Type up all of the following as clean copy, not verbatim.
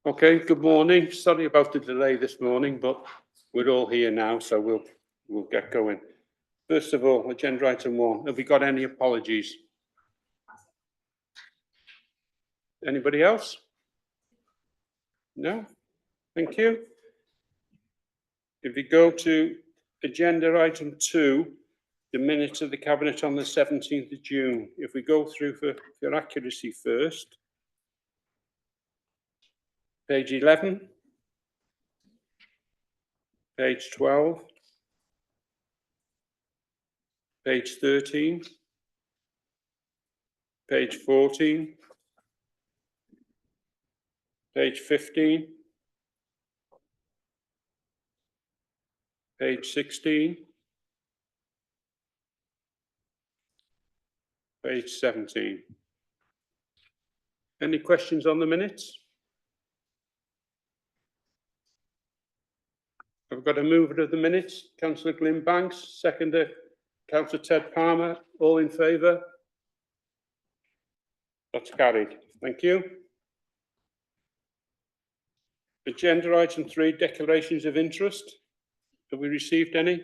Okay, good morning. Sorry about the delay this morning, but we're all here now, so we'll get going. First of all, agenda item 1. Have we got any apologies? Anybody else? No? Thank you. If we go to agenda item 2, the minutes of the Cabinet on the 17th of June. If we go through for accuracy first. Page 11. Page 12. Page 13. Page 14. Page 15. Page 16. Page 17. Any questions on the minutes? I've got a mover of the minutes, Councillor Glyn Banks, seconder, Councillor Ted Palmer. All in favour? That's carried. Thank you. Agenda item 3, declarations of interest. Have we received any?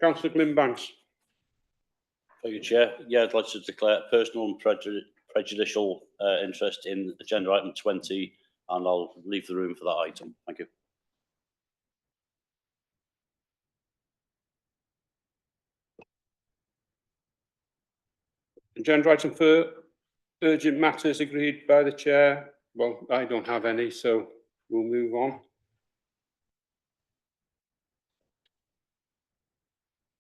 Councillor Glyn Banks. Thank you, Chair. Yeah, I'd like to declare personal and prejudicial interest in agenda item 20, and I'll leave the room for that item. Thank you. Agenda item 4, urgent matters agreed by the Chair. Well, I don't have any, so we'll move on.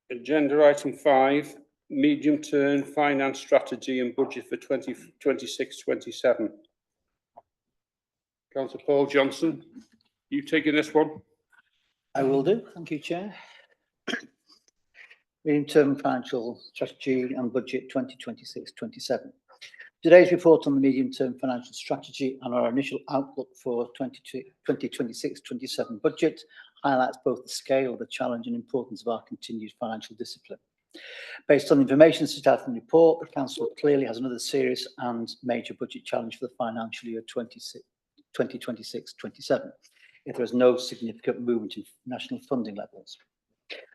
Agenda item 5, medium-term finance strategy and budget for 2026-27. Councillor Paul Johnson, you taking this one? I will do. Thank you, Chair. Medium-term financial strategy and budget 2026-27. Today's report on the medium-term financial strategy and our initial outlook for 2026-27 budget highlights both the scale of the challenge and importance of our continued financial discipline. Based on the information set out in the report, the Council clearly has another serious and major budget challenge for the financial year 2026-27, if there is no significant movement in national funding levels.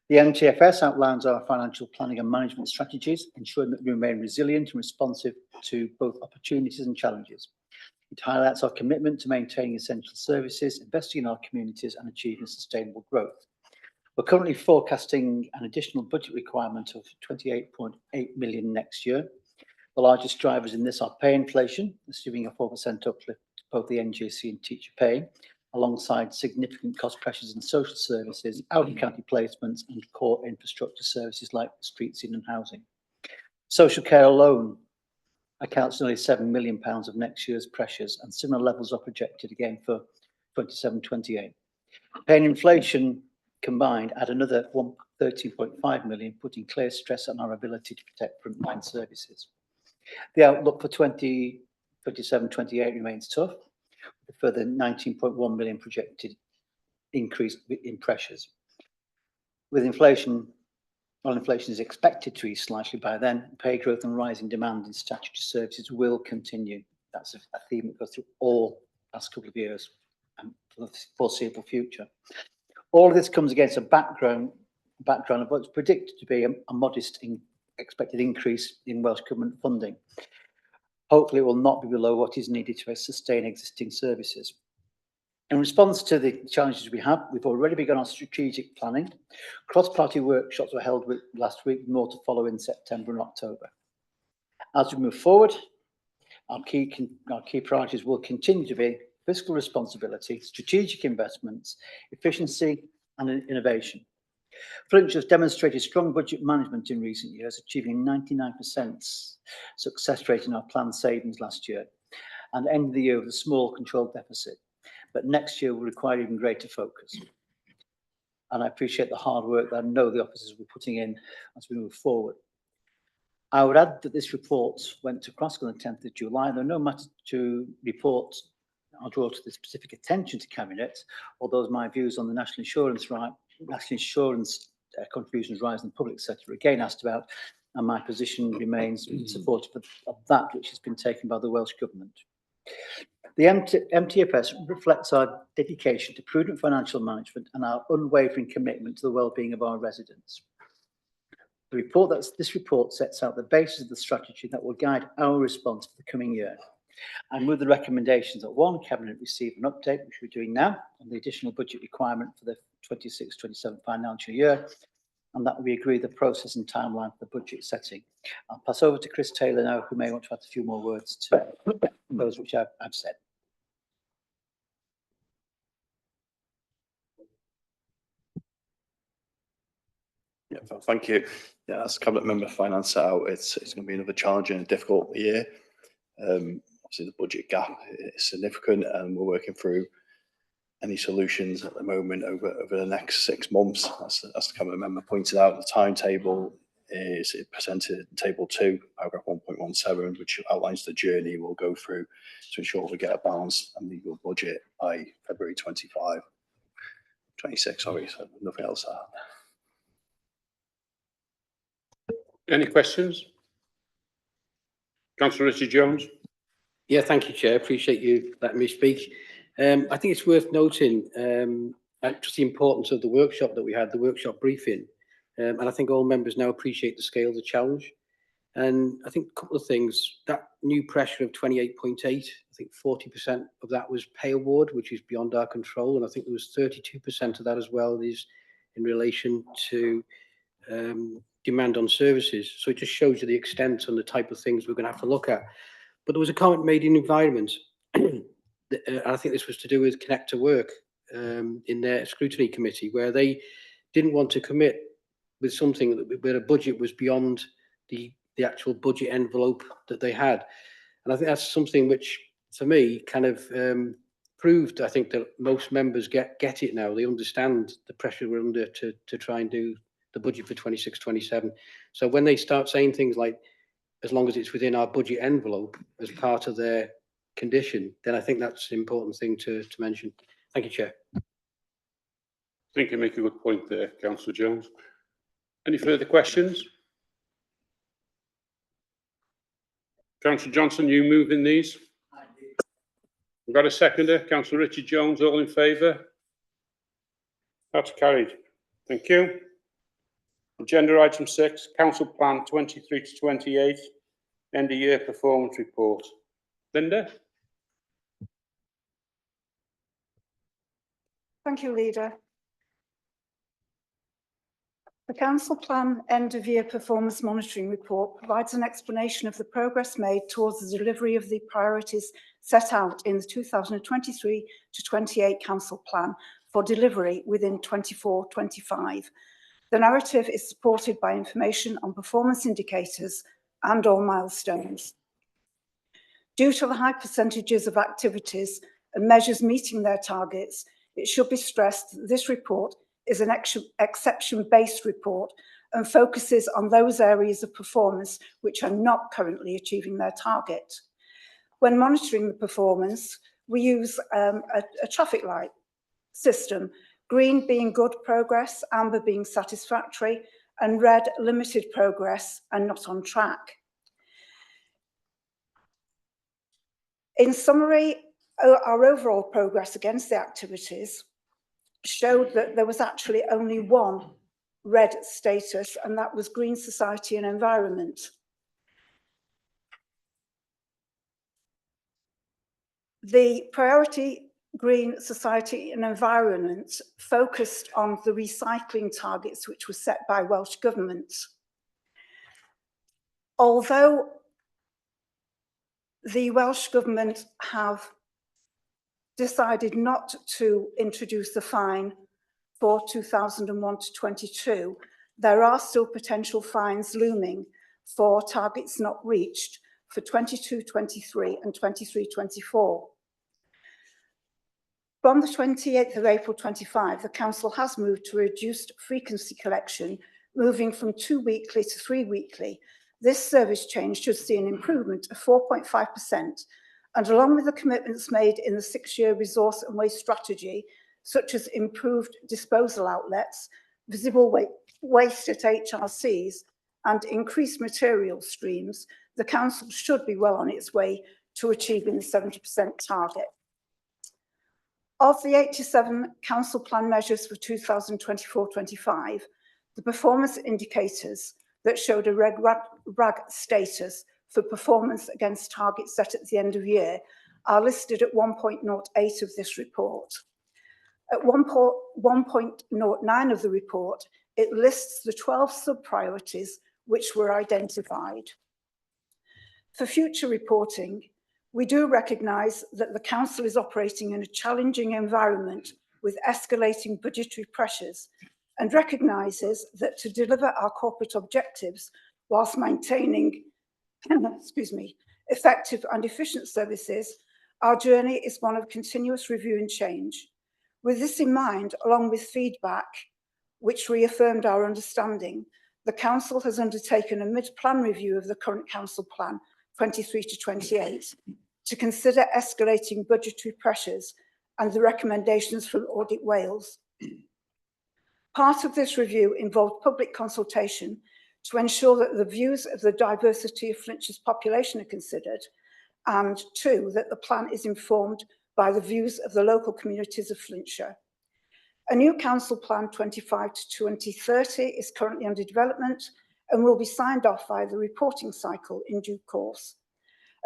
The NTFS outlines our financial planning and management strategies, ensuring that we remain resilient and responsive to both opportunities and challenges. It highlights our commitment to maintaining essential services, investing in our communities and achieving sustainable growth. We're currently forecasting an additional budget requirement of 28.8 million next year. The largest drivers in this are pay inflation, assuming a 4% uplift to both the NGC and teacher pay, alongside significant cost pressures in social services, out-of-county placements and core infrastructure services like streets and housing. Social care alone accounts for nearly £7 million of next year's pressures, and similar levels are projected again for 27-28. Pay and inflation combined add another 13.5 million, putting clear stress on our ability to protect frontline services. The outlook for 27-28 remains tough, with a further 19.1 million projected increase in pressures. With inflation, while inflation is expected to ease slightly by then, pay growth and rising demand in statutory services will continue. That's a theme that goes through all the past couple of years and for the foreseeable future. All of this comes against a background of what's predicted to be a modest expected increase in Welsh Government funding. Hopefully it will not be below what is needed to sustain existing services. In response to the challenges we have, we've already begun our strategic planning. Cross-party workshops were held last week, more to follow in September and October. As we move forward, our key priorities will continue to be fiscal responsibility, strategic investments, efficiency and innovation. Flintshire has demonstrated strong budget management in recent years, achieving 99% success rate in our planned savings last year and ending the year with a small controlled deficit. But next year will require even greater focus. And I appreciate the hard work that I know the officers will be putting in as we move forward. I would add that this report went to Crosscall on the 10th of July. There are no matter to report I'll draw to the specific attention to Cabinet, although my views on the national insurance contributions rise in the public sector again asked about. and my position remains supportive of that which has been taken by the Welsh Government. The MTFS reflects our dedication to prudent financial management and our unwavering commitment to the well-being of our residents. This report sets out the basis of the strategy that will guide our response for the coming year. And with the recommendations that one, Cabinet receive an update, which we're doing now, on the additional budget requirement for the 26-27 financial year, and that we agree the process and timeline for the budget setting. I'll pass over to Chris Taylor now, who may want to add a few more words to those which I've said. Yeah, thank you. Yeah, as Cabinet Member Finance set out, it's going to be another challenging and difficult year. Obviously, the budget gap is significant, and we're working through any solutions at the moment over the next 6 months. As the Cabinet Member pointed out, the timetable is presented in Table 2, paragraph 1.17, which outlines the journey we'll go through to ensure we get a balanced and legal budget by February 26, sorry, so nothing else to add. Any questions? Councillor Richard Jones. Yeah, thank you, Chair. Appreciate you letting me speak. I think it's worth noting just the importance of the workshop that we had, the workshop briefing. And I think all members now appreciate the scale of the challenge. And I think a couple of things, that new pressure of 28.8, I think 40% of that was pay award, which is beyond our control. And I think there was 32% of that as well is in relation to demand on services. So it just shows you the extent and the type of things we're going to have to look at. But there was a comment made in environment. I think this was to do with Connect to Work in their scrutiny committee, where they didn't want to commit with something where a budget was beyond the actual budget envelope that they had. And I think that's something which, for me, kind of proved, I think, that most members get it now. They understand the pressure we're under to try and do the budget for 26-27. So when they start saying things like, as long as it's within our budget envelope as part of their condition, then I think that's an important thing to mention. Thank you, Chair. I think you make a good point there, Councillor Jones. Any further questions? Councillor Johnson, you moving these? We've got a seconder, Councillor Richard Jones, all in favour? That's carried. Thank you. Agenda item 6, Council Plan 23-28, end of year performance report. Linda? Thank you, Leader. The Council Plan End of Year Performance Monitoring Report provides an explanation of the progress made towards the delivery of the priorities set out in the 2023-28 Council Plan for delivery within 24-25. The narrative is supported by information on performance indicators and all milestones. Due to the high percentages of activities and measures meeting their targets, it should be stressed that this report is an exception-based report and focuses on those areas of performance which are not currently achieving their target. When monitoring the performance, we use a traffic light system, green being good progress, amber being satisfactory, and red limited progress and not on track. In summary, our overall progress against the activities showed that there was actually only one red status, and that was Green Society and Environment. The priority Green Society and Environment focused on the recycling targets which were set by Welsh Government. Although the Welsh Government have decided not to introduce the fine for 2001-22, there are still potential fines looming for targets not reached for 22-23 and 23-24. From the 28th of April 25, the Council has moved to reduced frequency collection, moving from 2 weekly to 3 weekly. This service change should see an improvement of 4.5%, and along with the commitments made in the 6-year resource and waste strategy, such as improved disposal outlets, visible waste at HRCs, and increased material streams, the council should be well on its way to achieving the 70% target. Of the 87 council plan measures for 2024-25, the performance indicators that showed a red rag status for performance against targets set at the end of year are listed at 1.08 of this report. At 1.09 of the report, it lists the 12 sub-priorities which were identified. For future reporting, we do recognise that the council is operating in a challenging environment with escalating budgetary pressures, and recognises that to deliver our corporate objectives whilst maintaining effective and efficient services, our journey is one of continuous review and change. With this in mind, along with feedback which reaffirmed our understanding, the council has undertaken a mid-plan review of the current council plan 23-28 to consider escalating budgetary pressures and the recommendations from Audit Wales. Part of this review involved public consultation to ensure that the views of the diversity of Flintshire's population are considered, and two, that the plan is informed by the views of the local communities of Flintshire. A new council plan 25-2030 is currently under development and will be signed off by the reporting cycle in due course.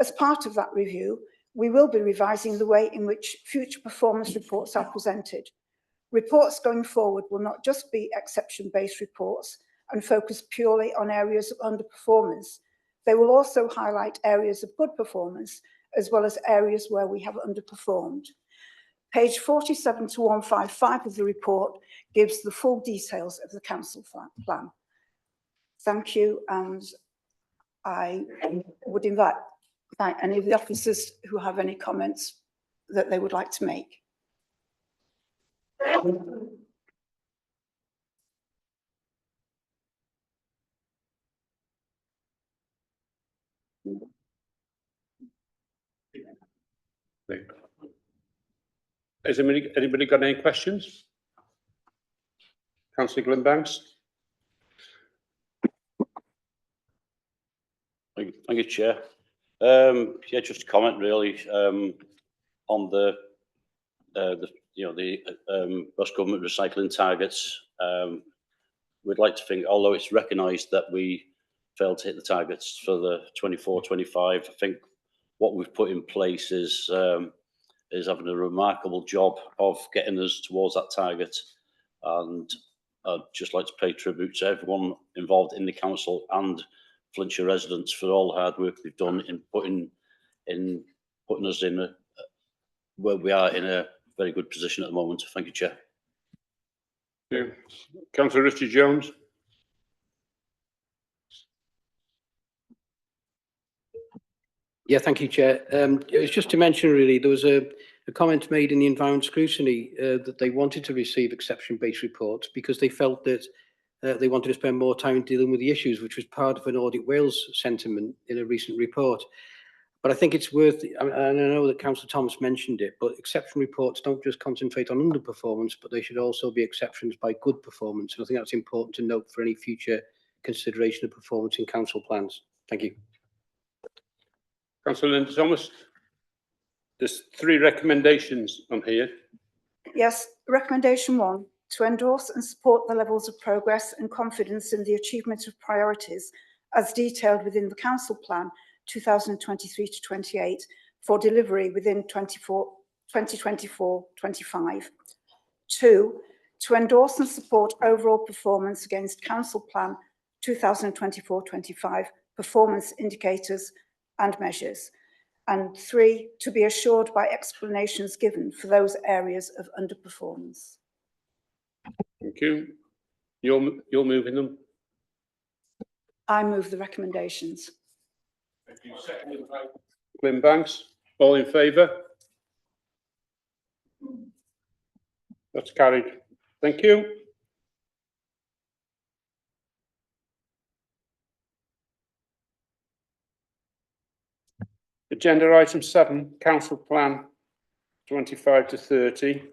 As part of that review, we will be revising the way in which future performance reports are presented. Reports going forward will not just be exception-based reports and focus purely on areas of underperformance. They will also highlight areas of good performance, as well as areas where we have underperformed. Page 47 to 155 of the report gives the full details of the council plan. Thank you, and I would invite any of the officers who have any comments that they would like to make. Has anybody got any questions? Councillor Glenbanks. Thank you, Chair. Yeah, just a comment really on the Welsh Government recycling targets. We'd like to think, although it's recognised that we failed to hit the targets for the 24-25, I think what we've put in place is having a remarkable job of getting us towards that target. And I'd just like to pay tribute to everyone involved in the council and Flintshire residents for all the hard work they've done in putting us in where we are in a very good position at the moment. Thank you, Chair. Thank you. Councillor Richard Jones. Yeah, thank you, Chair. It was just to mention, really, there was a comment made in the environment scrutiny that they wanted to receive exception-based reports because they felt that they wanted to spend more time dealing with the issues, which was part of an Audit Wales sentiment in a recent report. But I think it's worth, and I know that Councillor Thomas mentioned it, but exception reports don't just concentrate on underperformance, but they should also be exceptions by good performance. And I think that's important to note for any future consideration of performance in council plans. Thank you. Councillor Linda Thomas. There's 3 recommendations on here. Yes, recommendation 1, to endorse and support the levels of progress and confidence in the achievement of priorities as detailed within the council plan 2023-28 for delivery within 2024-25. 2, to endorse and support overall performance against council plan 2024-25 performance indicators and measures. And 3, to be assured by explanations given for those areas of underperformance. Thank you. You're moving them. I move the recommendations. Thank you. Seconded by Glenbanks. All in favour? That's carried. Thank you. Agenda item 7, Council Plan 25-30.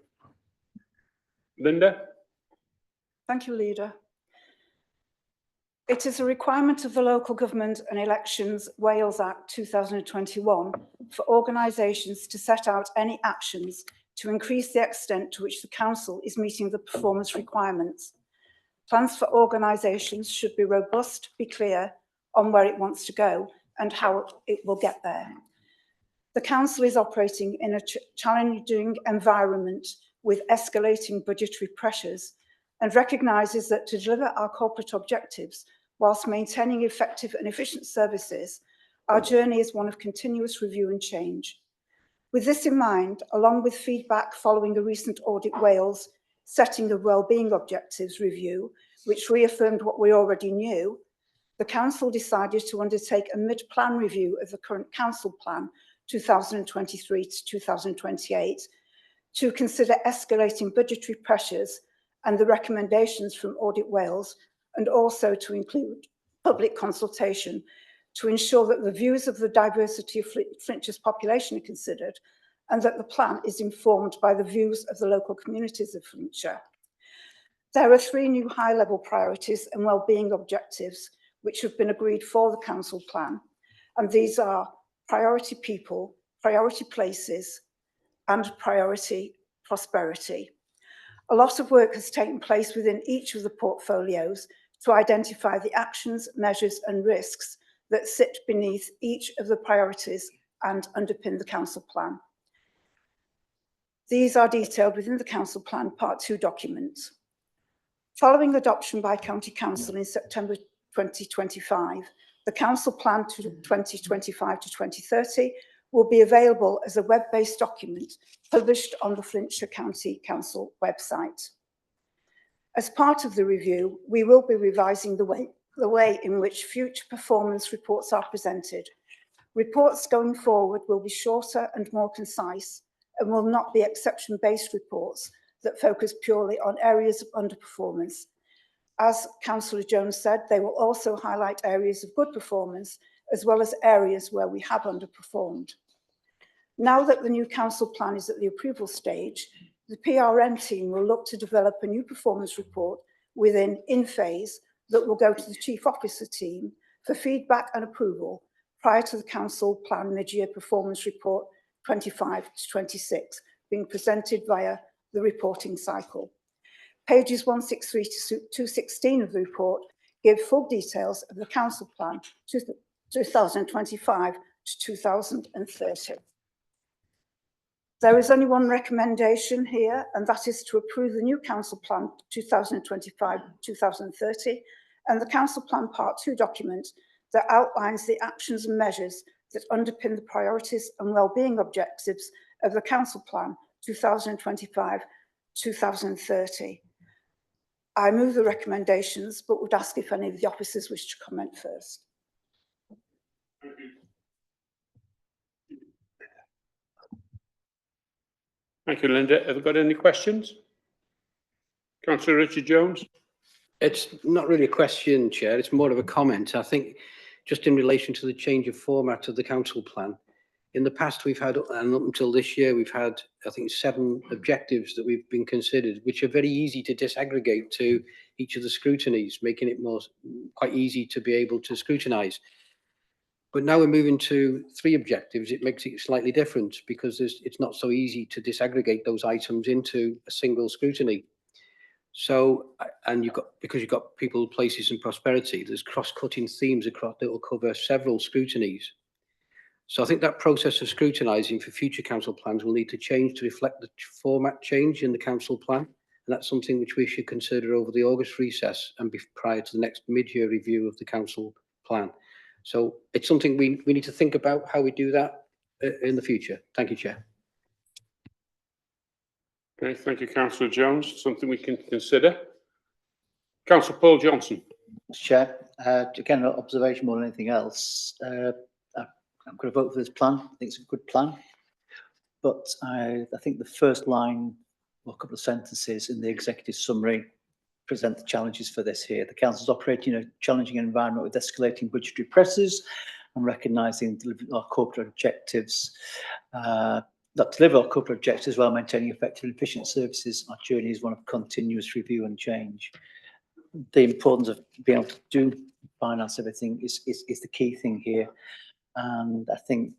Linda? Thank you, Leader. It is a requirement of the Local Government and Elections Wales Act 2021 for organisations to set out any actions to increase the extent to which the council is meeting the performance requirements. Plans for organisations should be robust, be clear on where it wants to go and how it will get there. The council is operating in a challenging environment with escalating budgetary pressures and recognises that to deliver our corporate objectives whilst maintaining effective and efficient services, our journey is one of continuous review and change. With this in mind, along with feedback following a recent Audit Wales setting of wellbeing objectives review, which reaffirmed what we already knew, the council decided to undertake a mid-plan review of the current council plan 2023 to 2028 to consider escalating budgetary pressures and the recommendations from Audit Wales, and also to include public consultation to ensure that the views of the diversity of Flintshire's population are considered and that the plan is informed by the views of the local communities of Flintshire. There are 3 new high-level priorities and wellbeing objectives which have been agreed for the council plan, and these are priority people, priority places, and priority prosperity. A lot of work has taken place within each of the portfolios to identify the actions, measures and risks that sit beneath each of the priorities and underpin the council plan. These are detailed within the council plan Part 2 documents. Following adoption by County Council in September 2025, the council plan to 2025 to 2030 will be available as a web-based document published on the Flintshire County Council website. As part of the review, we will be revising the way in which future performance reports are presented. Reports going forward will be shorter and more concise and will not be exception-based reports that focus purely on areas of underperformance. As Councillor Jones said, they will also highlight areas of good performance as well as areas where we have underperformed. Now that the new council plan is at the approval stage, the PRN team will look to develop a new performance report within in-phase that will go to the Chief Officer team for feedback and approval prior to the council plan mid-year performance report 25 to 26 being presented via the reporting cycle. Pages 163 to 216 of the report give full details of the council plan 2025 to 2030. There is only one recommendation here, and that is to approve the new council plan 2025-2030 and the council plan Part 2 document that outlines the actions and measures that underpin the priorities and wellbeing objectives of the council plan 2025-2030. I move the recommendations, but would ask if any of the officers wish to comment first. Thank you, Linda. Have we got any questions? Councillor Richard Jones. It's not really a question, Chair. It's more of a comment. I think just in relation to the change of format of the council plan. In the past, we've had, and up until this year, we've had, I think, 7 objectives that we've been considered, which are very easy to disaggregate to each of the scrutinies, making it quite easy to be able to scrutinise. But now we're moving to 3 objectives. It makes it slightly different because it's not so easy to disaggregate those items into a single scrutiny. So, and because you've got people, places and prosperity, there's cross-cutting themes across that will cover several scrutinies. So I think that process of scrutinising for future council plans will need to change to reflect the format change in the council plan. And that's something which we should consider over the August recess and be prior to the next mid-year review of the council plan. So it's something we need to think about how we do that in the future. Thank you, Chair. Okay, thank you, Councillor Jones. Something we can consider. Councillor Paul Johnson. Chair, again, an observation more than anything else. I'm going to vote for this plan. I think it's a good plan. But I think the first line, or a couple of sentences in the executive summary, present the challenges for this here. The council is operating in a challenging environment with escalating budgetary pressures and recognising our corporate objectives. That deliver our corporate objectives while maintaining effective and efficient services. Our journey is one of continuous review and change. The importance of being able to do finance everything is the key thing here. And I think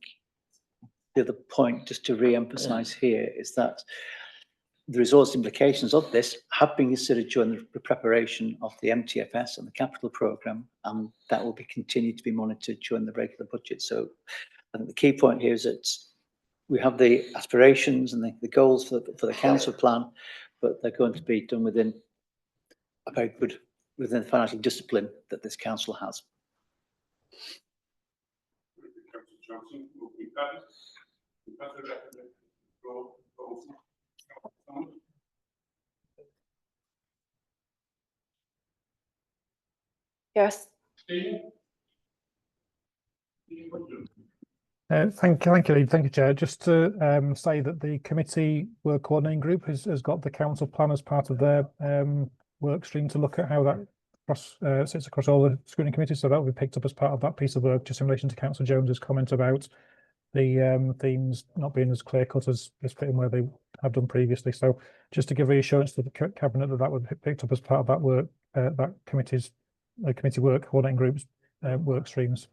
the other point, just to re-emphasise here, is that the resource implications of this have been considered during the preparation of the MTFS and the capital programme, and that will be continued to be monitored during the regular budget. So I think the key point here is that we have the aspirations and the goals for the council plan, but they're going to be done within the financial discipline that this council has. Yes. Thank you, Lee. Thank you, Chair. Just to say that the committee work coordinating group has got the council plan as part of their work stream to look at how that sits across all the scrutiny committees. So that will be picked up as part of that piece of work, just in relation to Councillor Jones's comment about the themes not being as clear cut as fitting where they have done previously. So just to give reassurance to the cabinet that would be picked up as part of that work, that committee work coordinating groups work streams.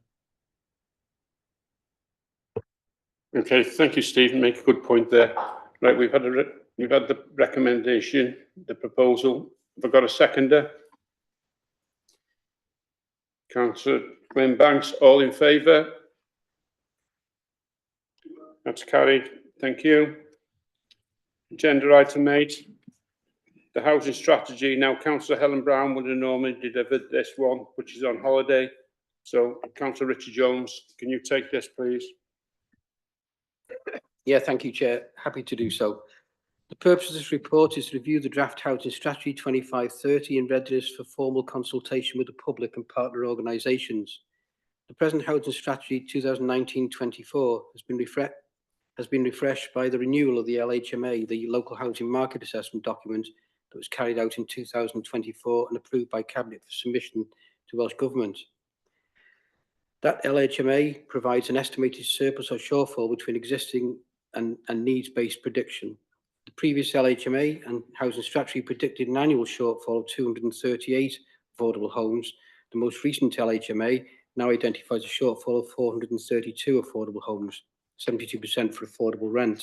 Okay, thank you, Stephen. Make a good point there. Right, we've had the recommendation, the proposal. Have I got a seconder? Councillor Wayne Banks, all in favour? That's carried. Thank you. Agenda item 8, the housing strategy. Now, Councillor Helen Brown would have normally delivered this one, which is on holiday. So, Councillor Richard Jones, can you take this, please? Yeah, thank you, Chair. Happy to do so. The purpose of this report is to review the draft housing strategy 2530 in readiness for formal consultation with the public and partner organisations. The present housing strategy 2019-24 has been refreshed by the renewal of the LHMA, the Local Housing Market Assessment document that was carried out in 2024 and approved by Cabinet for submission to Welsh Government. That LHMA provides an estimated surplus or shortfall between existing and needs-based prediction. The previous LHMA and housing strategy predicted an annual shortfall of 238 affordable homes. The most recent LHMA now identifies a shortfall of 432 affordable homes, 72% for affordable rent.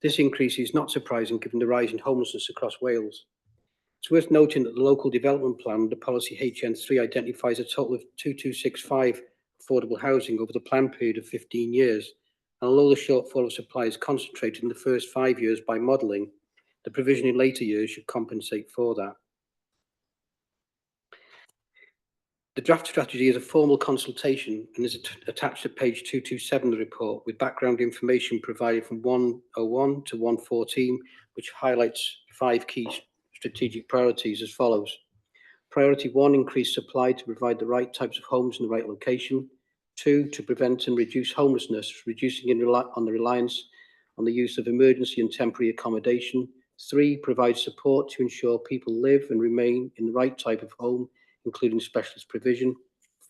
This increase is not surprising given the rise in homelessness across Wales. It's worth noting that the local development plan, the policy HN3, identifies a total of 2265 affordable housing over the plan period of 15 years. And although the shortfall of supply is concentrated in the first 5 years by modelling, the provision in later years should compensate for that. The draft strategy is a formal consultation and is attached to page 227 of the report, with background information provided from 101 to 114, which highlights 5 key strategic priorities as follows. Priority 1, increase supply to provide the right types of homes in the right location. 2, to prevent and reduce homelessness, reducing on the reliance on the use of emergency and temporary accommodation. 3, provide support to ensure people live and remain in the right type of home, including specialist provision.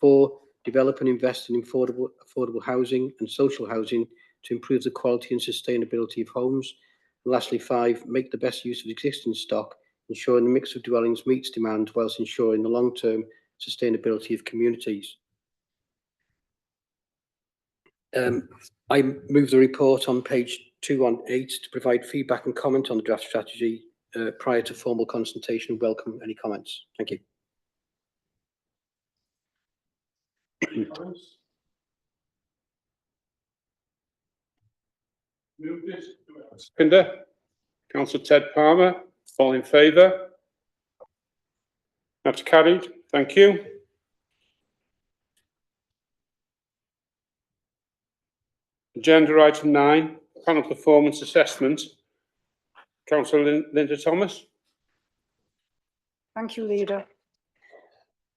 4, develop and invest in affordable housing and social housing to improve the quality and sustainability of homes. And lastly, 5, make the best use of existing stock, ensuring the mix of dwellings meets demand whilst ensuring the long-term sustainability of communities. I move the report on page 218 to provide feedback and comment on the draft strategy prior to formal consultation and welcome any comments. Thank you. Move this. Seconder, Councillor Ted Palmer, all in favour? That's carried. Thank you. Agenda item 9, panel performance assessment. Councillor Linda Thomas. Thank you, Leader.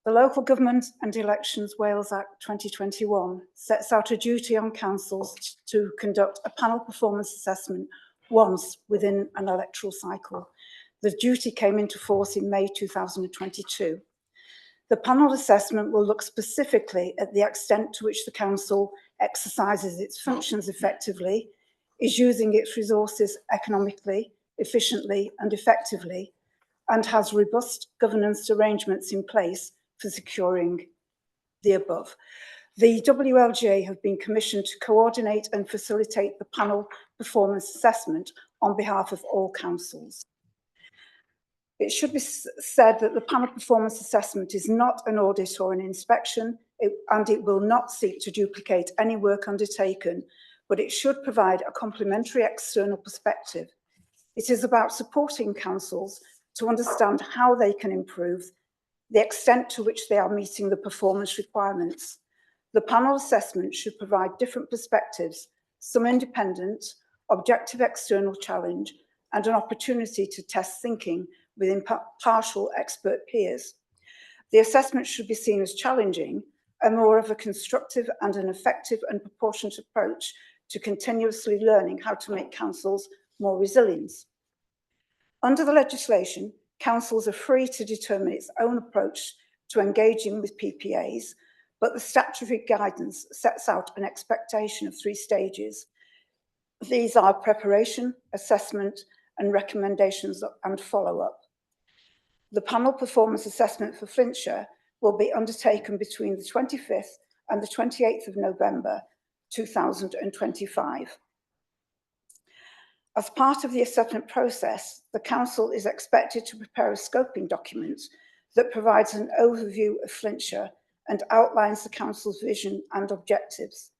The Local Government and Elections Wales Act 2021 sets out a duty on councils to conduct a panel performance assessment once within an electoral cycle. The duty came into force in May 2022. The panel assessment will look specifically at the extent to which the council exercises its functions effectively, is using its resources economically, efficiently and effectively, and has robust governance arrangements in place for securing the above. The WLGA have been commissioned to coordinate and facilitate the panel performance assessment on behalf of all councils. It should be said that the panel performance assessment is not an audit or an inspection, and it will not seek to duplicate any work undertaken, but it should provide a complementary external perspective. It is about supporting councils to understand how they can improve, the extent to which they are meeting the performance requirements. The panel assessment should provide different perspectives, some independent, objective external challenge, and an opportunity to test thinking with impartial expert peers. The assessment should be seen as challenging and more of a constructive and an effective and proportionate approach to continuously learning how to make councils more resilient. Under the legislation, councils are free to determine its own approach to engaging with PPAs, but the statutory guidance sets out an expectation of 3 stages. These are preparation, assessment, and recommendations and follow-up. The panel performance assessment for Flintshire will be undertaken between the 25th and the 28th of November 2025. As part of the assessment process, the council is expected to prepare a scoping document that provides an overview of Flintshire and outlines the council's vision and objectives.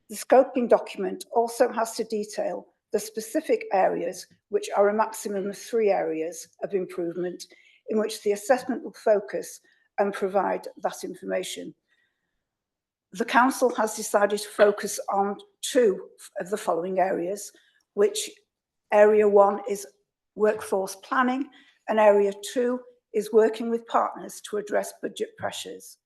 The scoping document also has to detail the specific areas, which are a maximum of 3 areas of improvement, in which the assessment will focus and provide that information. The council has decided to focus on 2 of the following areas, which area 1 is workforce planning and area 2 is working with partners to address budget pressures.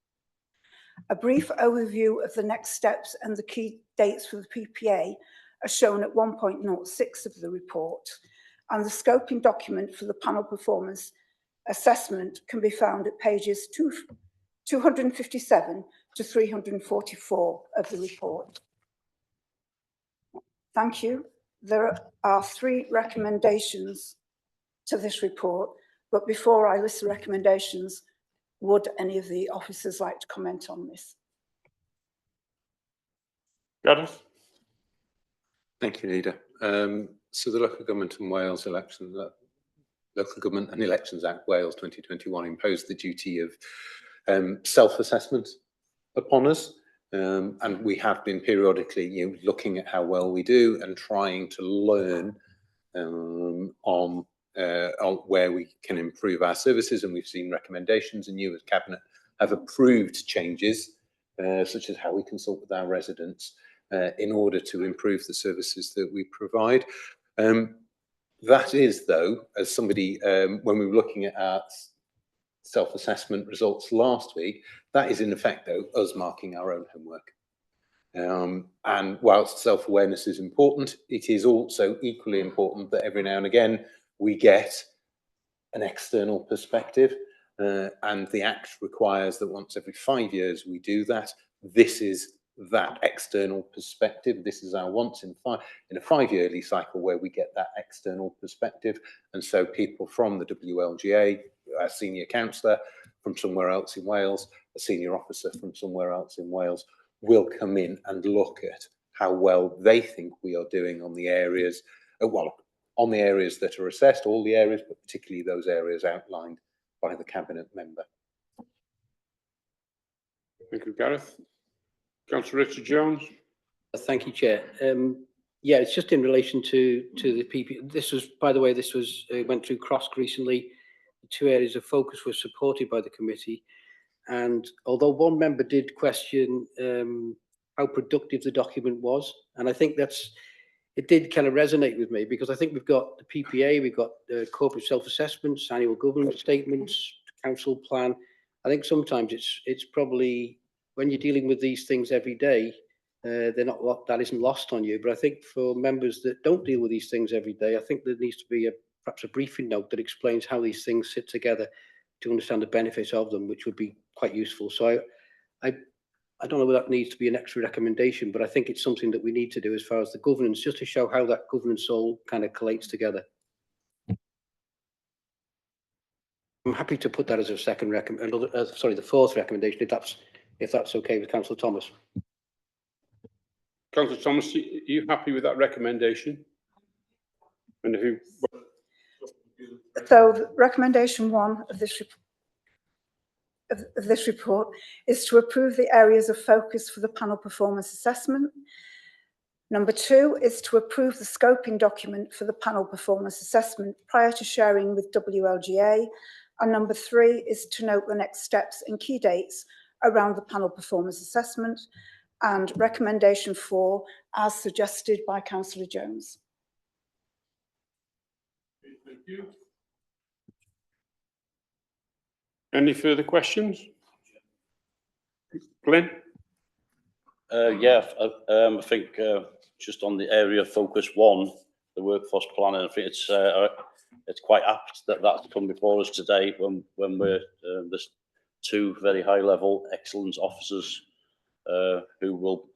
A brief overview of the next steps and the key dates for the PPA are shown at 1.06 of the report, and the scoping document for the panel performance assessment can be found at pages 257 to 344 of the report. Thank you. There are 3 recommendations to this report, but before I list the recommendations, would any of the officers like to comment on this? Gareth? Thank you, Leader. So the Local Government and Wales Elections, Local Government and Elections Act Wales 2021 imposed the duty of self-assessment upon us, and we have been periodically looking at how well we do and trying to learn on where we can improve our services, and we've seen recommendations, and you as Cabinet have approved changes such as how we consult with our residents in order to improve the services that we provide. That is, though, as somebody, when we were looking at our self-assessment results last week, that is in effect, though, us marking our own homework. And whilst self-awareness is important, it is also equally important that every now and again we get an external perspective, and the Act requires that once every 5 years we do that. This is that external perspective. This is our once in a 5-yearly cycle where we get that external perspective. And so people from the WLGA, a senior councillor from somewhere else in Wales, a senior officer from somewhere else in Wales, will come in and look at how well they think we are doing on the areas, on the areas that are assessed, all the areas, but particularly those areas outlined by the Cabinet member. Thank you, Gareth. Councillor Richard Jones. Thank you, Chair. Yeah, it's just in relation to the PP. This was, by the way, this was went through CROSC recently. The 2 areas of focus were supported by the committee, and although one member did question how productive the document was, and I think it did kind of resonate with me, because I think we've got the PPA, we've got the corporate self-assessments, annual governance statements, council plan. I think sometimes it's probably, when you're dealing with these things every day, that isn't lost on you. But I think for members that don't deal with these things every day, I think there needs to be perhaps a briefing note that explains how these things sit together to understand the benefits of them, which would be quite useful. So I don't know whether that needs to be an extra recommendation, but I think it's something that we need to do as far as the governance, just to show how that governance all kind of collates together. I'm happy to put that as a the 4th recommendation, if that's okay with Councillor Thomas. Councillor Thomas, are you happy with that recommendation? And who? So recommendation 1 of this report is to approve the areas of focus for the panel performance assessment. Number 2 is to approve the scoping document for the panel performance assessment prior to sharing with WLGA. And number 3 is to note the next steps and key dates around the panel performance assessment. And recommendation 4, as suggested by Councillor Jones. Thank you. Any further questions? Glenn? Yeah, I think just on the area of focus 1, the workforce planning, I think it's quite apt that that's come before us today when we're there's 2 very high level excellence officers who will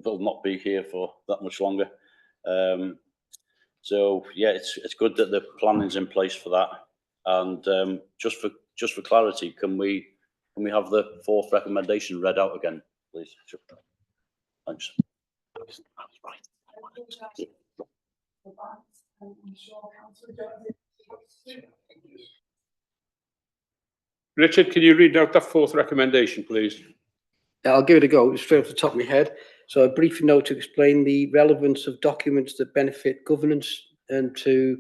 not be here for that much longer. So yeah, it's good that the planning's in place for that. And just for clarity, can we have the 4th recommendation read out again, please? Thanks. Richard, can you read out that 4th recommendation, please? I'll give it a go. It's straight off the top of my head. So a brief note to explain the relevance of documents that benefit governance and to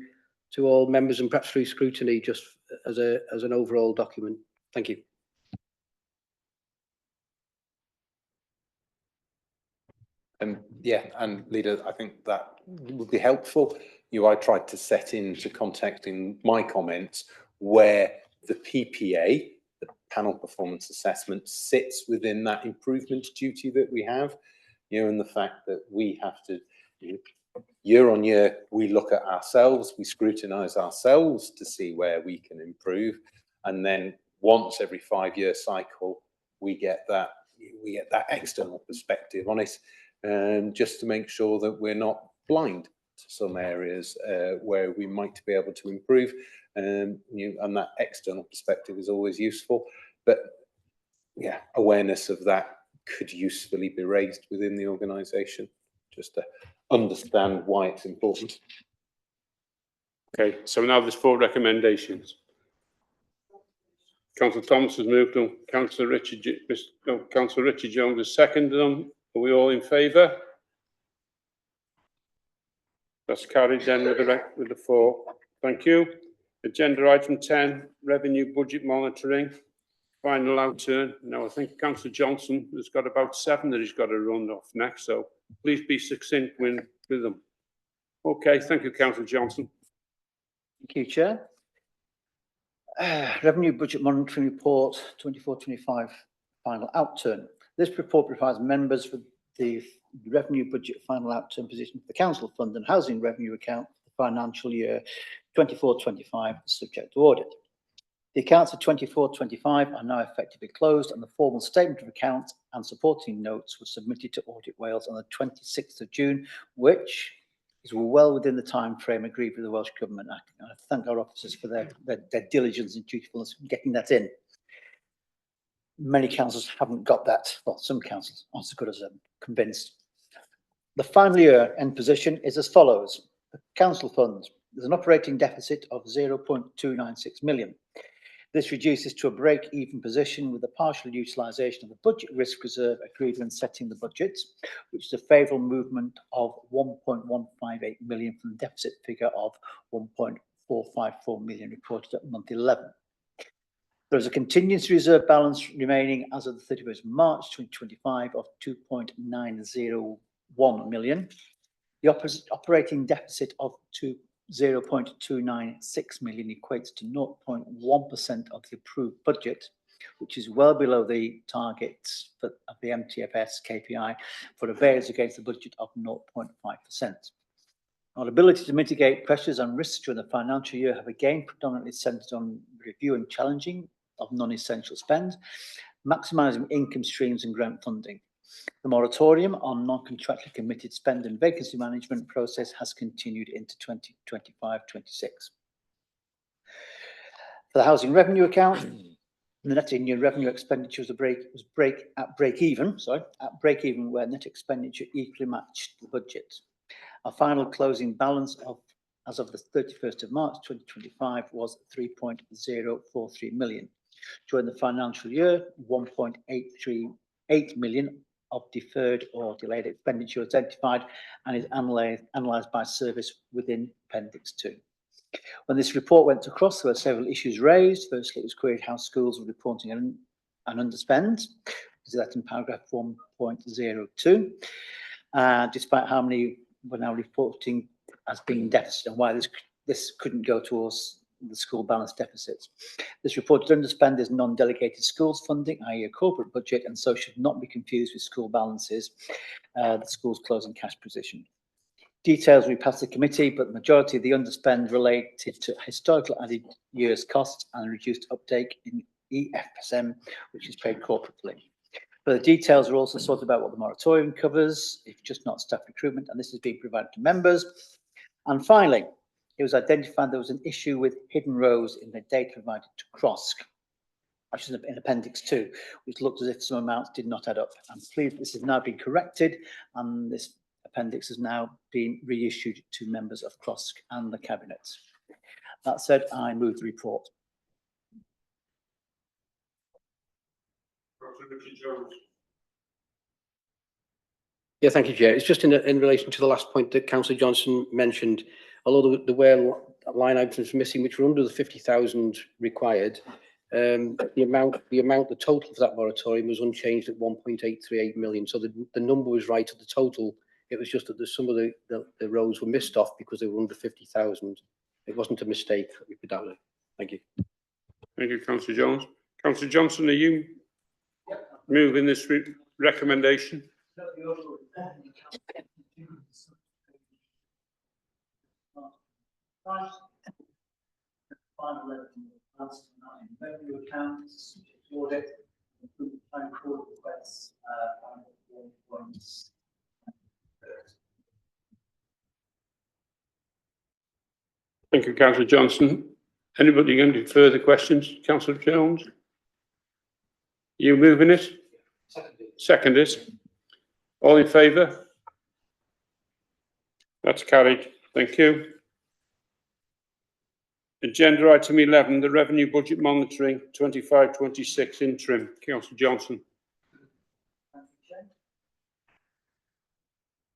all members, and perhaps through scrutiny, just as an overall document. Thank you. Yeah, and Leader, I think that would be helpful. I tried to set into context in my comments where the PPA, the panel performance assessment, sits within that improvement duty that we have, and the fact that we have to, year on year, we look at ourselves, we scrutinise ourselves to see where we can improve, and then once every 5-year cycle, we get that external perspective on it. Just to make sure that we're not blind to some areas where we might be able to improve, and that external perspective is always useful. But yeah, awareness of that could usefully be raised within the organisation, just to understand why it's important. Okay, so now there's 4 recommendations. Councillor Thomas has moved on. Councillor Richard Jones has seconded them. Are we all in favour? That's carried then with the 4. Thank you. Agenda item 10, revenue budget monitoring. Final outturn. Now I think Councillor Johnson has got about 7 that he's got to run off next, so please be succinct with them. Okay, thank you, Councillor Johnson. Thank you, Chair. Revenue Budget Monitoring Report 24-25 final outturn. This report provides members for the revenue budget final outturn position for the council fund and housing revenue account for the financial year 24-25 subject to audit. The accounts of 24-25 are now effectively closed and the formal statement of accounts and supporting notes were submitted to Audit Wales on the 26th of June, which is well within the time frame agreed with the Welsh Government. I thank our officers for their diligence and dutifulness in getting that in. Many councils haven't got that. Well, some councils aren't so good as convinced. The final year end position is as follows. The council fund, there's an operating deficit of 0.296 million. This reduces to a break-even position with the partial utilisation of the budget risk reserve agreed when setting the budget, which is a favourable movement of 1.158 million from the deficit figure of 1.454 million reported at month 11. There is a contingency reserve balance remaining as of the 31st of March 2025 of 2.901 million. The operating deficit of 0.296 million equates to 0.1% of the approved budget, which is well below the targets of the MTFS KPI for a variance against the budget of 0.5%. Our ability to mitigate pressures and risks during the financial year have again predominantly centred on review and challenging of non-essential spend, maximising income streams and grant funding. The moratorium on non-contractually committed spend and vacancy management process has continued into 2025-26. For the housing revenue account, The net in-year revenue expenditure was at break even, where net expenditure equally matched the budget. Our final closing balance as of the 31st of March 2025 was 3.043 million. During the financial year, 1.838 million of deferred or delayed expenditure identified and is analysed by service within Appendix 2. When this report went across, there were several issues raised. Firstly, it was queried how schools were reporting an underspend. Is that in paragraph 1.02? Despite how many were now reporting as being deficit, and why this couldn't go towards the school balance deficits. This reported underspend is non-delegated schools funding, i.e. a corporate budget, and so should not be confused with school balances, the school's closing cash position. Details we passed the committee, but the majority of the underspend related to historical added years costs and reduced uptake in EFSM, which is paid corporately. Further details are also sorted about what the moratorium covers, if just not staff recruitment, and this is being provided to members. And finally, it was identified there was an issue with hidden rows in the data provided to CROSC, which is in Appendix 2, which looked as if some amounts did not add up. I'm pleased this has now been corrected, and this appendix has now been reissued to members of CROSC and the Cabinet. That said, I move the report. Yeah, thank you, Chair. It's just in relation to the last point that Councillor Johnson mentioned. Although there were line items missing which were under the 50,000 required, the total for that moratorium was unchanged at 1.838 million. So the number was right at the total. It was just that some of the rows were missed off because they were under 50,000. It wasn't a mistake, we put that way. Thank you. Thank you, Councillor Jones. Councillor Johnson, are you moving this recommendation? Thank you, Councillor Johnson. Anybody going to do further questions? Councillor Jones? You moving it? Seconded. All in favour? That's carried. Thank you. Agenda item 11, the revenue budget monitoring 25-26 interim. Councillor Johnson.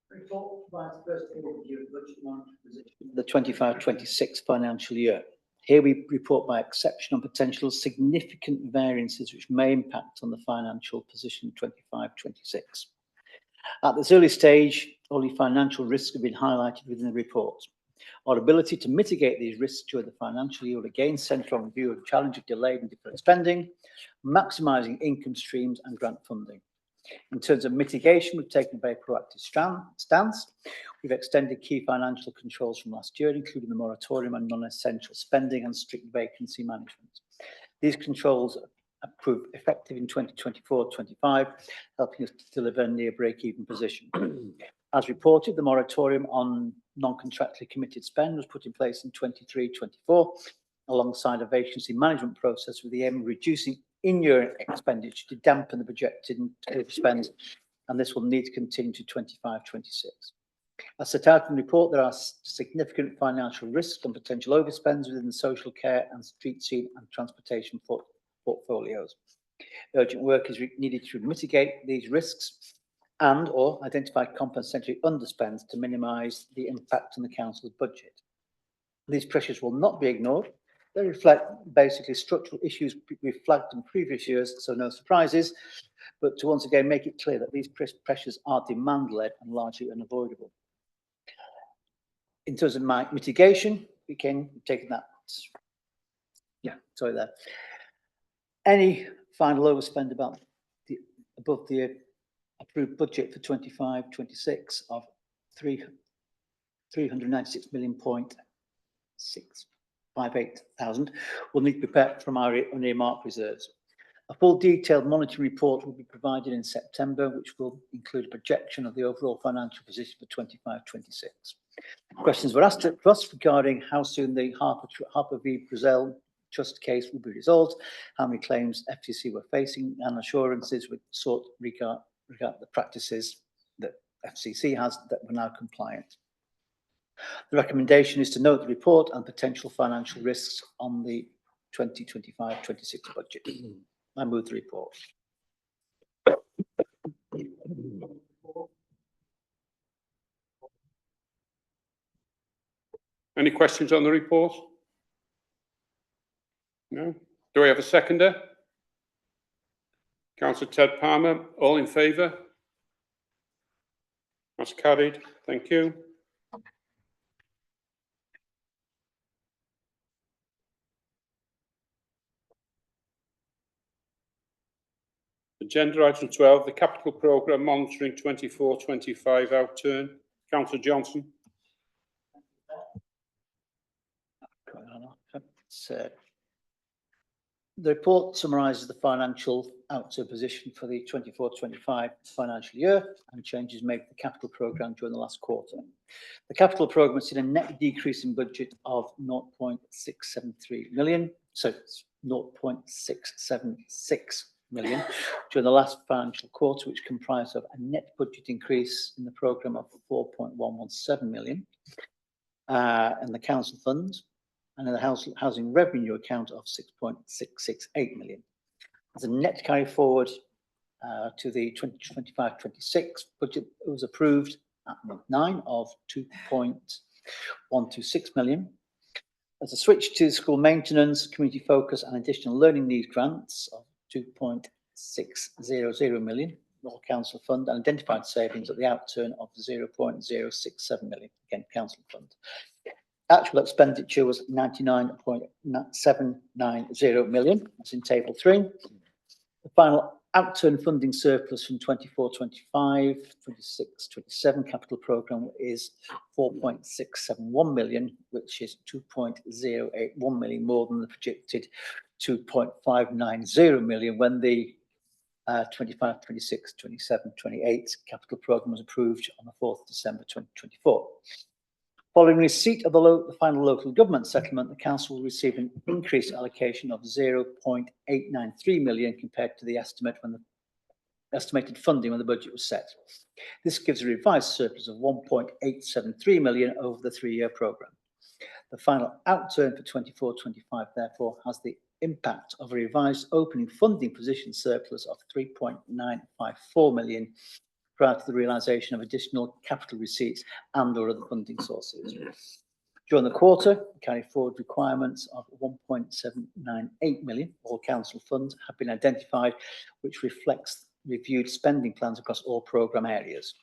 Report provides first overview of budget monitoring position for the 25-26 financial year. Here we report by exception on potential significant variances which may impact on the financial position 25-26. At this early stage, only financial risks have been highlighted within the report. Our ability to mitigate these risks during the financial year will again centre on review of the challenge of delayed and deferred spending, maximising income streams and grant funding. In terms of mitigation, we've taken a very proactive stance. We've extended key financial controls from last year, including the moratorium on non-essential spending and strict vacancy management. These controls have proved effective in 2024-25, helping us to deliver a near break-even position. As reported, the moratorium on non-contractually committed spend was put in place in 23-24, alongside a vacancy management process with the aim of reducing in-year expenditure to dampen the projected spend, and this will need to continue to 25-26. As set out in the report, there are significant financial risks and potential overspends within the social care and street scene and transportation portfolios. Urgent work is needed to mitigate these risks and or identify compensatory underspends to minimise the impact on the council's budget. These pressures will not be ignored. They reflect basically structural issues we've flagged in previous years, so no surprises, but to once again make it clear that these pressures are demand-led and largely unavoidable. In terms of mitigation, we can take that. Any final overspend above the approved budget for 25-26 of 396 million point 658,000 will need to be prepared from our unearmarked reserves. A full detailed monitoring report will be provided in September, which will include a projection of the overall financial position for 25-26. Questions were asked at us regarding how soon the Harper v. Brazil trust case will be resolved, how many claims FTC were facing, and assurances were sought regard the practices that FCC has that were now compliant. The recommendation is to note the report and potential financial risks on the 2025-26 budget. I move the report. Any questions on the report? No? Do we have a seconder? Councillor Ted Palmer, all in favour? That's carried. Thank you. Agenda item 12, the capital programme monitoring 24-25 outturn. Councillor Johnson. The report summarises the financial outturn position for the 24-25 financial year and changes made to the capital programme during the last quarter. The capital programme has seen a net decrease in budget of 0.673 million, so it's 0.676 million during the last financial quarter, which comprised of a net budget increase in the programme of 4.117 million in the council funds, and in the housing revenue account of 6.668 million. As a net carry forward to the 2025-26 budget, it was approved at month 9 of 2.126 million. As a switch to school maintenance, community focus and additional learning needs grants of 2.600 million, all council fund, and identified savings at the outturn of 0.067 million, again council fund. Actual expenditure was 99.790 million, that's in table 3. The final outturn funding surplus from 24-25, 26-27 capital programme is 4.671 million, which is 2.081 million more than the projected 2.590 million when the 25, 26, 27, 28 capital programme was approved on the 4th of December 2024. Following receipt of the final local government settlement, the council will receive an increased allocation of 0.893 million compared to the estimated funding when the budget was set. This gives a revised surplus of 1.873 million over the 3-year programme. The final outturn for 24-25 therefore has the impact of a revised opening funding position surplus of 3.954 million prior to the realisation of additional capital receipts and or other funding sources. During the quarter, carry forward requirements of 1.798 million, all council funds, have been identified, which reflects reviewed spending plans across all programme areas.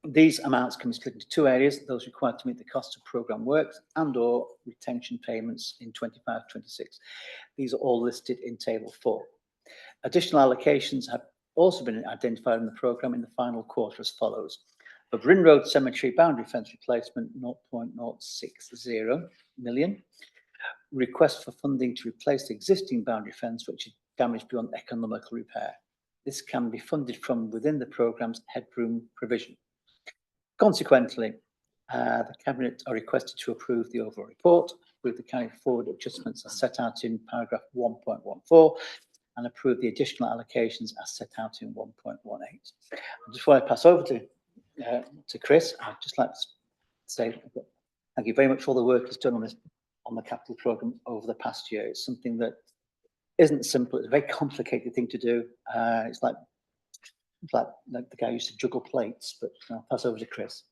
These amounts can be split into 2 areas, those required to meet the cost of programme works and or retention payments in 25-26. These are all listed in table 4. Additional allocations have also been identified in the programme in the final quarter as follows. For Bryn Road Cemetery boundary fence replacement, 0.060 million. Request for funding to replace the existing boundary fence which is damaged beyond economical repair. This can be funded from within the programme's headroom provision. Consequently, the Cabinet are requested to approve the overall report, approve the carry forward adjustments as set out in paragraph 1.14, and approve the additional allocations as set out in 1.18. Before I pass over to Chris, I'd just like to say thank you very much for all the work that's done on the capital programme over the past year. It's something that isn't simple. It's a very complicated thing to do. It's like the guy who used to juggle plates, but I'll pass over to Chris.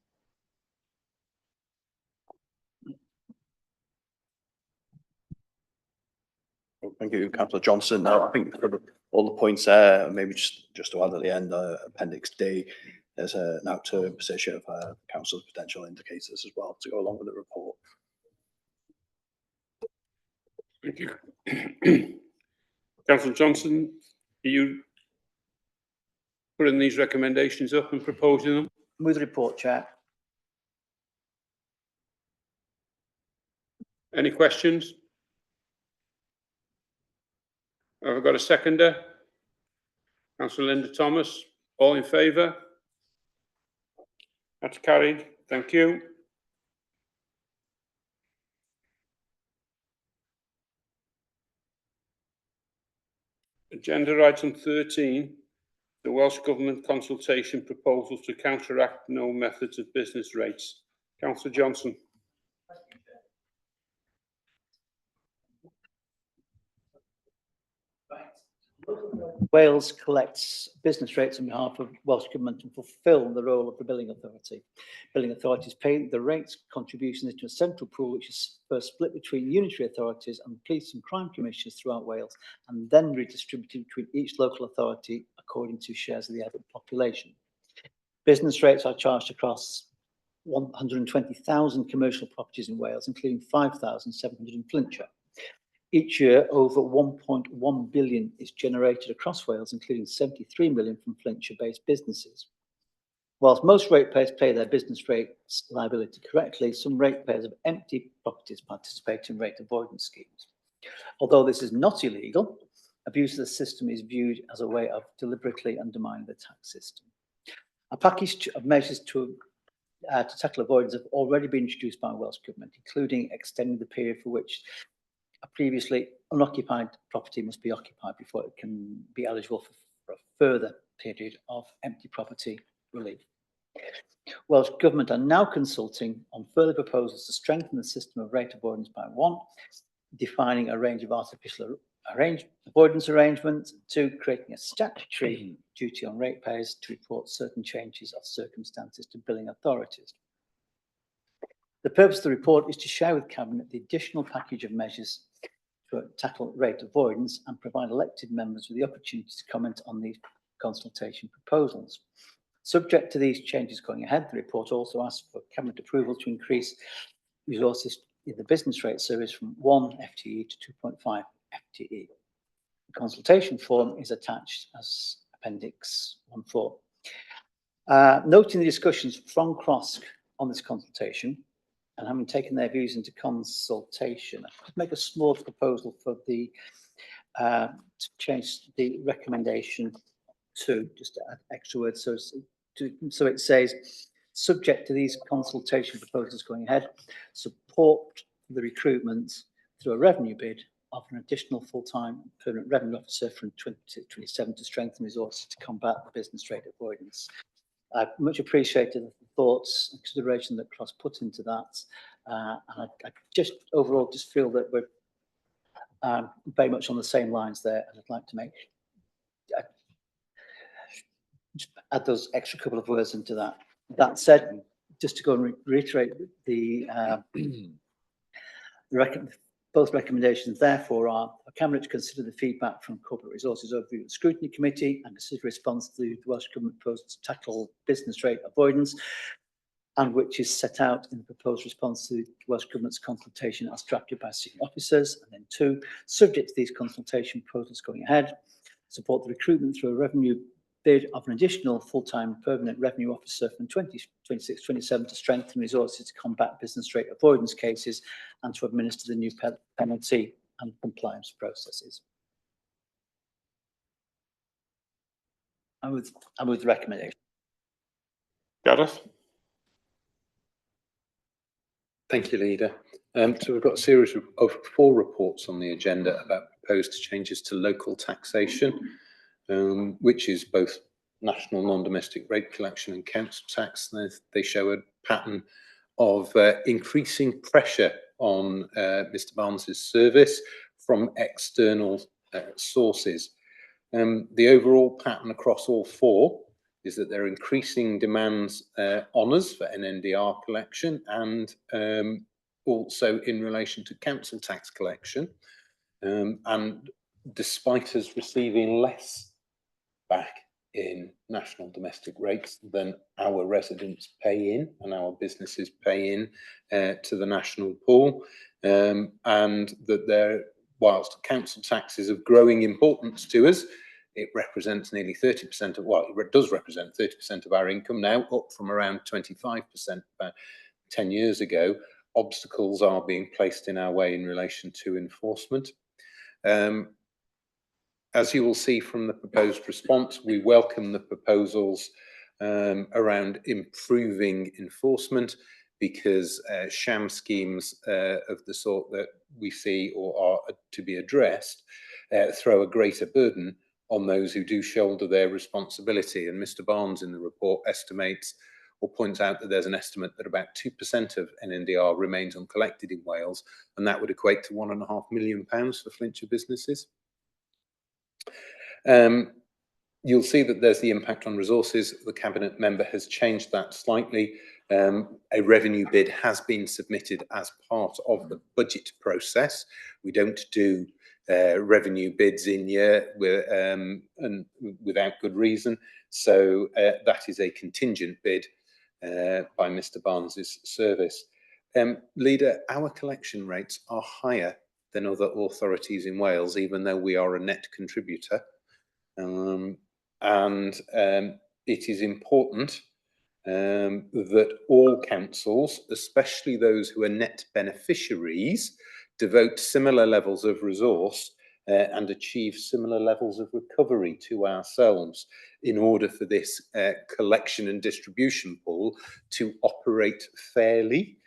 Thank you, Councillor Johnson. Now, I think all the points there, maybe just to add at the end, Appendix D, there's an outturn position of council's potential indicators as well to go along with the report. Thank you. Councillor Johnson, are you putting these recommendations up and proposing them? Move the report, Chair. Any questions? Have I got a seconder? Councillor Linda Thomas, all in favour? That's carried. Thank you. Agenda item 13, the Welsh Government consultation proposal to counteract no methods of business rates. Councillor Johnson. Wales collects business rates on behalf of Welsh Government to fulfil the role of the billing authority. Billing authorities pay the rates contributions into a central pool, which is first split between unitary authorities and police and crime commissioners throughout Wales, and then redistributed between each local authority according to shares of the adult population. Business rates are charged across 120,000 commercial properties in Wales, including 5,700 in Flintshire. Each year, over 1.1 billion is generated across Wales, including 73 million from Flintshire-based businesses. Whilst most ratepayers pay their business rates liability correctly, some ratepayers of empty properties participate in rate avoidance schemes. Although this is not illegal, abuse of the system is viewed as a way of deliberately undermining the tax system. A package of measures to tackle avoidance have already been introduced by Welsh Government, including extending the period for which a previously unoccupied property must be occupied before it can be eligible for a further period of empty property relief. Welsh Government are now consulting on further proposals to strengthen the system of rate avoidance by 1, defining a range of artificial avoidance arrangements, 2, creating a statutory duty on ratepayers to report certain changes of circumstances to billing authorities. The purpose of the report is to share with Cabinet the additional package of measures to tackle rate avoidance and provide elected members with the opportunity to comment on these consultation proposals. Subject to these changes going ahead, the report also asks for Cabinet approval to increase resources in the business rate service from 1 FTE to 2.5 FTE. The consultation form is attached as Appendix 1.4. Noting the discussions from CROSC on this consultation, and having taken their views into consultation, I could make a small proposal for the to change the recommendation to just to add extra words. So it says, subject to these consultation proposals going ahead, support the recruitment through a revenue bid of an additional full-time permanent revenue officer from 2027 to strengthen resources to combat the business rate avoidance. I much appreciated the thoughts and consideration that CROSS put into that. And I just overall just feel that we're very much on the same lines there. And I'd like to make just add those extra couple of words into that. That said, just to go and reiterate the both recommendations therefore are for Cabinet to consider the feedback from Corporate Resources Overview and Scrutiny Committee and consider response to the Welsh Government proposal to tackle business rate avoidance, and which is set out in the proposed response to the Welsh Government's consultation as drafted by senior officers. And then 2, subject to these consultation proposals going ahead, support the recruitment through a revenue bid of an additional full-time permanent revenue officer from 2026-27 to strengthen resources to combat business rate avoidance cases and to administer the new penalty and compliance processes. I would the recommendation. Gareth? Thank you, Leader. So we've got a series of 4 reports on the agenda about proposed changes to local taxation, which is both national non-domestic rate collection and council tax. They show a pattern of increasing pressure on Mr. Barnes's service from external sources. The overall pattern across all 4 is that there are increasing demands on us for NNDR collection and also in relation to council tax collection. And despite us receiving less back in national domestic rates than our residents pay in and our businesses pay in to the national pool, and that there, whilst council tax is of growing importance to us, it represents nearly 30% of, well, it does represent 30% of our income now, up from around 25% about 10 years ago. Obstacles are being placed in our way in relation to enforcement. As you will see from the proposed response, we welcome the proposals around improving enforcement, because sham schemes of the sort that we see or are to be addressed throw a greater burden on those who do shoulder their responsibility. And Mr. Barnes in the report estimates or points out that there's an estimate that about 2% of NNDR remains uncollected in Wales, and that would equate to £1.5 million for Flintshire businesses. You'll see that there's the impact on resources. The Cabinet member has changed that slightly. A revenue bid has been submitted as part of the budget process. We don't do revenue bids in year and without good reason. So that is a contingent bid by Mr. Barnes's service. Leader, our collection rates are higher than other authorities in Wales, even though we are a net contributor. It is important that all councils, especially those who are net beneficiaries, devote similar levels of resource and achieve similar levels of recovery to ourselves in order for this collection and distribution pool to operate fairly,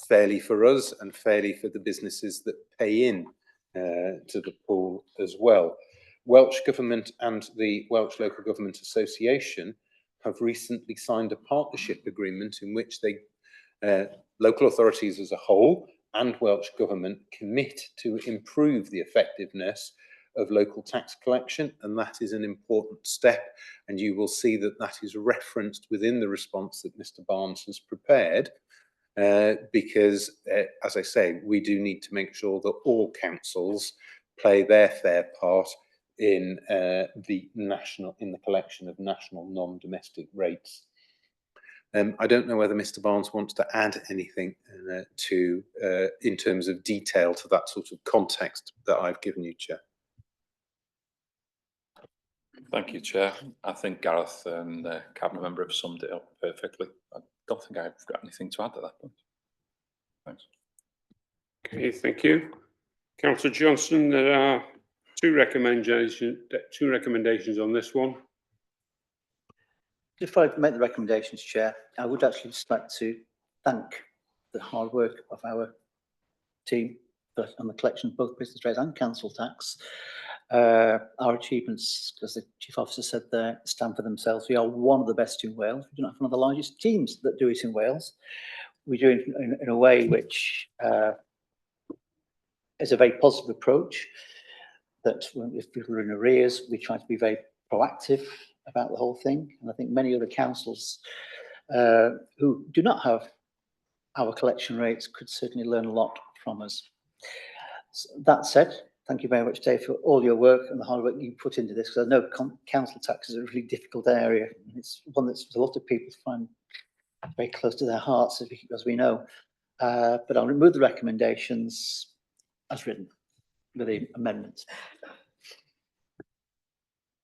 fairly for us and fairly for the businesses that pay in to the pool as well. Welsh Government and the Welsh Local Government Association have recently signed a partnership agreement in which they, local authorities as a whole and Welsh Government, commit to improve the effectiveness of local tax collection, and that is an important step, and you will see that that is referenced within the response that Mr. Barnes has prepared, because, as I say, we do need to make sure that all councils play their fair part in the collection of national non-domestic rates. I don't know whether Mr. Barnes wants to add anything in terms of detail to that sort of context that I've given you, Chair. Thank you, Chair. I think Gareth and the Cabinet member have summed it up perfectly. I don't think I've got anything to add at that point. Thanks. Okay, thank you. Councillor Johnson, there are two recommendations on this one. Before I make the recommendations, Chair, I would actually just like to thank the hard work of our team on the collection of both business rates and council tax. Our achievements, as the Chief Officer said there, stand for themselves. We are one of the best in Wales. We do not have one of the largest teams that do it in Wales. We do it in a way which is a very positive approach, that if people are in arrears, we try to be very proactive about the whole thing. And I think many other councils who do not have our collection rates could certainly learn a lot from us. So that said, thank you very much, Dave, for all your work and the hard work you put into this, because I know council tax is a really difficult area. It's one that a lot of people find very close to their hearts, as we know. But I'll remove the recommendations as written with the amendments.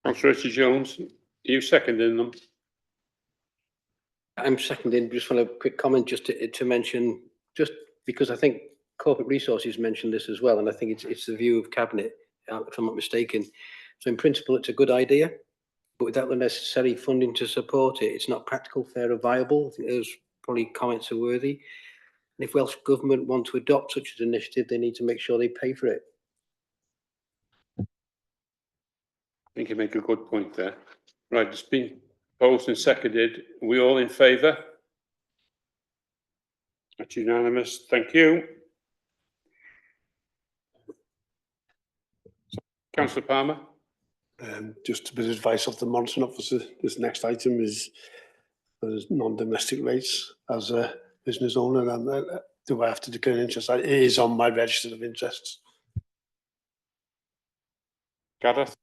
Councillor Richard Jones, are you seconding them? I'm seconding. Just want a quick comment just to mention, just because I think Corporate Resources mentioned this as well, and I think it's the view of Cabinet, if I'm not mistaken. So in principle, it's a good idea, but without the necessary funding to support it, it's not practical, fair, or viable. I think those probably comments are worthy. And if Welsh Government want to adopt such an initiative, they need to make sure they pay for it. I think you make a good point there. Right, it's been proposed and seconded. Are we all in favour? That's unanimous. Thank you. Councillor Palmer. Just a bit of advice off the monitoring officer. This next item is non-domestic rates. As a business owner, and do I have to declare interest? It is on my register of interests. Gareth.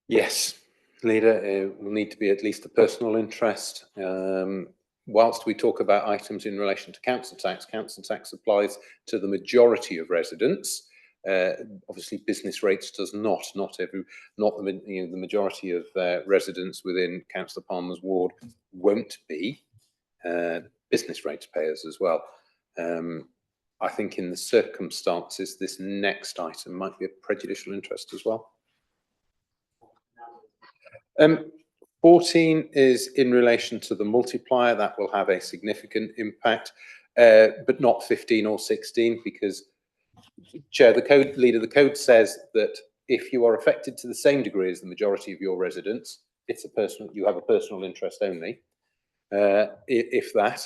Yes, Leader, it will need to be at least a personal interest. Whilst we talk about items in relation to council tax applies to the majority of residents. Obviously, business rates does not the majority of residents within Councillor Palmer's ward won't be business rates payers as well. I think in the circumstances, this next item might be of prejudicial interest as well. 14 is in relation to the multiplier. That will have a significant impact, but not 15 or 16, because Chair, the code says that if you are affected to the same degree as the majority of your residents, you have a personal interest only. If that,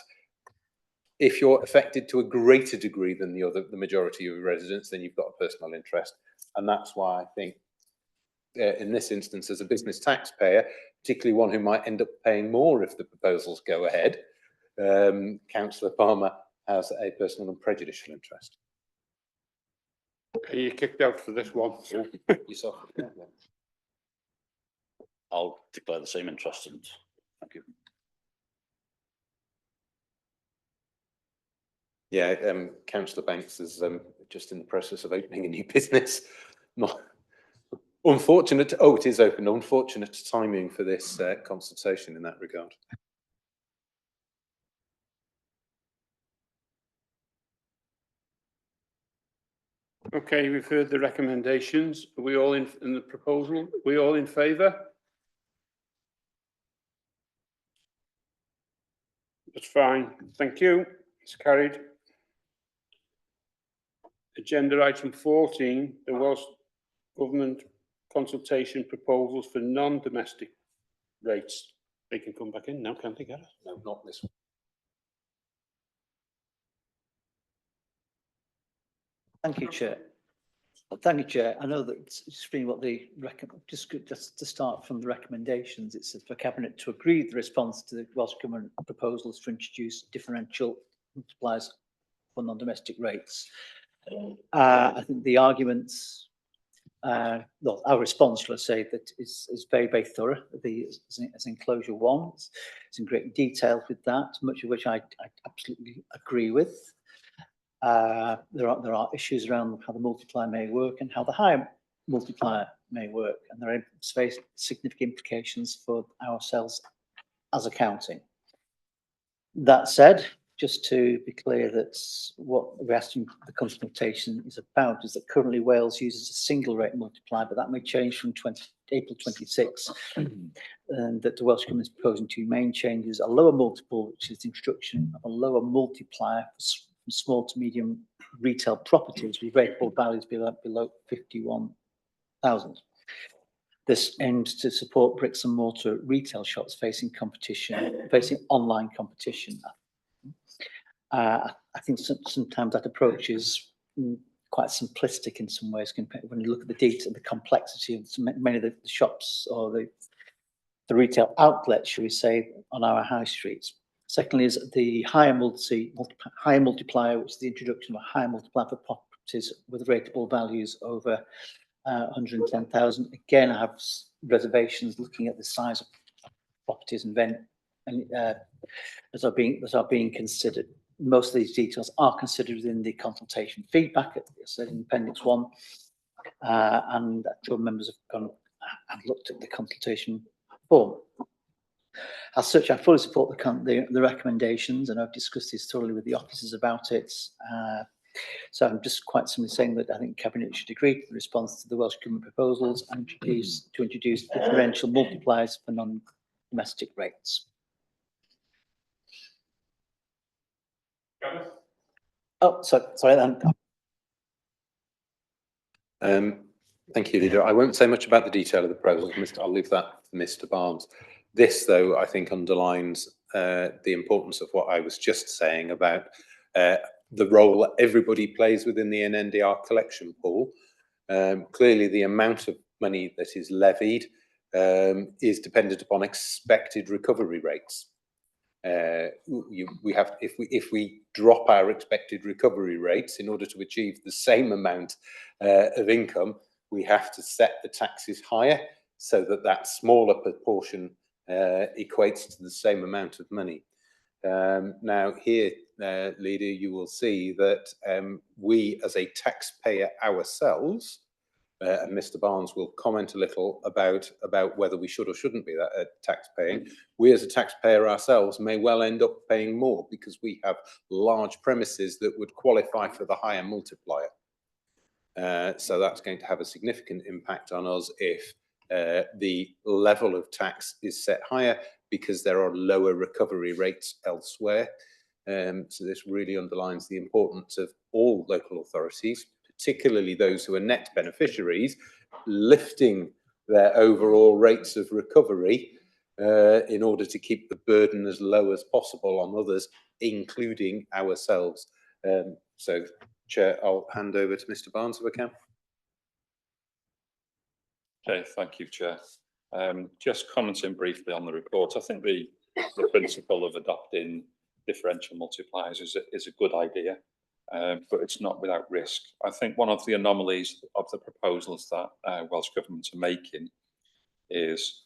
if you're affected to a greater degree than the majority of your residents, then you've got a personal interest. And that's why I think in this instance, as a business taxpayer, particularly one who might end up paying more if the proposals go ahead, Councillor Palmer has a personal and prejudicial interest. Are you kicked out for this one? Yourself. I'll declare the same interest and thank you. Yeah, Councillor Banks is just in the process of opening a new business. Not unfortunate. Oh, it is open. Unfortunate timing for this consultation in that regard. Okay, we've heard the recommendations. Are we all in the proposal? Are we all in favour? That's fine. Thank you. It's carried. Agenda item 14, the Welsh Government consultation proposals for non-domestic rates. They can come back in now, can't they, Gareth? No, not this one. Thank you, Chair. Thank you, Chair. I know that it's really what the just to start from the recommendations, it says for Cabinet to agree the response to the Welsh Government proposals to introduce differential multipliers for non-domestic rates. I think the arguments, well, our response, shall I say, that is very, very thorough. As enclosure 1, it's in great detail with that, much of which I absolutely agree with. There are issues around how the multiplier may work and how the higher multiplier may work, and there are very significant implications for ourselves as accounting. That said, just to be clear that what we're asking the consultation is about is that currently Wales uses a single rate multiplier, but that may change from April 26, and that the Welsh Government is proposing 2 main changes: a lower multiple, which is the introduction of a lower multiplier for small to medium retail properties with rateable values below 51,000. This aims to support bricks and mortar retail shops facing online competition. I think sometimes that approach is quite simplistic in some ways when you look at the detail, the complexity of many of the shops or the retail outlets, shall we say, on our high streets. Secondly, is the higher multiplier, which is the introduction of a higher multiplier for properties with rateable values over 110,000. Again, I have reservations looking at the size of properties as are being considered. Most of these details are considered within the consultation feedback, as said in Appendix 1, and your members have gone and looked at the consultation form. As such, I fully support the recommendations, and I've discussed this thoroughly with the officers about it. So I'm just quite simply saying that I think Cabinet should agree to the response to the Welsh Government proposals and introduce differential multipliers for non-domestic rates. Oh, sorry then. Thank you, Leader. I won't say much about the detail of the proposals. I'll leave that for Mr. Barnes. This, though, I think underlines the importance of what I was just saying about the role that everybody plays within the NNDR collection pool. Clearly, the amount of money that is levied is dependent upon expected recovery rates. If we drop our expected recovery rates in order to achieve the same amount of income, we have to set the taxes higher so that that smaller proportion equates to the same amount of money. Now here, Leader, you will see that we as a taxpayer ourselves, and Mr. Barnes will comment a little about whether we should or shouldn't be tax paying. We as a taxpayer ourselves may well end up paying more because we have large premises that would qualify for the higher multiplier. So that's going to have a significant impact on us if the level of tax is set higher because there are lower recovery rates elsewhere. So this really underlines the importance of all local authorities, particularly those who are net beneficiaries, lifting their overall rates of recovery in order to keep the burden as low as possible on others, including ourselves. So, Chair, I'll hand over to Mr. Barnes if I can. Okay, thank you, Chair. Just commenting briefly on the report, I think the principle of adopting differential multipliers is a good idea, but it's not without risk. I think one of the anomalies of the proposals that Welsh Government are making is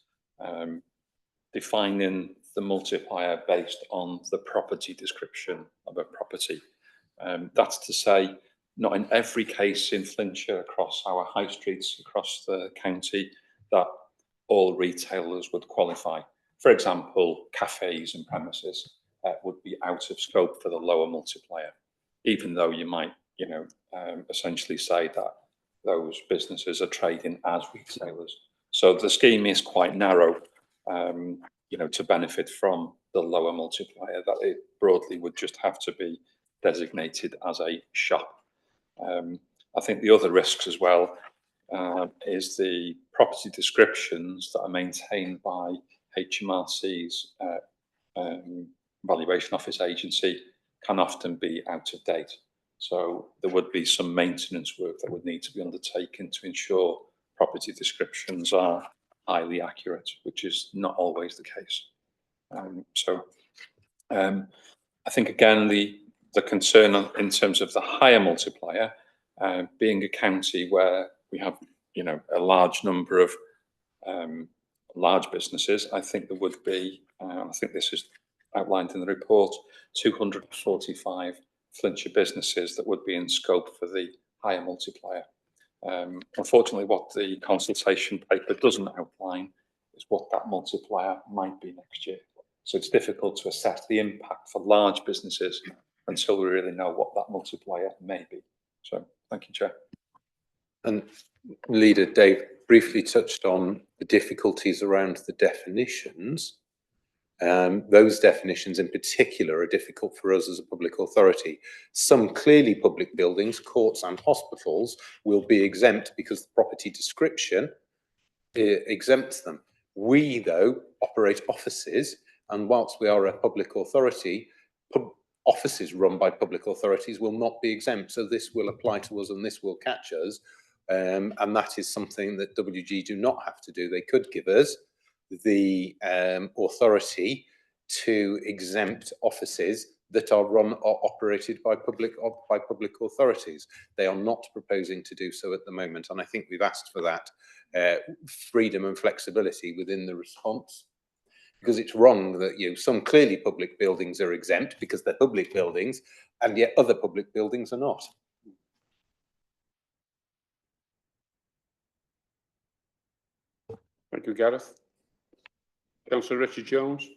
defining the multiplier based on the property description of a property. That's to say, not in every case in Flintshire across our high streets across the county that all retailers would qualify. For example, cafes and premises would be out of scope for the lower multiplier, even though you might, essentially say that those businesses are trading as retailers. So the scheme is quite narrow, to benefit from the lower multiplier, that it broadly would just have to be designated as a shop. I think the other risks as well is the property descriptions that are maintained by HMRC's Valuation Office Agency can often be out of date. So there would be some maintenance work that would need to be undertaken to ensure property descriptions are highly accurate, which is not always the case. I think again the concern in terms of the higher multiplier, being a county where we have a large number of large businesses, I think there would be, I think this is outlined in the report, 245 Flintshire businesses that would be in scope for the higher multiplier. Unfortunately, what the consultation paper doesn't outline is what that multiplier might be next year. So it's difficult to assess the impact for large businesses until we really know what that multiplier may be. So thank you, Chair. And Leader Dave briefly touched on the difficulties around the definitions. Those definitions in particular are difficult for us as a public authority. Some clearly public buildings, courts and hospitals will be exempt because the property description exempts them. We, though, operate offices, and whilst we are a public authority, offices run by public authorities will not be exempt. So this will apply to us and this will catch us. And that is something that WG do not have to do. They could give us the authority to exempt offices that are run or operated by public authorities. They are not proposing to do so at the moment, and I think we've asked for that freedom and flexibility within the response, because it's wrong that some clearly public buildings are exempt because they're public buildings, and yet other public buildings are not. Thank you, Gareth. Councillor Richard Jones.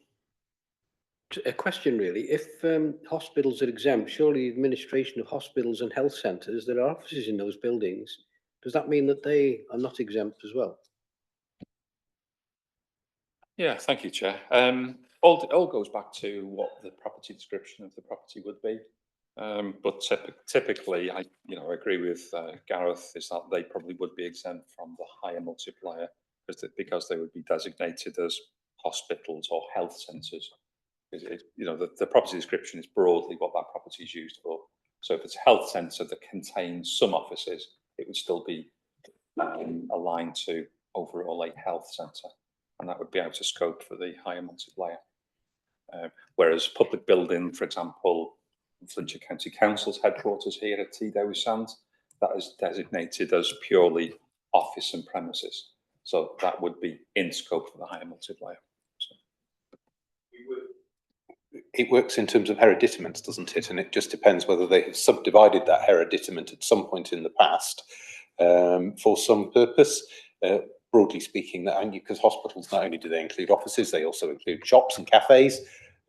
A question really, if hospitals are exempt, surely the administration of hospitals and health centres, there are offices in those buildings. Does that mean that they are not exempt as well? Yeah, thank you, Chair. All goes back to what the property description of the property would be. But typically, I agree with Gareth, is that they probably would be exempt from the higher multiplier because they would be designated as hospitals or health centres. The property description is broadly what that property is used for. So if it's a health centre that contains some offices, it would still be aligned to overall a health centre, and that would be out of scope for the higher multiplier. Whereas public building, for example, Flintshire County Council's headquarters here at T Dewi Sands, that is designated as purely office and premises. So that would be in scope for the higher multiplier. So. It works in terms of hereditaments, doesn't it? And it just depends whether they have subdivided that hereditament at some point in the past for some purpose. Broadly speaking, because hospitals, not only do they include offices, they also include shops and cafes,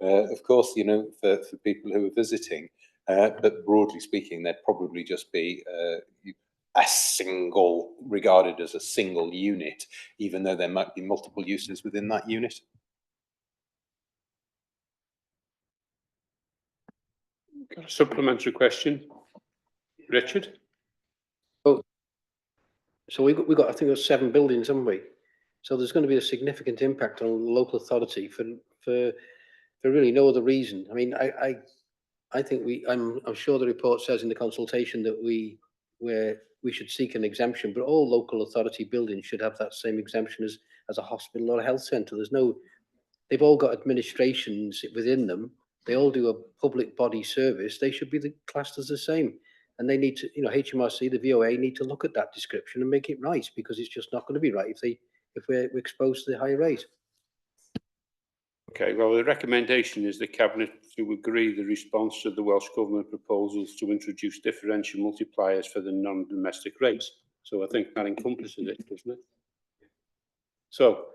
of course, for people who are visiting. But broadly speaking, they'd probably just be regarded as a single unit, even though there might be multiple uses within that unit. Got a supplementary question, Richard? So we got, I think it was 7 buildings, haven't we? So there's going to be a significant impact on the local authority for really no other reason. I mean, I think I'm sure the report says in the consultation that we should seek an exemption, but all local authority buildings should have that same exemption as a hospital or a health centre. They've all got administrations within them. They all do a public body service. They should be classed as the same. And they need to, HMRC, the VOA need to look at that description and make it right, because it's just not going to be right if we're exposed to the high rate. Okay, well, the recommendation is the Cabinet to agree the response to the Welsh Government proposals to introduce differential multipliers for the non-domestic rates. So I think that encompasses it, doesn't it? So,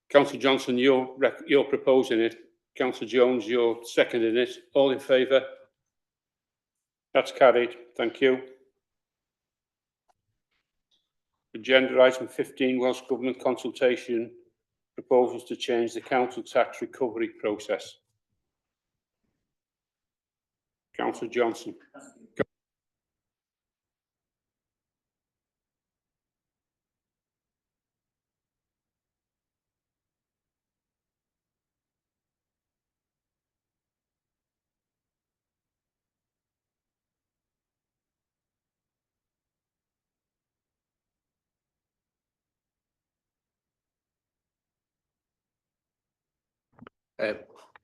Councillor Johnson, you're proposing it. Councillor Jones, you're seconding it. All in favour? That's carried. Thank you. Agenda item 15, Welsh Government consultation, proposals to change the council tax recovery process. Councillor Johnson.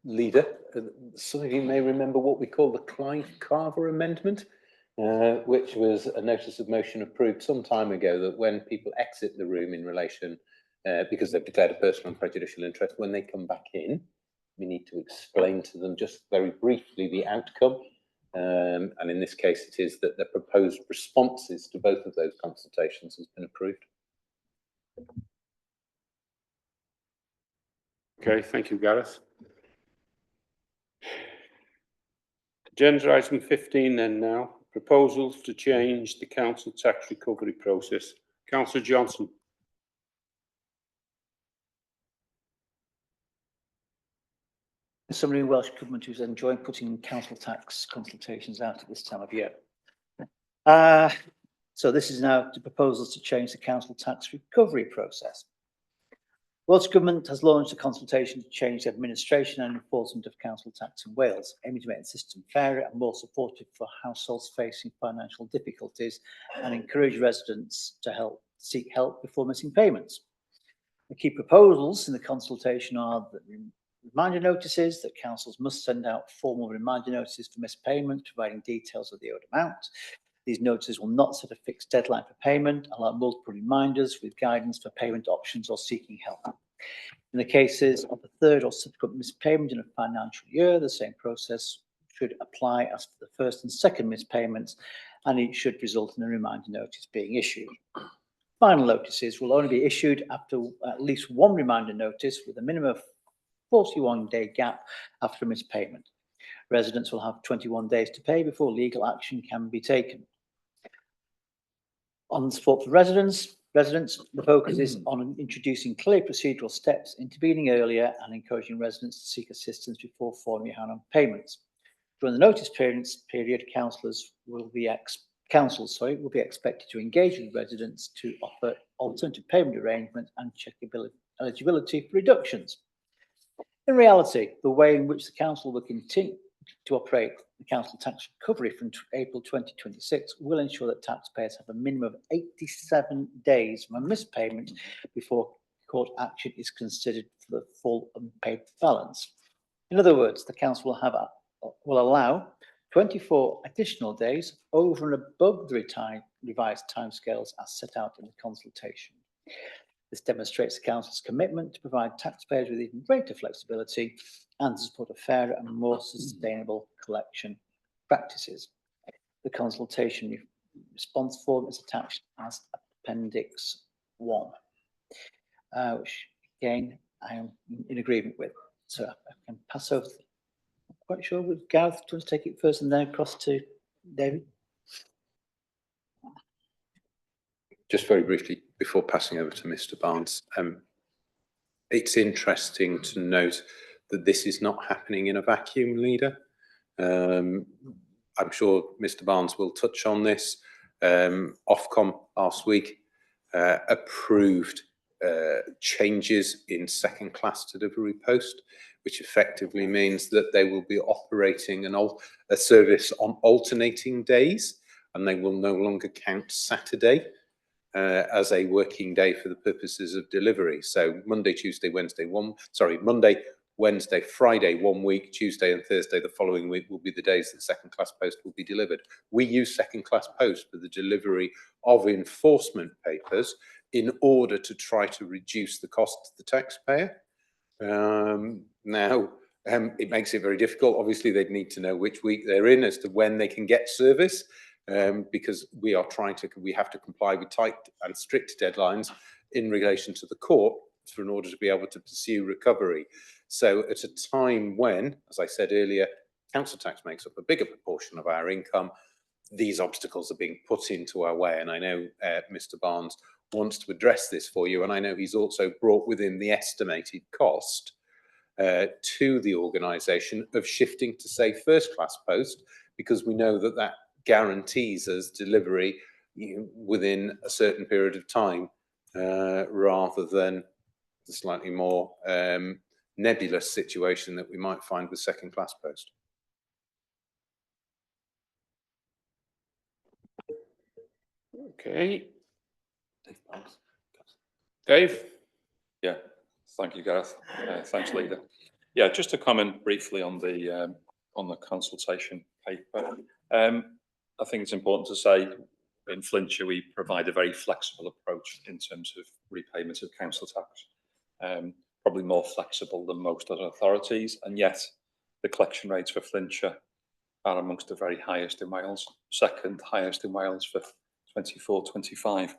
Leader, some of you may remember what we call the Clive Carver Amendment, which was a notice of motion approved some time ago, that when people exit the room in relation, because they've declared a personal and prejudicial interest, when they come back in, we need to explain to them just very briefly the outcome. And in this case, it is that the proposed responses to both of those consultations has been approved. Okay, thank you, Gareth. Agenda item 15 then now, proposals to change the council tax recovery process. Councillor Johnson. Somebody in Welsh Government who's enjoying putting council tax consultations out at this time of year. So this is now the proposals to change the council tax recovery process. Welsh Government has launched a consultation to change the administration and enforcement of council tax in Wales, aiming to make the system fairer and more supportive for households facing financial difficulties and encourage residents to seek help before missing payments. The key proposals in the consultation are that reminder notices, that councils must send out formal reminder notices for missed payment, providing details of the owed amount. These notices will not set a fixed deadline for payment, allow multiple reminders with guidance for payment options or seeking help. In the cases of the third or subsequent missed payment in a financial year, the same process should apply as for the first and second missed payments, and it should result in a reminder notice being issued. Final notices will only be issued after at least one reminder notice, with a minimum of 41-day gap after a missed payment. Residents will have 21 days to pay before legal action can be taken. On support for residents, the focus is on introducing clear procedural steps, intervening earlier, and encouraging residents to seek assistance before falling behind on payments. During the notice period, councils will be expected to engage with residents to offer alternative payment arrangements and check eligibility for reductions. In reality, the way in which the council will continue to operate the council tax recovery from April 2026 will ensure that taxpayers have a minimum of 87 days from a missed payment before court action is considered for the full unpaid balance. In other words, the council will allow 24 additional days over and above the revised timescales as set out in the consultation. This demonstrates the council's commitment to provide taxpayers with even greater flexibility and to support a fairer and more sustainable collection practices. The consultation response form is attached as Appendix 1, which again I am in agreement with. So I can pass over. I'm quite sure with Gareth to take it first and then across to David. Just very briefly, before passing over to Mr. Barnes, it's interesting to note that this is not happening in a vacuum, Leader. I'm sure Mr. Barnes will touch on this. Ofcom last week approved changes in second class delivery post, which effectively means that they will be operating a service on alternating days, and they will no longer count Saturday as a working day for the purposes of delivery. So Monday, Tuesday, Wednesday, Monday, Wednesday, Friday 1 week, Tuesday and Thursday the following week will be the days that second class post will be delivered. We use second class post for the delivery of enforcement papers in order to try to reduce the cost to the taxpayer. It makes it very difficult. Obviously, they'd need to know which week they're in as to when they can get service, because we have to comply with tight and strict deadlines in relation to the court in order to be able to pursue recovery. So at a time when, as I said earlier, council tax makes up a bigger proportion of our income, these obstacles are being put into our way. And I know Mr. Barnes wants to address this for you. And I know he's also brought within the estimated cost to the organisation of shifting to, say, first class post, because we know that that guarantees us delivery within a certain period of time, rather than the slightly more nebulous situation that we might find with second class post. Okay. Dave? Yeah, thank you, Gareth. Thanks, Leader. Yeah, just to comment briefly on the consultation paper. I think it's important to say in Flintshire we provide a very flexible approach in terms of repayment of council tax. Probably more flexible than most other authorities, and yet the collection rates for Flintshire are amongst the very highest in Wales, second highest in Wales for 24-25.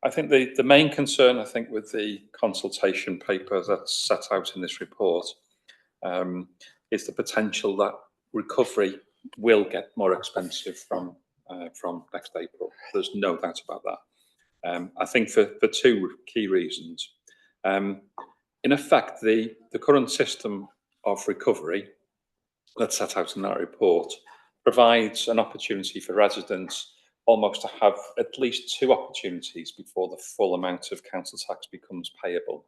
I think the main concern, I think, with the consultation paper that's set out in this report is the potential that recovery will get more expensive from next April. There's no doubt about that. I think for two key reasons. In effect, the current system of recovery that's set out in that report provides an opportunity for residents almost to have at least two opportunities before the full amount of council tax becomes payable.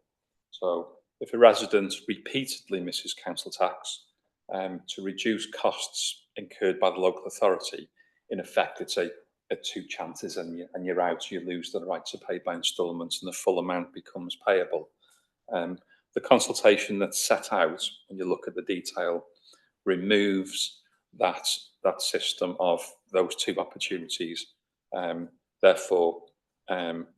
So if a resident repeatedly misses council tax, to reduce costs incurred by the local authority, in effect, it's a two chances and you're out, you lose the right to pay by instalments and the full amount becomes payable. The consultation that's set out, when you look at the detail, removes that system of those two opportunities. Therefore,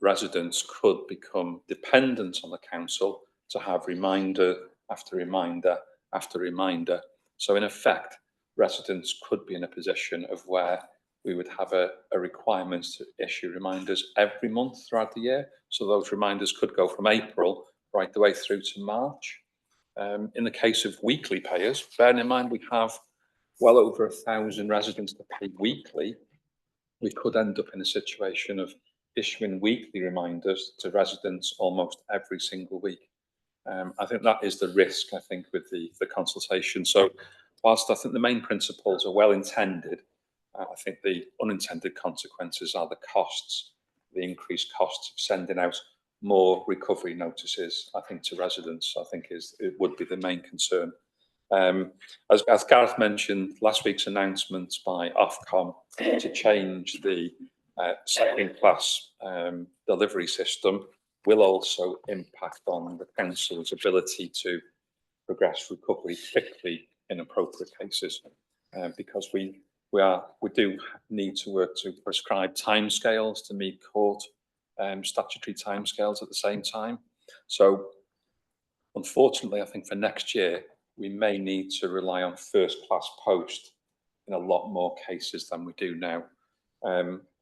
residents could become dependent on the council to have reminder after reminder after reminder. So in effect, residents could be in a position of where we would have a requirement to issue reminders every month throughout the year. So those reminders could go from April right the way through to March. In the case of weekly payers, bearing in mind we have well over 1,000 residents that pay weekly, we could end up in a situation of issuing weekly reminders to residents almost every single week. I think that is the risk, I think, with the consultation. So whilst I think the main principles are well intended, I think the unintended consequences are the costs, the increased costs of sending out more recovery notices, I think, to residents, I think it would be the main concern. As Gareth mentioned, last week's announcement by Ofcom to change the second class delivery system will also impact on the council's ability to progress recovery quickly in appropriate cases, because we do need to work to prescribe timescales to meet court statutory timescales at the same time. So unfortunately, I think for next year, we may need to rely on first class post in a lot more cases than we do now.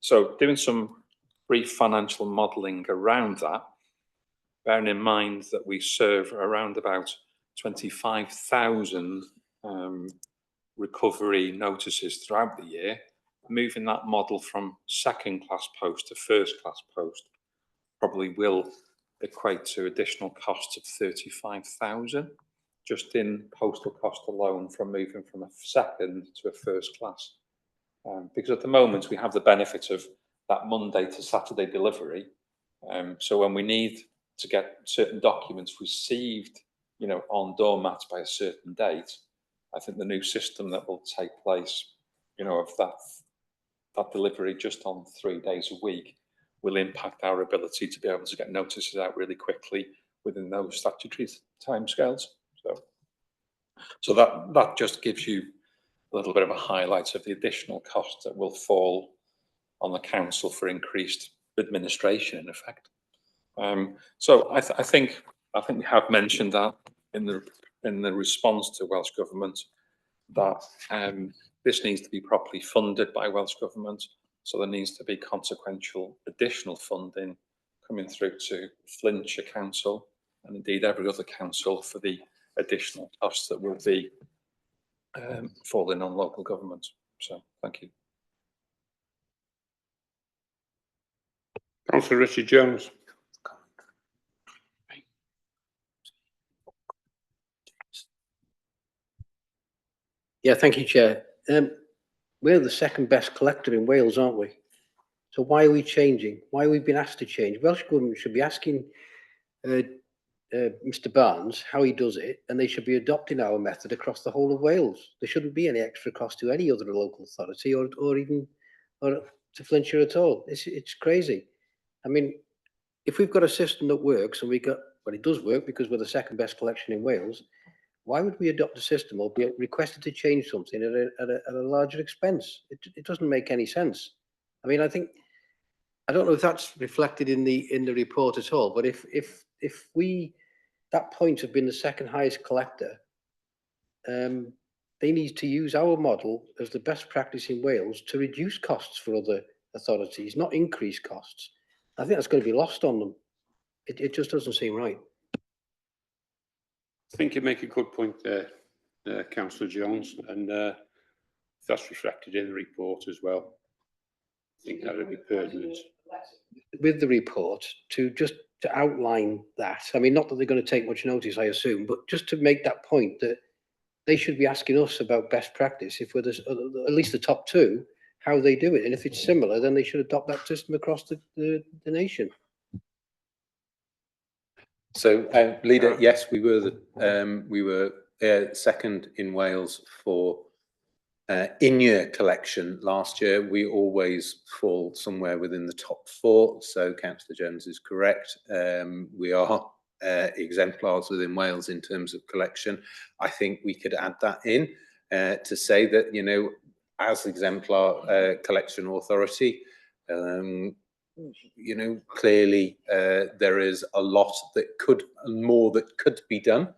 So doing some brief financial modelling around that, bearing in mind that we serve around about 25,000 recovery notices throughout the year, moving that model from second class post to first class post probably will equate to additional costs of 35,000 just in postal cost alone from moving from a second to a first class. Because at the moment we have the benefit of that Monday to Saturday delivery, So when we need to get certain documents received, you know, on doormats by a certain date, I think the new system that will take place, you know, of that delivery just on 3 days a week will impact our ability to be able to get notices out really quickly within those statutory timescales. So that just gives you a little bit of a highlight of the additional costs that will fall on the council for increased administration, in effect. So I think we have mentioned that in the response to Welsh Government, that this needs to be properly funded by Welsh Government. So there needs to be consequential additional funding coming through to Flintshire Council and indeed every other council for the additional costs that will be falling on local government. So thank you. Councillor Richard Jones. Yeah, thank you, Chair. We're the second best collector in Wales, aren't we? So why are we changing? Why have we been asked to change? Welsh Government should be asking Mr Barnes how he does it, and they should be adopting our method across the whole of Wales. There shouldn't be any extra cost to any other local authority or even to Flintshire at all. It's crazy. I mean, if we've got a system that works and well, it does work because we're the second best collection in Wales, why would we adopt a system or be requested to change something at a larger expense? It doesn't make any sense. I mean, I don't know if that's reflected in the report at all, but if we, that point have been the second highest collector, they need to use our model as the best practice in Wales to reduce costs for other authorities, not increase costs. I think that's going to be lost on them. It just doesn't seem right. I think you make a good point there, Councillor Jones, and that's reflected in the report as well. I think that would be pertinent. With the report, to outline that, I mean, not that they're going to take much notice, I assume, but just to make that point that they should be asking us about best practice, if we're at least the top two, how they do it. And if it's similar, then they should adopt that system across the nation. So, Leader, yes, we were second in Wales for in-year collection last year. We always fall somewhere within the top 4. So, Councillor Jones is correct. We are exemplars within Wales in terms of collection. I think we could add that in to say that, you know, as exemplar collection authority, you know, clearly there is a lot more that could be done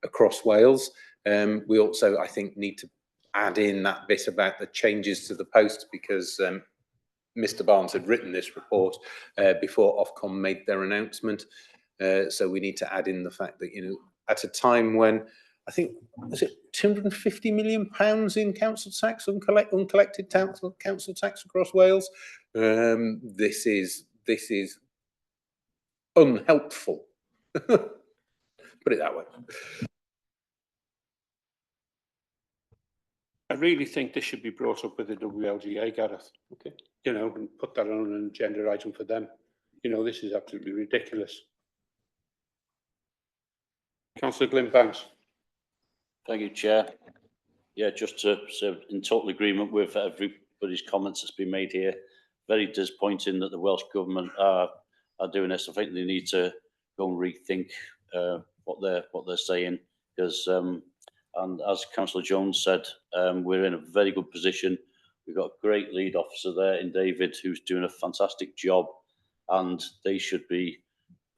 across Wales. We also, I think, need to add in that bit about the changes to the post, because Mr Barnes had written this report before Ofcom made their announcement. So we need to add in the fact that, you know, at a time when I think, was it £250 million in council tax, uncollected council tax across Wales? This is unhelpful. Put it that way. I really think this should be brought up with the WLGA, Gareth. Okay. You know, and put that on an agenda item for them. You know, this is absolutely ridiculous. Councillor Glyn Banks. Thank you, Chair. Yeah, just to say, in total agreement with everybody's comments that's been made here. Very disappointing that the Welsh Government are doing this. I think they need to go and rethink what they're saying, because and as Councillor Jones said, we're in a very good position. We've got a great lead officer there in David, who's doing a fantastic job, and they should be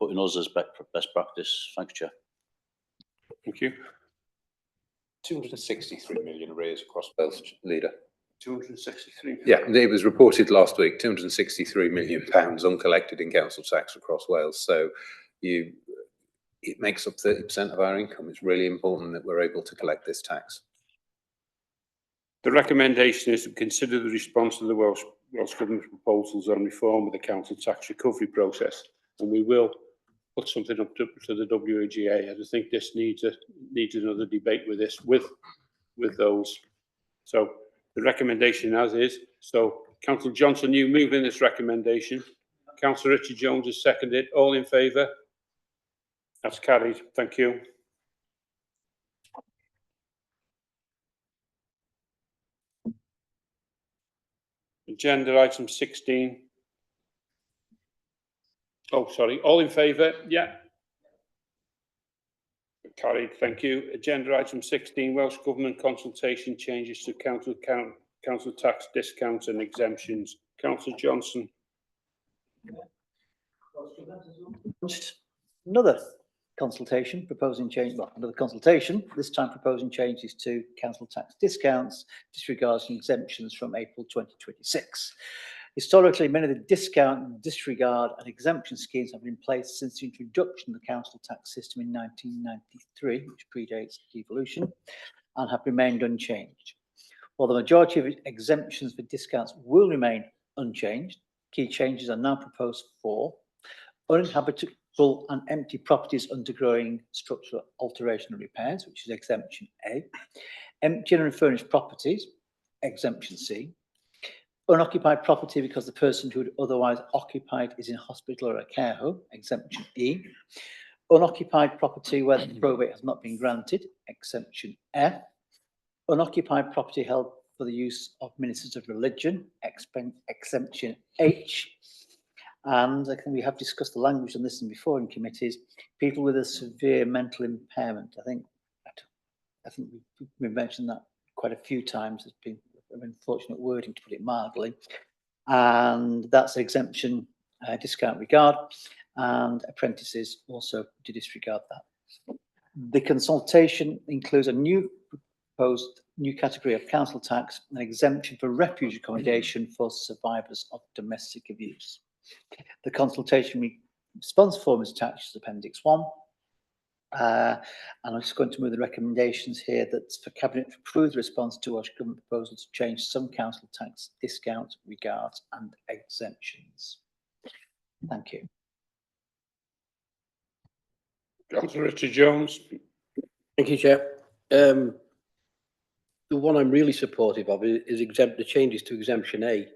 putting us as best practice. Thanks, Chair. Thank you. 263 million arrears across Wales, Leader. 263. Yeah, it was reported last week. £263 million uncollected in council tax across Wales. So it makes up 30% of our income. It's really important that we're able to collect this tax. The recommendation is to consider the response to the Welsh Government's proposals on reform of the council tax recovery process, and we will put something up to the WGA. I think this needs another debate with this with those. So the recommendation as is. So, Councillor Johnson, you move in this recommendation. Councillor Richard Jones has seconded. All in favour? That's carried. Thank you. Agenda item 16. Oh, sorry. All in favour? Yeah. Carried. Thank you. Agenda item 16. Welsh Government consultation changes to council tax discounts and exemptions. Councillor Johnson. Another consultation proposing change, well, another consultation, this time proposing changes to council tax discounts, disregards and exemptions from April 2026. Historically, many of the discount, disregard and exemption schemes have been in place since the introduction of the council tax system in 1993, which predates devolution, and have remained unchanged. While the majority of exemptions for discounts will remain unchanged, key changes are now proposed for uninhabitable and empty properties undergoing structural alteration and repairs, which is exemption A, empty and unfurnished properties, exemption C, unoccupied property because the person who would otherwise occupied is in hospital or a care home, exemption E, unoccupied property where the probate has not been granted, exemption F, unoccupied property held for the use of ministers of religion, exemption H, and I think we have discussed the language on this before in committees, people with a severe mental impairment. I think we've mentioned that quite a few times. There's been unfortunate wording, to put it mildly, and that's exemption disregard, and apprentices also to disregard that. The consultation includes a proposed new category of council tax, an exemption for refuge accommodation for survivors of domestic abuse. The consultation response form is attached as Appendix 1. And I'm just going to move the recommendations here that's for Cabinet to approve the response to Welsh Government proposal to change some council tax discounts, regards and exemptions. Thank you. Councillor Richard Jones. Thank you, Chair. The one I'm really supportive of is the changes to exemption A,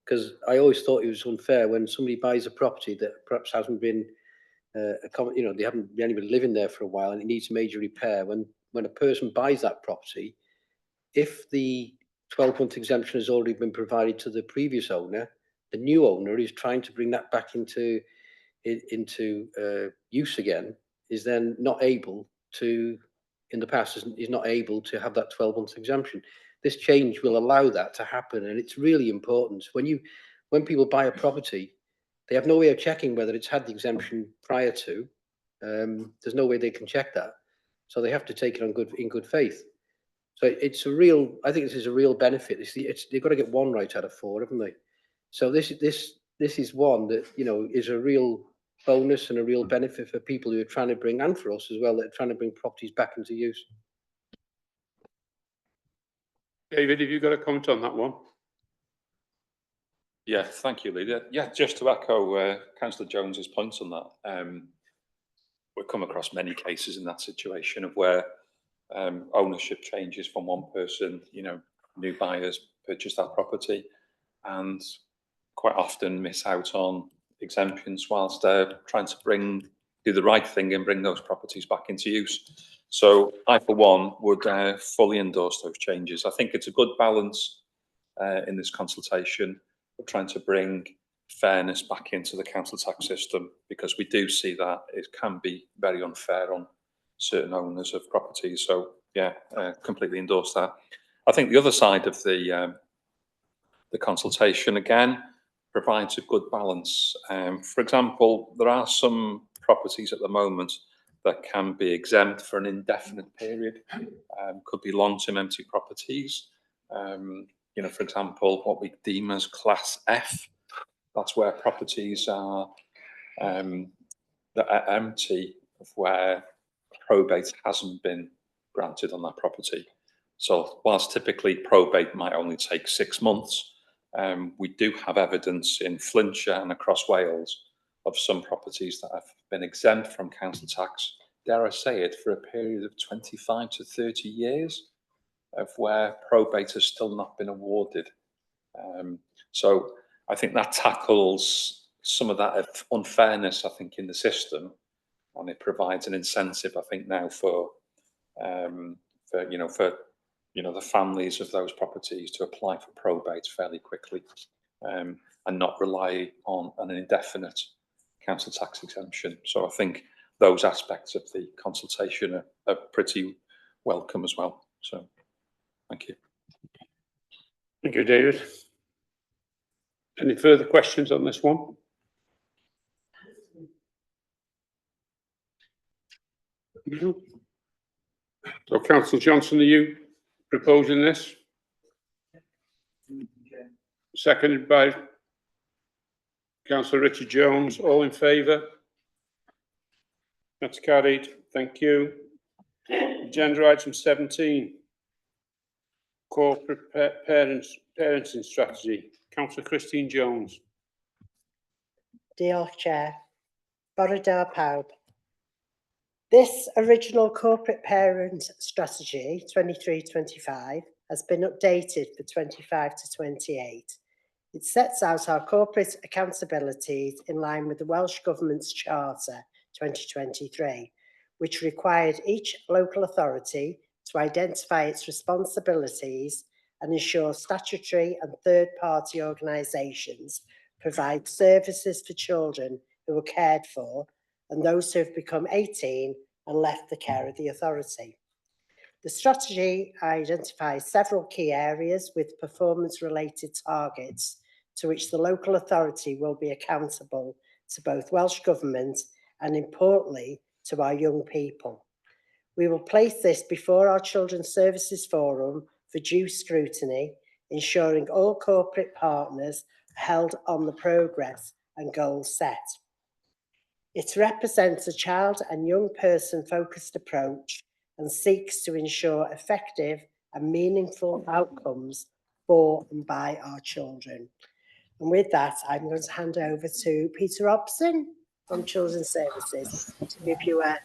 because I always thought it was unfair when somebody buys a property that perhaps hasn't been, they haven't been living there for a while and it needs major repair. When a person buys that property, if the 12-month exemption has already been provided to the previous owner, the new owner is trying to bring that back into use again, is then not able to, in the past, is not able to have that 12-month exemption. This change will allow that to happen, and it's really important. When people buy a property, they have no way of checking whether it's had the exemption prior to. There's no way they can check that, so they have to take it on in good faith. So it's a real. I think this is a real benefit. They've got to get one right out of four, haven't they? So this is one that is a real bonus and a real benefit for people who are trying to bring, and for us as well, that are trying to bring properties back into use. David, have you got a comment on that one? Yeah, thank you, Leader. Yeah, just to echo Councillor Jones's points on that, we've come across many cases in that situation of where ownership changes from one person, new buyers purchase that property and quite often miss out on exemptions whilst they're trying to do the right thing and bring those properties back into use. So I, for one, would fully endorse those changes. I think it's a good balance in this consultation. We're trying to bring fairness back into the council tax system, because we do see that it can be very unfair on certain owners of properties. So yeah, completely endorse that. I think the other side of the consultation, again, provides a good balance. For example, there are some properties at the moment that can be exempt for an indefinite period. Could be long-term empty properties. For example, what we deem as Class F. That's where properties are that are empty, of where probate hasn't been granted on that property. So whilst typically probate might only take 6 months, we do have evidence in Flintshire and across Wales of some properties that have been exempt from council tax, dare I say it, for a period of 25 to 30 years, of where probate has still not been awarded. So I think that tackles some of that unfairness, I think, in the system, and it provides an incentive, I think, now for the families of those properties to apply for probate fairly quickly, and not rely on an indefinite council tax exemption. So I think those aspects of the consultation are pretty welcome as well. So thank you. Thank you, David. Any further questions on this one? No. So, Councillor Johnson, are you proposing this? Seconded by Councillor Richard Jones. All in favour? That's carried. Thank you. Agenda item 17. Corporate parenting strategy. Councillor Christine Jones. Diolch, Chair. Bore da pawb. This original corporate parent strategy 23-25 has been updated for 25 to 28. It sets out our corporate accountabilities in line with the Welsh Government's Charter 2023, which required each local authority to identify its responsibilities and ensure statutory and third-party organisations provide services for children who are cared for and those who have become 18 and left the care of the authority. The strategy identifies several key areas with performance-related targets to which the local authority will be accountable to both Welsh Government and, importantly, to our young people. We will place this before our Children's Services Forum for due scrutiny, ensuring all corporate partners are held on the progress and goals set. It represents a child and young person focused approach and seeks to ensure effective and meaningful outcomes for and by our children. And with that, I'm going to hand over to Peter Robson from Children's Services to give you a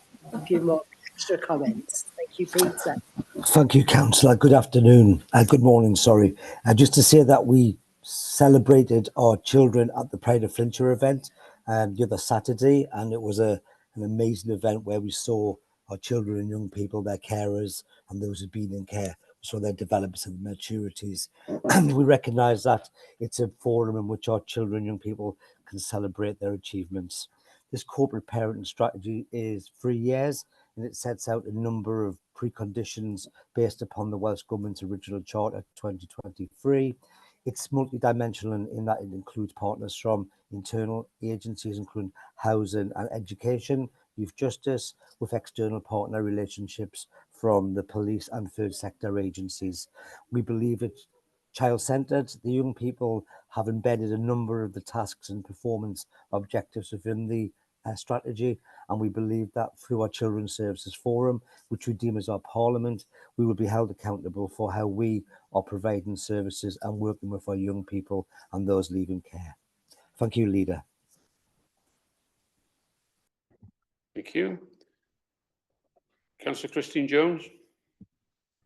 few more extra comments. Thank you, Peter. Thank you, Councillor. Good afternoon. Good morning, sorry. Just to say that we celebrated our children at the Pride of Flintshire event the other Saturday, and it was an amazing event where we saw our children and young people, their carers, and those who've been in care, so their developments and maturities. And we recognise that it's a forum in which our children and young people can celebrate their achievements. This corporate parenting strategy is 3 years, and it sets out a number of preconditions based upon the Welsh Government's original Charter 2023. It's multidimensional in that it includes partners from internal agencies, including housing and education, youth justice, with external partner relationships from the police and third sector agencies. We believe it's child-centred. The young people have embedded a number of the tasks and performance objectives within the strategy, and we believe that through our Children's Services Forum, which we deem as our parliament, we will be held accountable for how we are providing services and working with our young people and those leaving care. Thank you, Leader. Thank you. Councillor Christine Jones.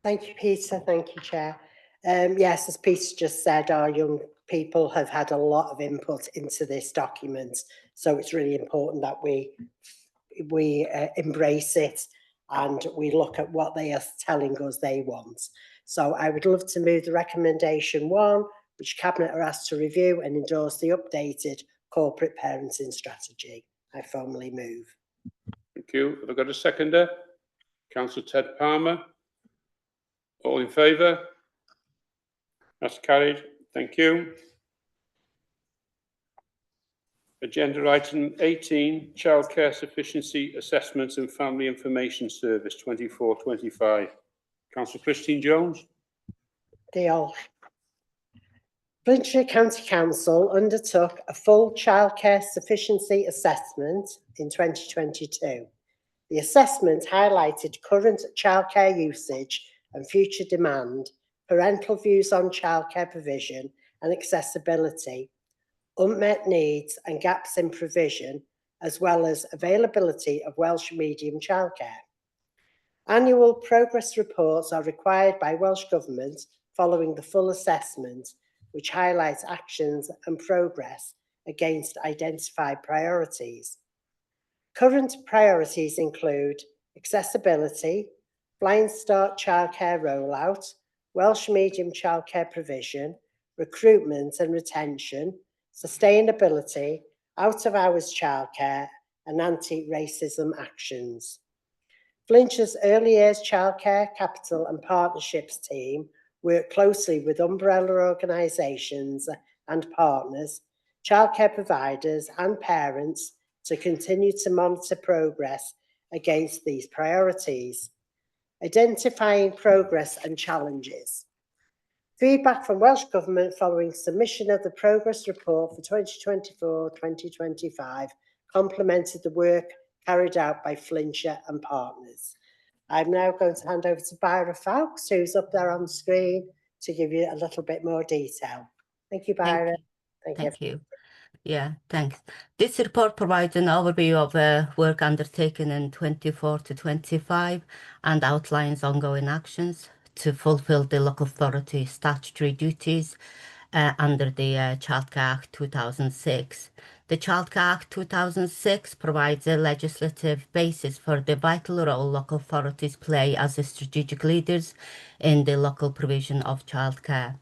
Thank you, Peter. Thank you, Chair. Yes, as Peter just said, our young people have had a lot of input into this document, so it's really important that we embrace it and we look at what they are telling us they want. So I would love to move the recommendation 1, which Cabinet are asked to review and endorse the updated corporate parenting strategy. I formally move. Thank you. Have I got a seconder? Councillor Ted Palmer. All in favour? That's carried. Thank you. Agenda item 18, Childcare Sufficiency Assessments and Family Information Service 24-25. Councillor Christine Jones. Diolch. Flintshire County Council undertook a full childcare sufficiency assessment in 2022. The assessment highlighted current childcare usage and future demand, parental views on childcare provision and accessibility, unmet needs and gaps in provision, as well as availability of Welsh medium childcare. Annual progress reports are required by Welsh Government following the full assessment, which highlights actions and progress against identified priorities. Current priorities include accessibility, Flying Start childcare rollout, Welsh medium childcare provision, recruitment and retention, sustainability, out-of-hours childcare and anti-racism actions. Flincher's Early Years Childcare Capital and Partnerships team work closely with umbrella organisations and partners, childcare providers and parents to continue to monitor progress against these priorities. Identifying progress and challenges. Feedback from Welsh Government following submission of the progress report for 2024-2025 complemented the work carried out by Flincher and partners. I'm now going to hand over to Byra Fawkes, who's up there on the screen, to give you a little bit more detail. Thank you, Byra. Thank you. Yeah, thanks. This report provides an overview of work undertaken in 24 to 25 and outlines ongoing actions to fulfill the local authority statutory duties under the Childcare Act 2006. The Childcare Act 2006 provides a legislative basis for the vital role local authorities play as strategic leaders in the local provision of childcare.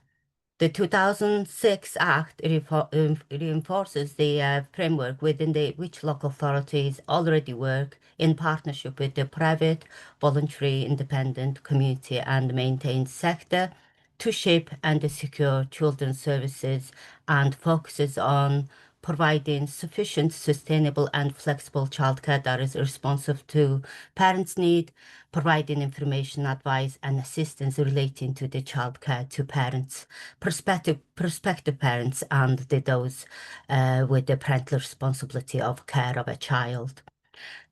The 2006 Act reinforces the framework within which local authorities already work in partnership with the private, voluntary, independent, community and maintained sector to shape and secure children's services and focuses on providing sufficient, sustainable and flexible childcare that is responsive to parents' need, providing information, advice and assistance relating to the childcare to parents, prospective parents and those with the parental responsibility of care of a child.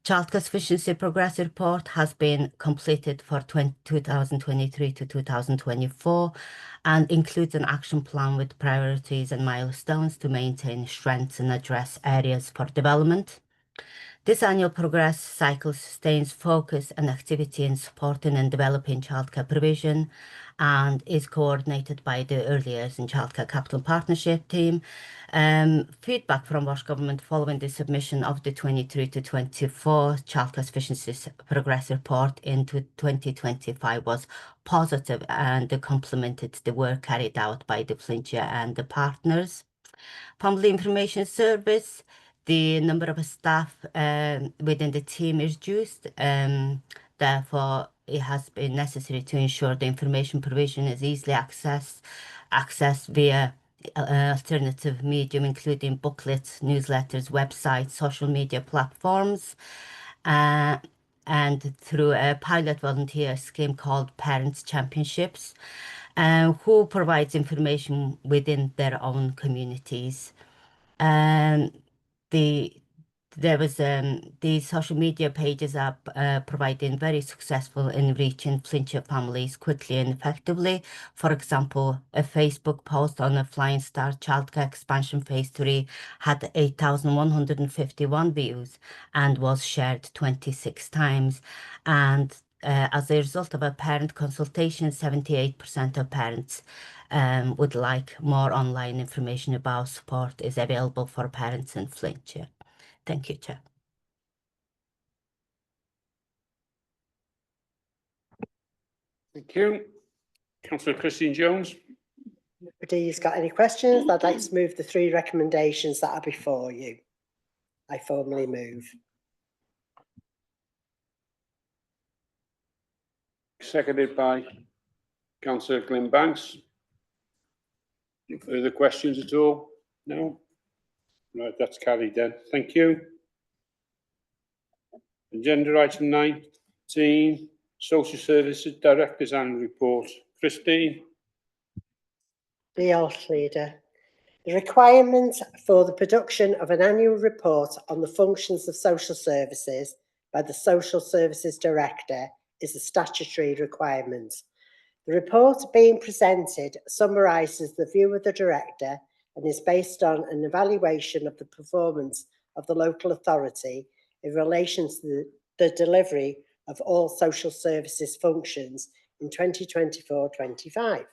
Childcare Sufficiency Progress Report has been completed for 2023 to 2024 and includes an action plan with priorities and milestones to maintain strengths and address areas for development. This annual progress cycle sustains focus and activity in supporting and developing childcare provision and is coordinated by the Early Years in Childcare Capital Partnership team. Feedback from Welsh Government following the submission of the 23 to 24 Childcare Sufficiency Progress Report into 2025 was positive and complemented the work carried out by the Flincher and the partners. Family Information Service, the number of staff within the team is reduced. Therefore, it has been necessary to ensure the information provision is easily accessed via alternative medium, including booklets, newsletters, websites, social media platforms, and through a pilot volunteer scheme called Parents Championships, who provides information within their own communities. The social media pages are providing very successful in reaching Flincher families quickly and effectively. For example, a Facebook post on a Flying Start Childcare Expansion Phase 3 had 8,151 views and was shared 26 times. And as a result of a parent consultation, 78% of parents would like more online information about support is available for parents in Flincher. Thank you, Chair. Thank you. Councillor Christine Jones. Nobody's got any questions? I'd like to move the three recommendations that are before you. I formally move. Seconded by Councillor Glyn Banks. Any further questions at all? No? Right, that's carried then. Thank you. Agenda item 19, Social Services Director's Annual Report. Christine. Diolch, Leader. The requirement for the production of an annual report on the functions of social services by the Social Services Director is a statutory requirement. The report being presented summarises the view of the Director and is based on an evaluation of the performance of the local authority in relation to the delivery of all social services functions in 2024-25.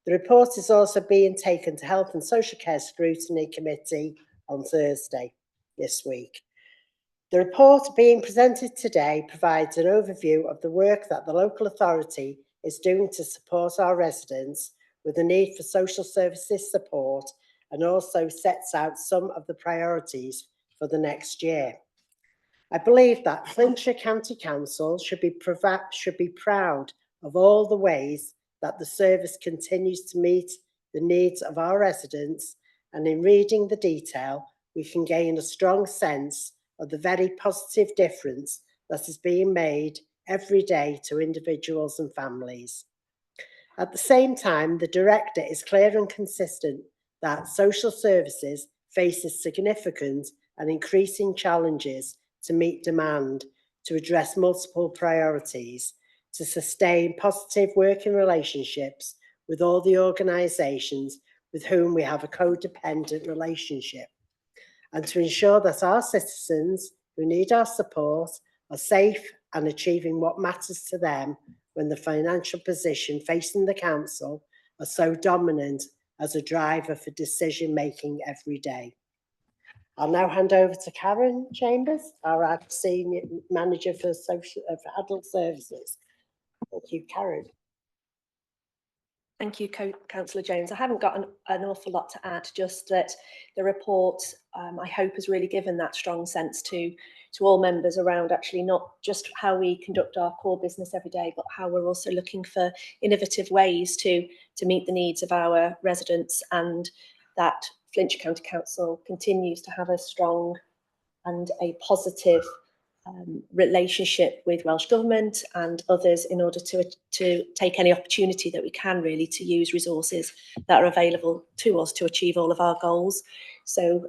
The report is also being taken to Health and Social Care Scrutiny Committee on Thursday this week. The report being presented today provides an overview of the work that the local authority is doing to support our residents with the need for social services support, and also sets out some of the priorities for the next year. I believe that Flintshire County Council should be proud of all the ways that the service continues to meet the needs of our residents, and in reading the detail, we can gain a strong sense of the very positive difference that is being made every day to individuals and families. At the same time, the Director is clear and consistent that social services faces significant and increasing challenges to meet demand, to address multiple priorities, to sustain positive working relationships with all the organisations with whom we have a codependent relationship, and to ensure that our citizens who need our support are safe and achieving what matters to them when the financial position facing the council are so dominant as a driver for decision making every day. I'll now hand over to Karen Chambers, our Senior Manager for Adult Services. Thank you, Karen. Thank you, Councillor Jones. I haven't got an awful lot to add, just that the report, I hope, has really given that strong sense to all members around actually not just how we conduct our core business every day, but how we're also looking for innovative ways to meet the needs of our residents, and that Flintshire County Council continues to have a strong and a positive relationship with Welsh Government and others in order to take any opportunity that we can, really, to use resources that are available to us to achieve all of our goals. So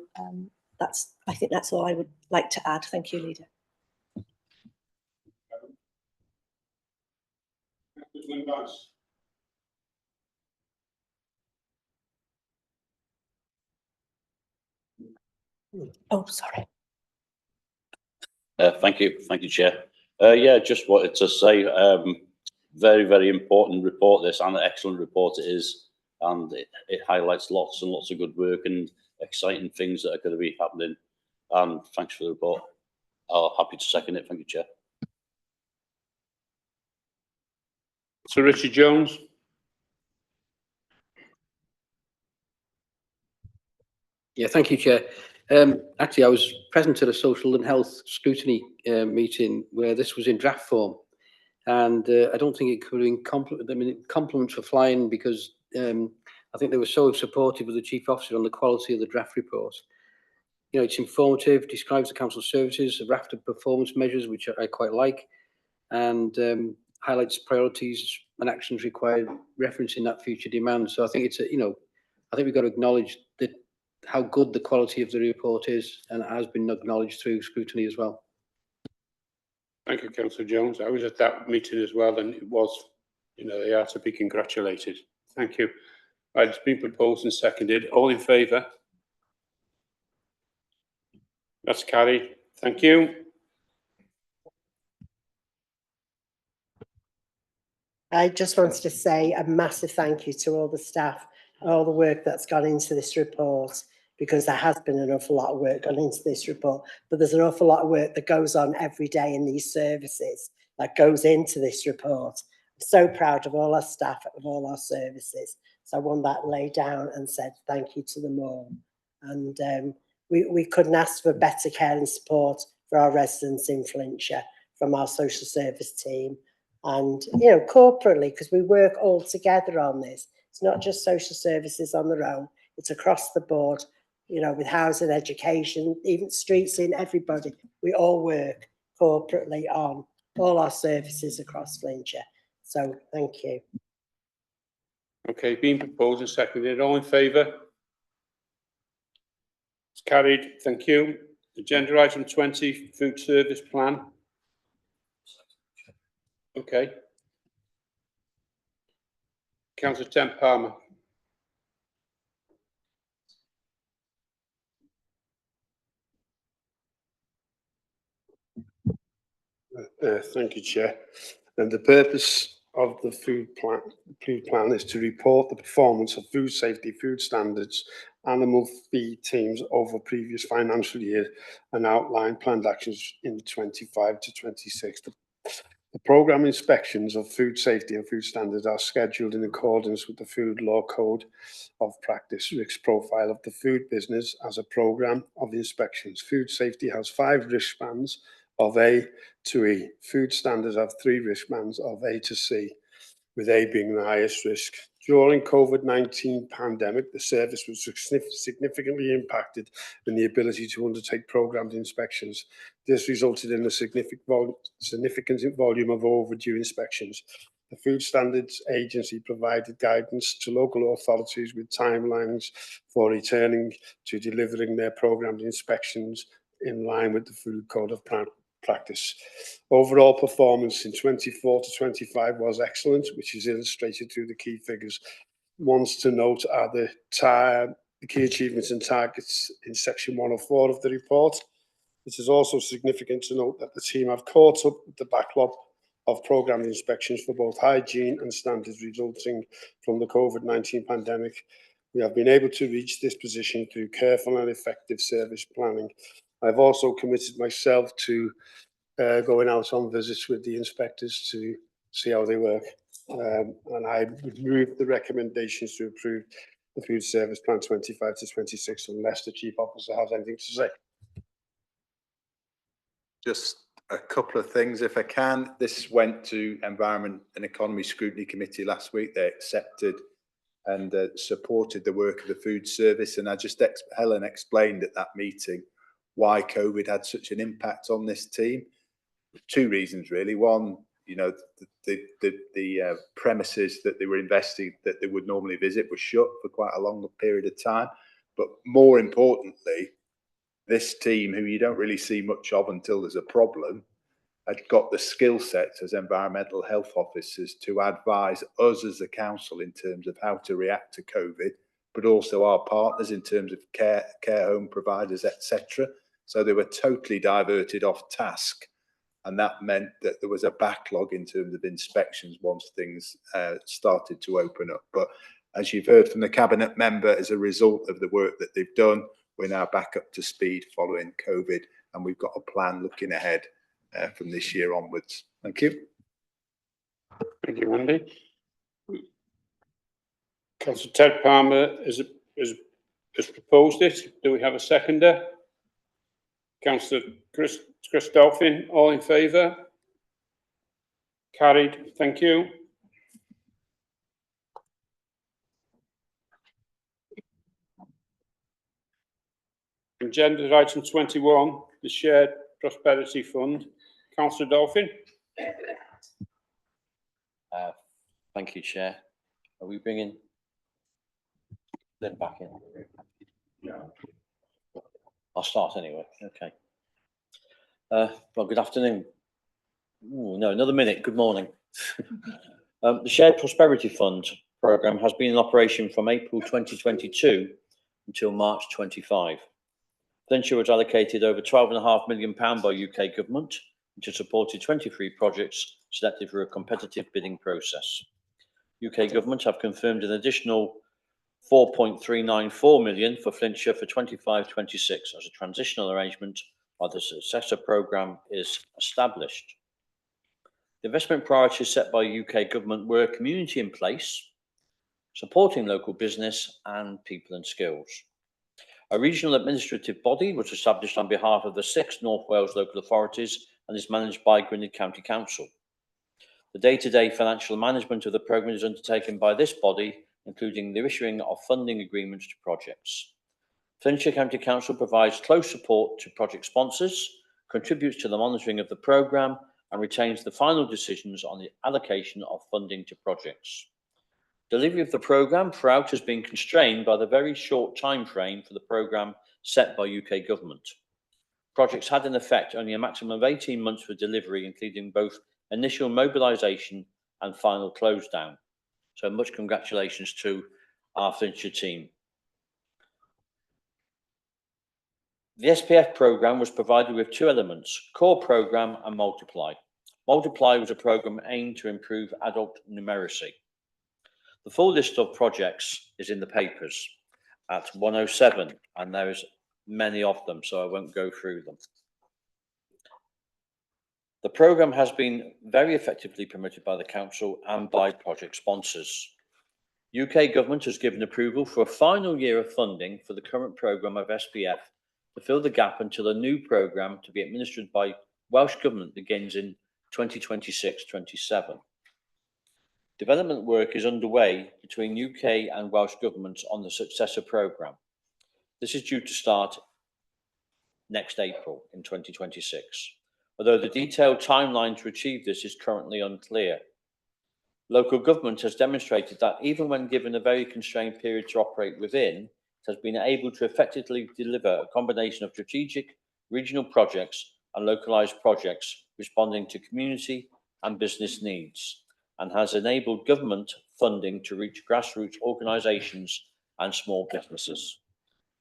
I think that's all I would like to add. Thank you, Leader. Oh, sorry. Thank you, Chair. Yeah, just wanted to say, very, very important report this, and an excellent report it is, and it highlights lots and lots of good work and exciting things that are going to be happening. And thanks for the report. I'm happy to second it. Thank you, Chair. Sir Richard Jones. Yeah, thank you, Chair. Actually, I was present at a social and health scrutiny meeting where this was in draft form, and I don't think it could have been compliments for flying, because I think they were so supportive of the Chief Officer on the quality of the draft report. You know, it's informative, describes the council services, a raft of performance measures, which I quite like, and highlights priorities and actions required, referencing that future demand. So I think it's I think we've got to acknowledge that how good the quality of the report is, and it has been acknowledged through scrutiny as well. Thank you, Councillor Jones. I was at that meeting as well, and it was, they are to be congratulated. Thank you. Right, it's been proposed and seconded. All in favour? That's carried. Thank you. I just wanted to say a massive thank you to all the staff, all the work that's gone into this report, because there has been an awful lot of work gone into this report, but there's an awful lot of work that goes on every day in these services that goes into this report. I'm so proud of all our staff, of all our services. So I want that laid down and said thank you to them all. And we couldn't ask for better care and support for our residents in Flintshire from our social service team. And, corporately, because we work all together on this. It's not just social services on their own, it's across the board, with housing, education, even streets, in everybody. We all work corporately on all our services across Flintshire. So thank you. Okay, being proposed and seconded. All in favour? It's carried. Thank you. Agenda item 20, food service plan. Okay. Councillor Ten Palmer. Thank you, Chair. And the purpose of the food plan is to report the performance of food safety, food standards, animal feed teams over previous financial year and outline planned actions in 25 to 26. The programme inspections of food safety and food standards are scheduled in accordance with the Food Law Code of Practice risk profile of the food business as a programme of inspections. Food safety has 5 risk bands of A to E. Food standards have 3 risk bands of A to C, with A being the highest risk. During COVID-19 pandemic, the service was significantly impacted in the ability to undertake programmed inspections. This resulted in a significant volume of overdue inspections. The Food Standards Agency provided guidance to local authorities with timelines for returning to delivering their programmed inspections in line with the Food Code of Practice. Overall performance in 24 to 25 was excellent, which is illustrated through the key figures. Ones to note are the key achievements and targets in section 104 of the report. It is also significant to note that the team have caught up with the backlog of programmed inspections for both hygiene and standards resulting from the COVID-19 pandemic. We have been able to reach this position through careful and effective service planning. I've also committed myself to going out on visits with the inspectors to see how they work. And I would move the recommendations to approve the food service plan 25 to 26 unless the chief officer has anything to say. Just a couple of things, if I can. This went to Environment and Economy Scrutiny Committee last week. They accepted and supported the work of the food service. And Helen explained at that meeting why COVID had such an impact on this team. 2 reasons, really. One, you know, the premises that they were investing, that they would normally visit, were shut for quite a long period of time. But more importantly, this team, who you don't really see much of until there's a problem, had got the skill sets as environmental health officers to advise us as a council in terms of how to react to COVID, but also our partners in terms of care home providers, etc. So they were totally diverted off task. And that meant that there was a backlog in terms of inspections once things started to open up. But as you've heard from the Cabinet member, as a result of the work that they've done, we're now back up to speed following COVID, and we've got a plan looking ahead from this year onwards. Thank you. Thank you, Andy. Councillor Ted Palmer has proposed it. Do we have a seconder? Councillor Chris Dolphin, all in favour? Carried. Thank you. Agenda item 21, the Shared Prosperity Fund. Councillor Dolphin. Thank you, Chair. Are we bringing them back in? I'll start anyway. Okay. Well, good afternoon. Ooh, no, another minute. Good morning. The Shared Prosperity Fund programme has been in operation from April 2022 until March 25. Flintshire was allocated over £12.5 million by UK government, which has supported 23 projects selected for a competitive bidding process. UK government have confirmed an additional 4.394 million for Flintshire for 25-26 as a transitional arrangement while the successor programme is established. The investment priorities set by UK government were community in place, supporting local business and people and skills. A regional administrative body was established on behalf of the 6 North Wales local authorities and is managed by Gwynedd County Council. The day-to-day financial management of the programme is undertaken by this body, including the issuing of funding agreements to projects. Flintshire County Council provides close support to project sponsors, contributes to the monitoring of the programme, and retains the final decisions on the allocation of funding to projects. Delivery of the programme throughout has been constrained by the very short time frame for the programme set by UK government. Projects had in effect only a maximum of 18 months for delivery, including both initial mobilisation and final close down. So much congratulations to our Flintshire team. The SPF programme was provided with 2 elements, core programme and multiply. Multiply was a programme aimed to improve adult numeracy. The full list of projects is in the papers at 107, and there's many of them, so I won't go through them. The programme has been very effectively promoted by the Council and by project sponsors. UK Government has given approval for a final year of funding for the current programme of SPF to fill the gap until a new programme to be administered by Welsh Government begins in 2026-27. Development work is underway between UK and Welsh Governments on the successor programme. This is due to start next April in 2026. Although the detailed timeline to achieve this is currently unclear. Local government has demonstrated that even when given a very constrained period to operate within, it has been able to effectively deliver a combination of strategic, regional projects and localised projects responding to community and business needs, and has enabled government funding to reach grassroots organisations and small businesses.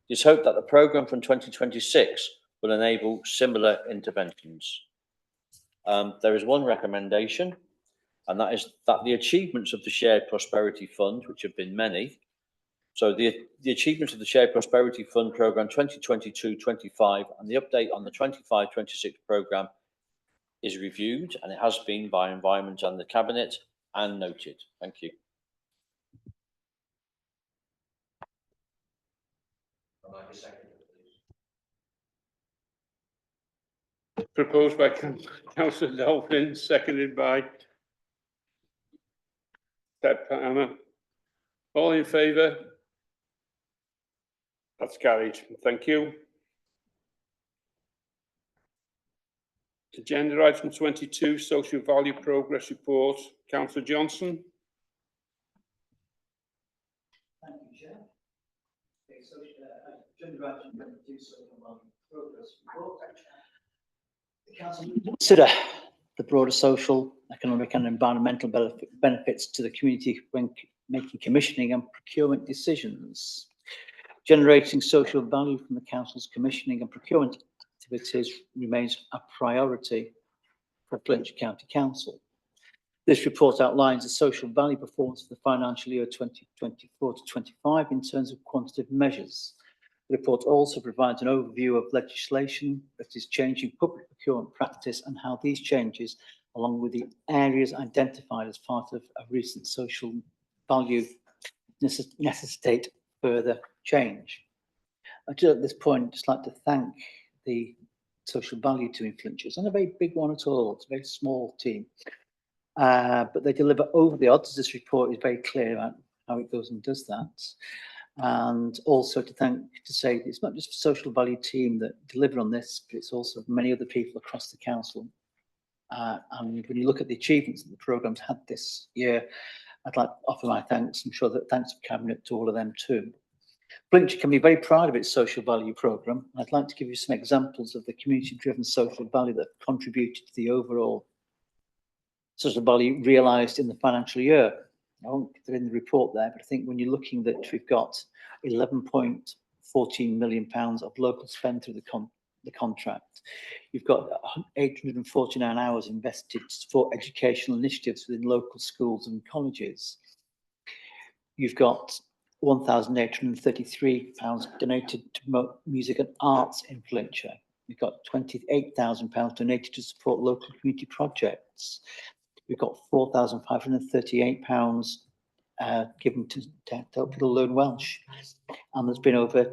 It is hoped that the programme from 2026 will enable similar interventions. There is one recommendation, and that is that the achievements of the Shared Prosperity Fund, which have been many, so the achievements of the Shared Prosperity Fund programme 2022-25 and the update on the 25-26 programme is reviewed, and it has been by Environment and the Cabinet and noted. Thank you. Proposed by Councillor Dolphin, seconded by Ted Palmer. All in favour? That's carried. Thank you. Agenda item 22, Social Value Progress Report. Councillor Johnson. Thank you, Chair. Okay, so agenda item 22, Social Value Progress Report. The Council will consider the broader social, economic and environmental benefits to the community when making commissioning and procurement decisions. Generating social value from the Council's commissioning and procurement activities remains a priority for Flintshire County Council. This report outlines the social value performance for the financial year 2024-25 in terms of quantitative measures. The report also provides an overview of legislation that is changing public procurement practice and how these changes, along with the areas identified as part of a recent social value, necessitate further change. I do at this point just like to thank the social value team in Flintshire. It's not a very big one at all. It's a very small team, but they deliver over the odds. This report is very clear about how it goes and does that. And also to say it's not just the social value team that deliver on this, but it's also many other people across the council. And when you look at the achievements that the programme's had this year, I'd like to offer my thanks. I'm sure that thanks to Cabinet to all of them too. Flintshire can be very proud of its social value programme. I'd like to give you some examples of the community-driven social value that contributed to the overall social value realised in the financial year. I won't put it in the report there, but I think when you're looking that we've got £11.14 million of local spend through the contract, you've got 849 hours invested to support educational initiatives within local schools and colleges. You've got £1,833 donated to promote music and arts in Flintshire. We've got £28,000 donated to support local community projects. We've got £4,538 given to help people learn Welsh, and there's been over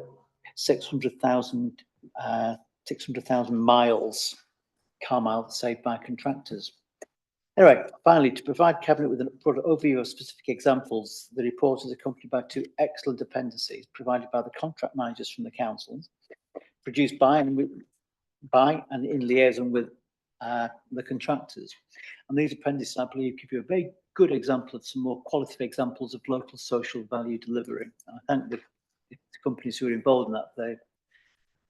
600,000 miles, car miles saved by contractors. Anyway, finally, to provide Cabinet with an overview of specific examples, the report is accompanied by two excellent appendices provided by the contract managers from the council, produced by and in liaison with the contractors. And these appendices, I believe, give you a very good example of some more qualitative examples of local social value delivery. And I thank the companies who are involved in that,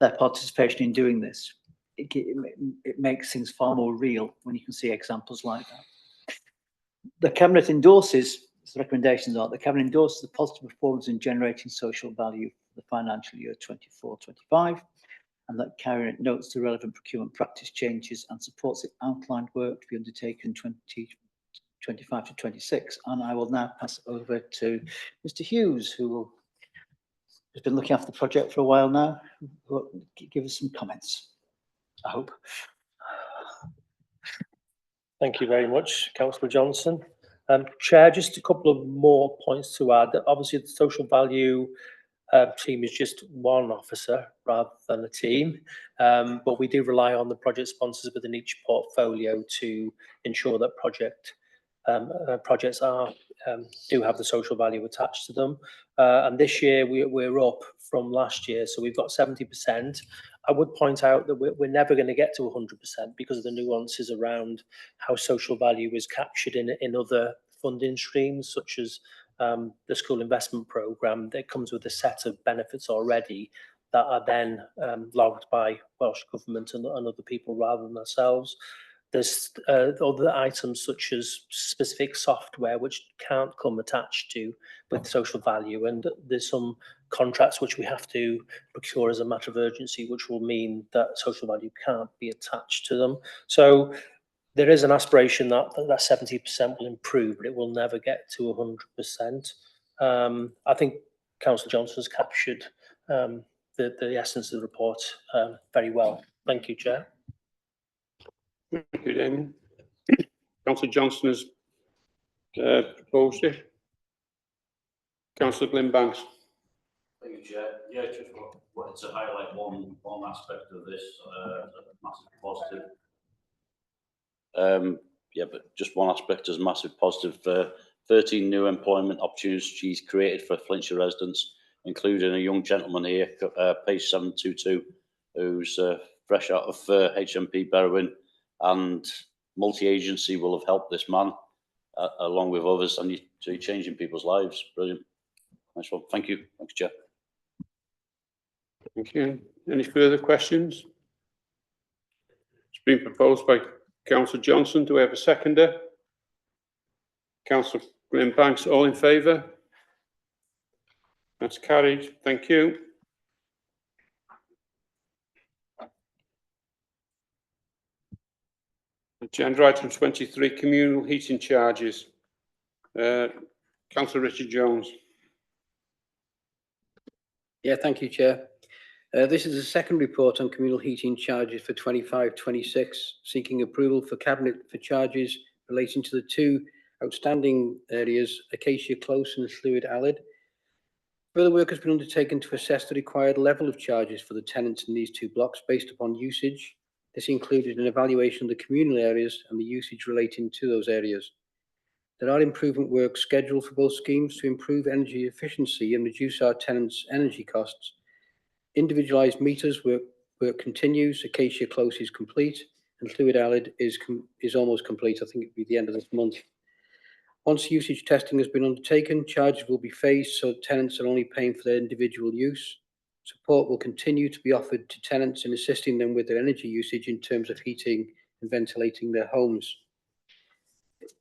their participation in doing this. It makes things far more real when you can see examples like that. The Cabinet endorses, as the recommendations are, the Cabinet endorses the positive performance in generating social value for the financial year 24-25. and that Cabinet notes the relevant procurement practice changes and supports the outlined work to be undertaken 2025 to 26. And I will now pass it over to Mr. Hughes, who has been looking after the project for a while now, who will give us some comments, I hope. Thank you very much, Councillor Johnson. Chair, just a couple of more points to add. Obviously, the social value team is just one officer rather than a team, but we do rely on the project sponsors within each portfolio to ensure that projects do have the social value attached to them. And this year we're up from last year, so we've got 70%. I would point out that we're never going to get to 100% because of the nuances around how social value is captured in other funding streams, such as the school investment programme that comes with a set of benefits already that are then logged by Welsh Government and other people rather than ourselves. There's other items such as specific software which can't come attached to with social value, and there's some contracts which we have to procure as a matter of urgency, which will mean that social value can't be attached to them. So there is an aspiration that 70% will improve, but it will never get to 100%. I think Councillor Johnson has captured the essence of the report very well. Thank you, Chair. Thank you, Damien. Councillor Johnson has proposed it. Councillor Glyn Banks. Thank you, Chair. Yeah, just wanted to highlight one aspect of this, massive positive. Yeah, but just one aspect is massive positive. 13 new employment opportunities created for Flintshire residents, including a young gentleman here, page 722, who's fresh out of HMP Berwyn, and multi-agency will have helped this man, along with others, and you're changing people's lives. Brilliant. Nice one. Thank you. Thanks, Chair. Thank you. Any further questions? It's been proposed by Councillor Johnson. Do we have a seconder? Councillor Glyn Banks, all in favour? That's carried. Thank you. Agenda item 23, communal heating charges. Councillor Richard Jones. Yeah, thank you, Chair. This is a second report on communal heating charges for 25-26, seeking approval for Cabinet for charges relating to the two outstanding areas, Acacia Close and Llwyd Aled. Further work has been undertaken to assess the required level of charges for the tenants in these two blocks based upon usage. This included an evaluation of the communal areas and the usage relating to those areas. There are improvement works scheduled for both schemes to improve energy efficiency and reduce our tenants' energy costs. Individualised meters work continues. Acacia Close is complete, and Llwyd Aled is almost complete. I think it'll be the end of this month. Once usage testing has been undertaken, charges will be phased so tenants are only paying for their individual use. Support will continue to be offered to tenants in assisting them with their energy usage in terms of heating and ventilating their homes.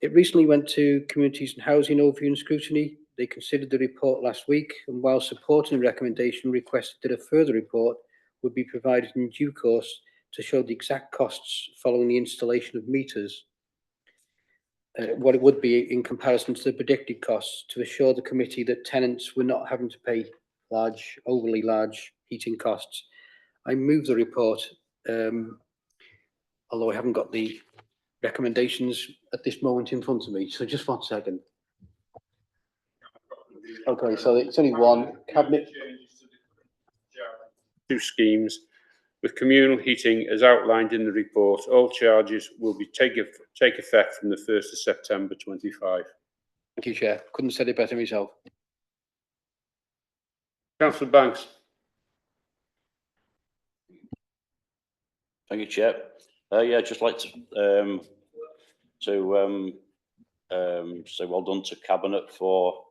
It recently went to Communities and Housing overview and scrutiny. They considered the report last week, and while supporting the recommendation, requested that a further report would be provided in due course to show the exact costs following the installation of meters, what it would be in comparison to the predicted costs, to assure the committee that tenants were not having to pay overly large heating costs. I move the report, although I haven't got the recommendations at this moment in front of me. So just 1 second. Okay, so it's only one. Cabinet. Two schemes with communal heating as outlined in the report. All charges will be take effect from the 1st of September 25. Thank you, Chair. Couldn't have said it better myself. Councillor Banks. Thank you, Chair. Yeah, I'd just like to say well done to Cabinet for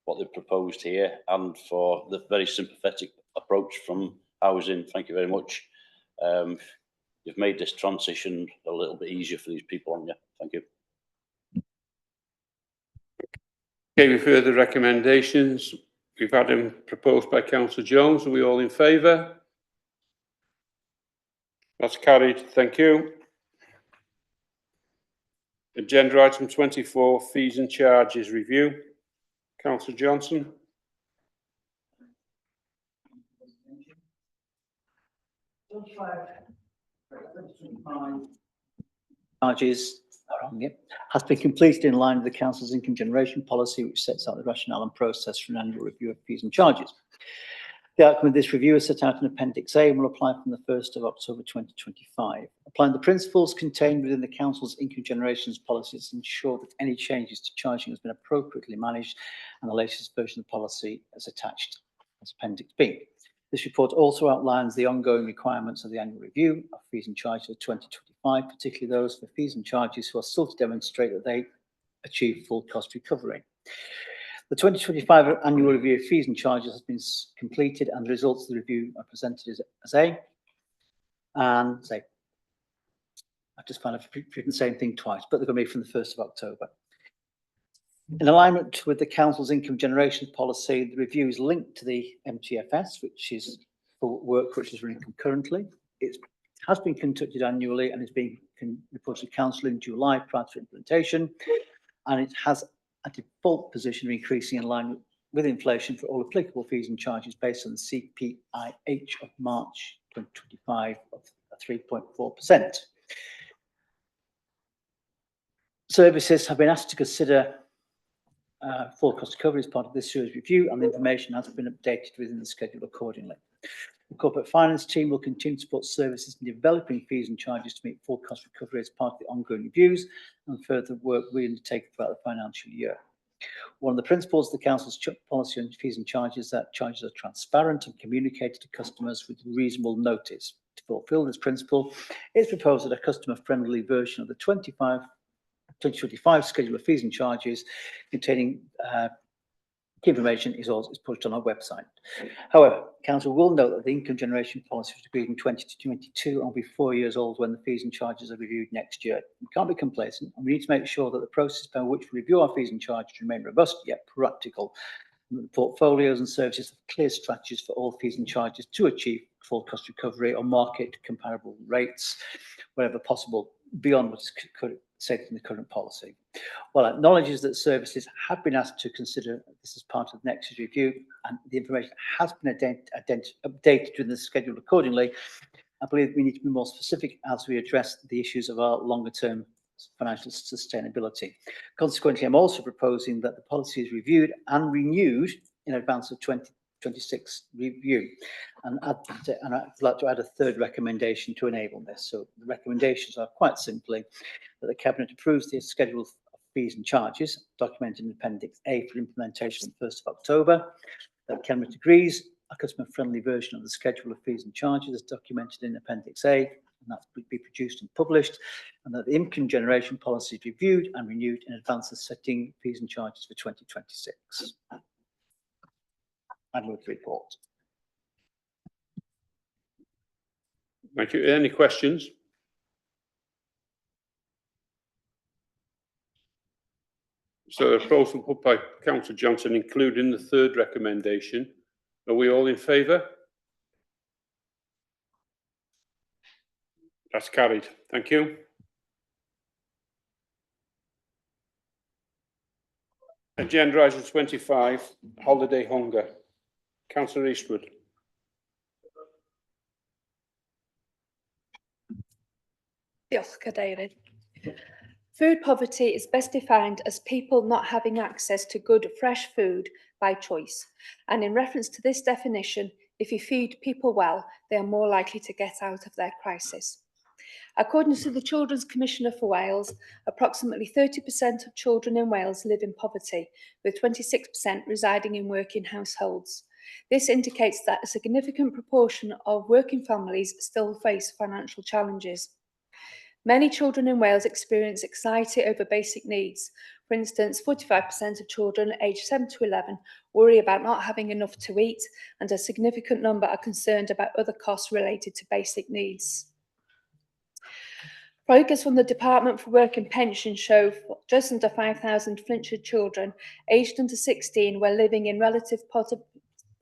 what they've proposed here and for the very sympathetic approach from housing. Thank you very much. You've made this transition a little bit easier for these people, haven't you? Thank you. Okay, further recommendations. We've had them proposed by Councillor Jones. Are we all in favour? That's carried. Thank you. Agenda item 24, fees and charges review. Councillor Johnson. Charges has been completed in line with the council's income generation policy, which sets out the rationale and process for an annual review of fees and charges. The outcome of this review is set out in Appendix A and will apply from the 1st of October 2025. Applying the principles contained within the council's income generations policies ensure that any changes to charging has been appropriately managed, and the latest version of the policy is attached as Appendix B. This report also outlines the ongoing requirements of the annual review of fees and charges of 2025, particularly those for fees and charges who are still to demonstrate that they achieve full cost recovery. The 2025 annual review of fees and charges has been completed, and the results of the review are presented as A and say. I just found I've written the same thing twice, but they're going to be from the 1st of October. In alignment with the council's income generation policy, the review is linked to the MTFS, which is for work which is running concurrently. It has been conducted annually and is being reported to council in July prior to implementation, and it has a default position of increasing in line with inflation for all applicable fees and charges based on the CPIH of March 2025 of 3.4%. Services have been asked to consider full cost recovery as part of this year's review, and the information has been updated within the schedule accordingly. The corporate finance team will continue to support services in developing fees and charges to meet full cost recovery as part of the ongoing reviews and further work we undertake throughout the financial year. One of the principles of the council's policy on fees and charges is that charges are transparent and communicated to customers with reasonable notice. To fulfil this principle, it's proposed that a customer-friendly version of the 2025 schedule of fees and charges containing key information is pushed on our website. However, council will note that the income generation policy was agreed in 2022 and will be 4 years old when the fees and charges are reviewed next year. We can't be complacent, and we need to make sure that the process by which we review our fees and charges remain robust yet practical. The portfolios and services have clear strategies for all fees and charges to achieve full cost recovery or market comparable rates, wherever possible, beyond what is set in the current policy. While it acknowledges that services have been asked to consider this as part of next year's review, and the information has been updated within the schedule accordingly, I believe we need to be more specific as we address the issues of our longer term financial sustainability. Consequently, I'm also proposing that the policy is reviewed and renewed in advance of 2026 review. And I'd like to add a third recommendation to enable this. So the recommendations are quite simply that the Cabinet approves the schedule of fees and charges documented in Appendix A for implementation on the 1st of October, that Cabinet agrees a customer-friendly version of the schedule of fees and charges is documented in Appendix A, and that will be produced and published, and that the income generation policy is reviewed and renewed in advance of setting fees and charges for 2026. I move the report. Thank you. Any questions? So the proposal put by Councillor Johnson, including the third recommendation. Are we all in favour? That's carried. Thank you. Agenda item 25, holiday hunger. Councillor Eastwood. Diolch, Cadeirydd. Food poverty is best defined as people not having access to good, fresh food by choice. And in reference to this definition, if you feed people well, they are more likely to get out of their crisis. According to the Children's Commissioner for Wales, approximately 30% of children in Wales live in poverty, with 26% residing in working households. This indicates that a significant proportion of working families still face financial challenges. Many children in Wales experience anxiety over basic needs. For instance, 45% of children aged 7 to 11 worry about not having enough to eat, and a significant number are concerned about other costs related to basic needs. Figures from the Department for Work and Pensions show just under 5,000 Flintshire children aged under 16 were living in relative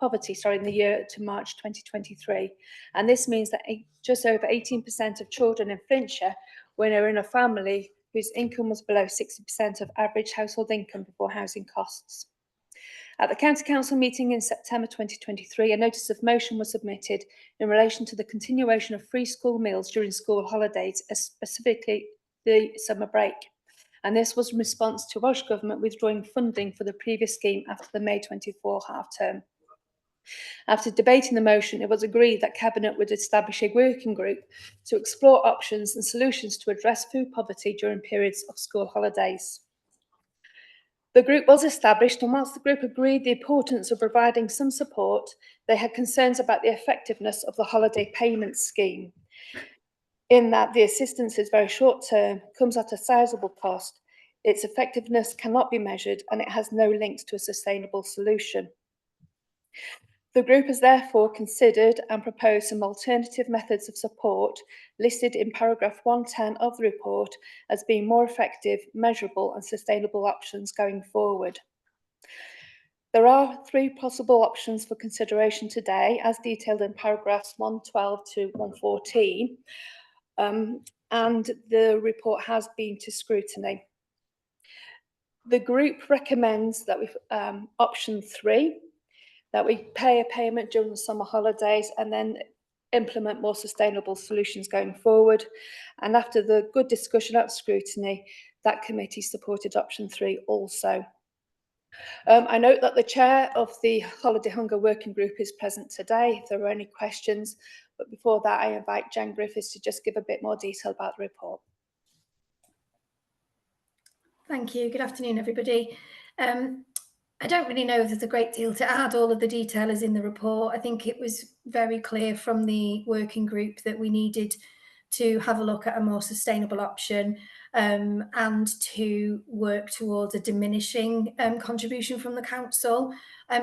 poverty, in the year to March 2023. And this means that just over 18% of children in Flintshire were in a family whose income was below 60% of average household income before housing costs. At the County Council meeting in September 2023, a notice of motion was submitted in relation to the continuation of free school meals during school holidays, specifically the summer break. And this was in response to Welsh Government withdrawing funding for the previous scheme after the May 24 half-term. After debating the motion, it was agreed that Cabinet would establish a working group to explore options and solutions to address food poverty during periods of school holidays. The group was established, and whilst the group agreed the importance of providing some support, they had concerns about the effectiveness of the holiday payment scheme, in that the assistance is very short term, comes at a sizable cost, its effectiveness cannot be measured, and it has no links to a sustainable solution. The group has therefore considered and proposed some alternative methods of support listed in paragraph 110 of the report as being more effective, measurable and sustainable options going forward. There are 3 possible options for consideration today, as detailed in paragraphs 112 to 114, and the report has been to scrutiny. The group recommends that we option 3, that we pay a payment during the summer holidays and then implement more sustainable solutions going forward. And after the good discussion at scrutiny, that committee supported option 3 also. I note that the chair of the Holiday Hunger Working Group is present today, if there are any questions. But before that, I invite Jen Griffiths to just give a bit more detail about the report. Thank you. Good afternoon, everybody. I don't really know if there's a great deal to add. All of the detail is in the report. I think it was very clear from the working group that we needed to have a look at a more sustainable option and to work towards a diminishing contribution from the council,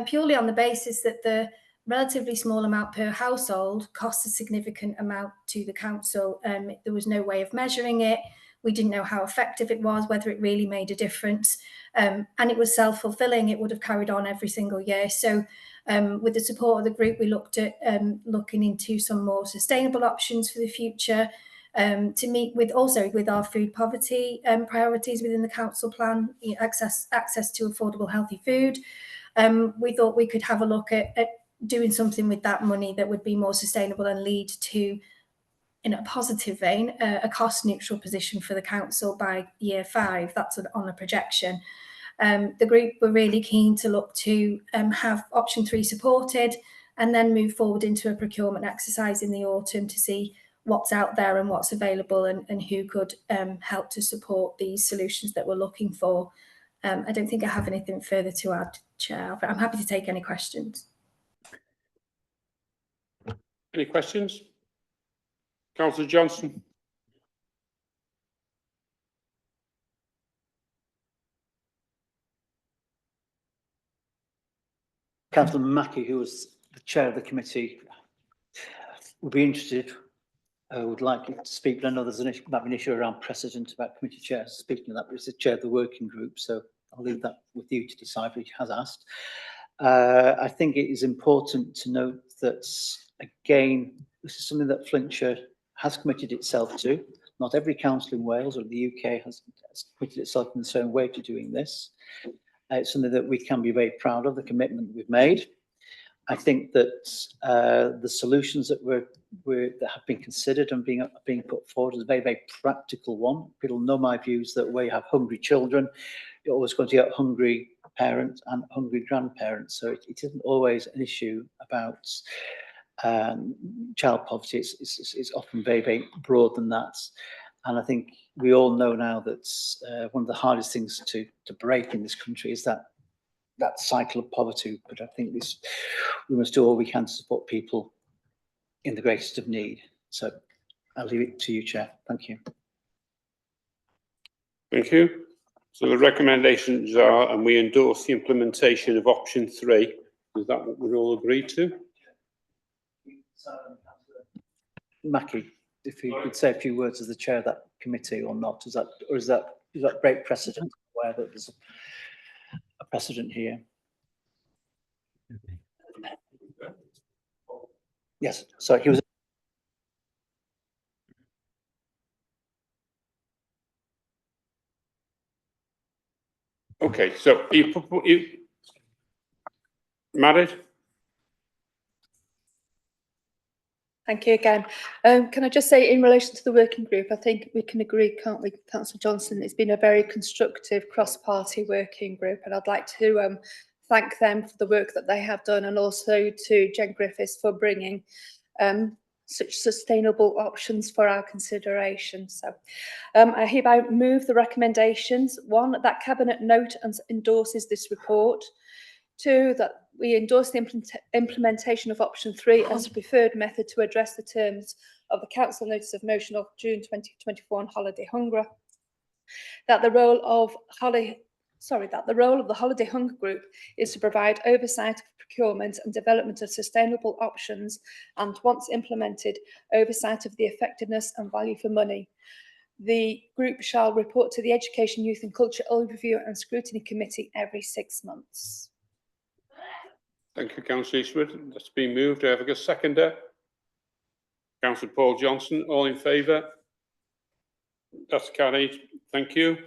purely on the basis that the relatively small amount per household costs a significant amount to the council. There was no way of measuring it. We didn't know how effective it was, whether it really made a difference. And it was self-fulfilling. It would have carried on every single year. So with the support of the group, we looked at looking into some more sustainable options for the future to meet with our food poverty priorities within the council plan, access to affordable, healthy food. We thought we could have a look at doing something with that money that would be more sustainable and lead to, in a positive vein, a cost neutral position for the council by year 5. That's on a projection. The group were really keen to look to have option 3 supported and then move forward into a procurement exercise in the autumn to see what's out there and what's available and who could help to support these solutions that we're looking for. I don't think I have anything further to add, Chair, but I'm happy to take any questions. Any questions? Councillor Johnson. Councillor Mackie, who was the chair of the committee, would be interested, would like to speak. I know there's might be an issue around precedent about committee chairs speaking of that, but it's the chair of the working group, so I'll leave that with you to decide, which has asked. I think it is important to note that, again, this is something that Flintshire has committed itself to. Not every council in Wales or the UK has committed itself in the same way to doing this. It's something that we can be very proud of, the commitment we've made. I think that the solutions that that have been considered and being put forward is a very, very practical one. People know my views that where you have hungry children, you're always going to get hungry parents and hungry grandparents. So it isn't always an issue about child poverty. It's often very, very broad than that. And I think we all know now that one of the hardest things to break in this country is that cycle of poverty. But I think we must do all we can to support people in the greatest of need. So I'll leave it to you, Chair. Thank you. Thank you. So the recommendations are, and we endorse the implementation of option 3. Is that what we're all agreed to? Mackie, if you could say a few words as the chair of that committee or not, is that break precedent? Where there's a precedent here. Yes, so he was. Okay, so you married? Thank you again. Can I just say, in relation to the working group, I think we can agree, can't we, Councillor Johnson? It's been a very constructive cross-party working group, and I'd like to thank them for the work that they have done, and also to Jen Griffiths for bringing such sustainable options for our consideration. So I hereby move the recommendations. 1, that Cabinet note and endorses this report. 2, that we endorse the implementation of option 3 as a preferred method to address the terms of the Council Notice of Motion of June 2024 on holiday hunger. That the role of the Holiday Hunger Group is to provide oversight of procurement and development of sustainable options, and once implemented, oversight of the effectiveness and value for money. The group shall report to the Education, Youth and Culture Overview and Scrutiny Committee every 6 months. Thank you, Councillor Eastwood. That's been moved. Do I have a seconder? Councillor Paul Johnson, all in favour? That's carried. Thank you.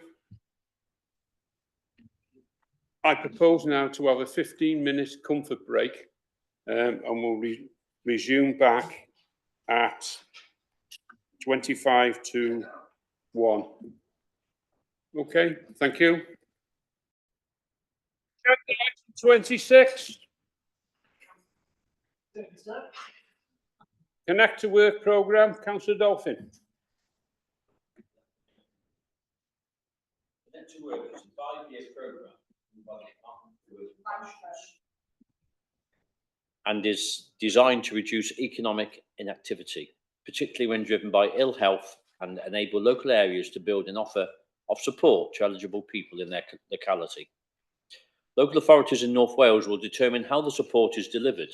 I propose now to have a 15-minute comfort break, and we'll resume back at 25 to 1. Okay, thank you. 26. Connect to Work programme, Councillor Dolphin. Connect to Work is a 5-year programme by the Department for Work and Pensions, and is designed to reduce economic inactivity, particularly when driven by ill health, and enable local areas to build an offer of support to eligible people in their locality. Local authorities in North Wales will determine how the support is delivered,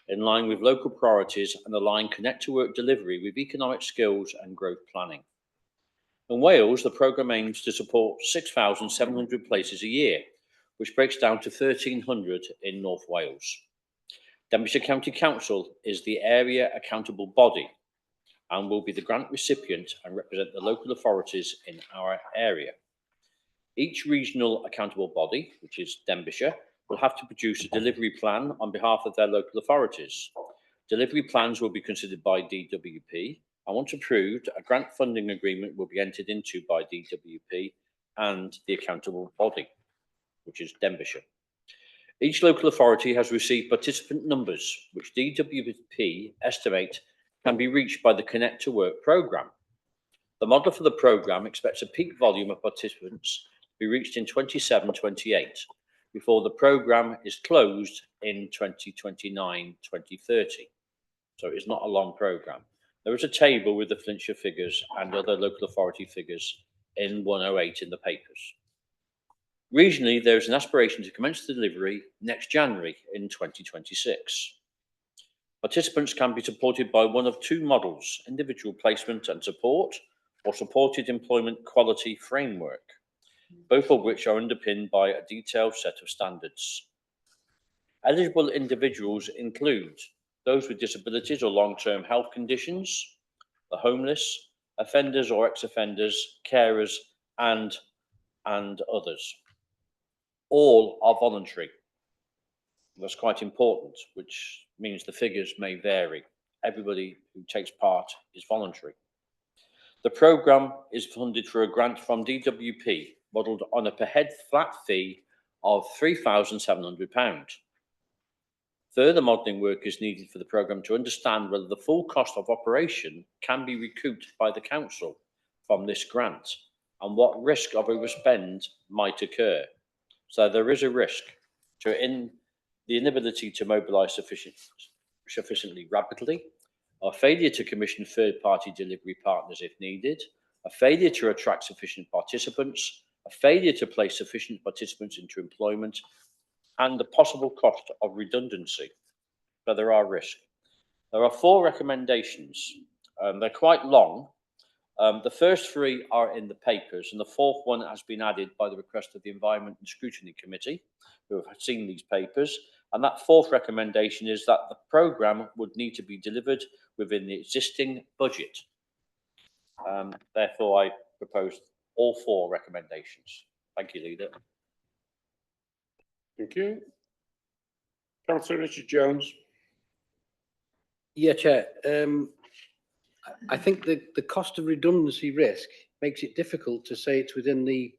in line with local priorities, and align Connect to Work delivery with economic skills and growth planning. In Wales, the programme aims to support 6,700 places a year, which breaks down to 1,300 in North Wales. Denbighshire County Council is the area accountable body and will be the grant recipient and represent the local authorities in our area. Each regional accountable body, which is Denbighshire, will have to produce a delivery plan on behalf of their local authorities. Delivery plans will be considered by DWP, and once approved, a grant funding agreement will be entered into by DWP and the accountable body, which is Denbighshire. Each local authority has received participant numbers, which DWP estimate can be reached by the Connect to Work programme. The model for the programme expects a peak volume of participants to be reached in 27-28, before the programme is closed in 2029-2030. So it's not a long programme. There is a table with the Flintshire figures and other local authority figures in 108 in the papers. Regionally, there is an aspiration to commence delivery next January in 2026. Participants can be supported by one of 2 models: individual placement and support, or supported employment quality framework, both of which are underpinned by a detailed set of standards. Eligible individuals include those with disabilities or long-term health conditions, the homeless, offenders or ex-offenders, carers, and others. All are voluntary. That's quite important, which means the figures may vary. Everybody who takes part is voluntary. The programme is funded through a grant from DWP, modelled on a per head flat fee of £3,700. Further modelling work is needed for the programme to understand whether the full cost of operation can be recouped by the council from this grant, and what risk of overspend might occur. So there is a risk to the inability to mobilise sufficiently rapidly, a failure to commission third-party delivery partners if needed, a failure to attract sufficient participants, a failure to place sufficient participants into employment, and the possible cost of redundancy. But there are risks. There are 4 recommendations. They're quite long. The first 3 are in the papers, and the 4th one has been added by the request of the Environment and Scrutiny Committee, who have seen these papers, And that fourth recommendation is that the programme would need to be delivered within the existing budget. Therefore, I propose all four recommendations. Thank you, Leader. Thank you. Councillor Richard Jones. Yeah, Chair. I think the cost of redundancy risk makes it difficult to say it's within the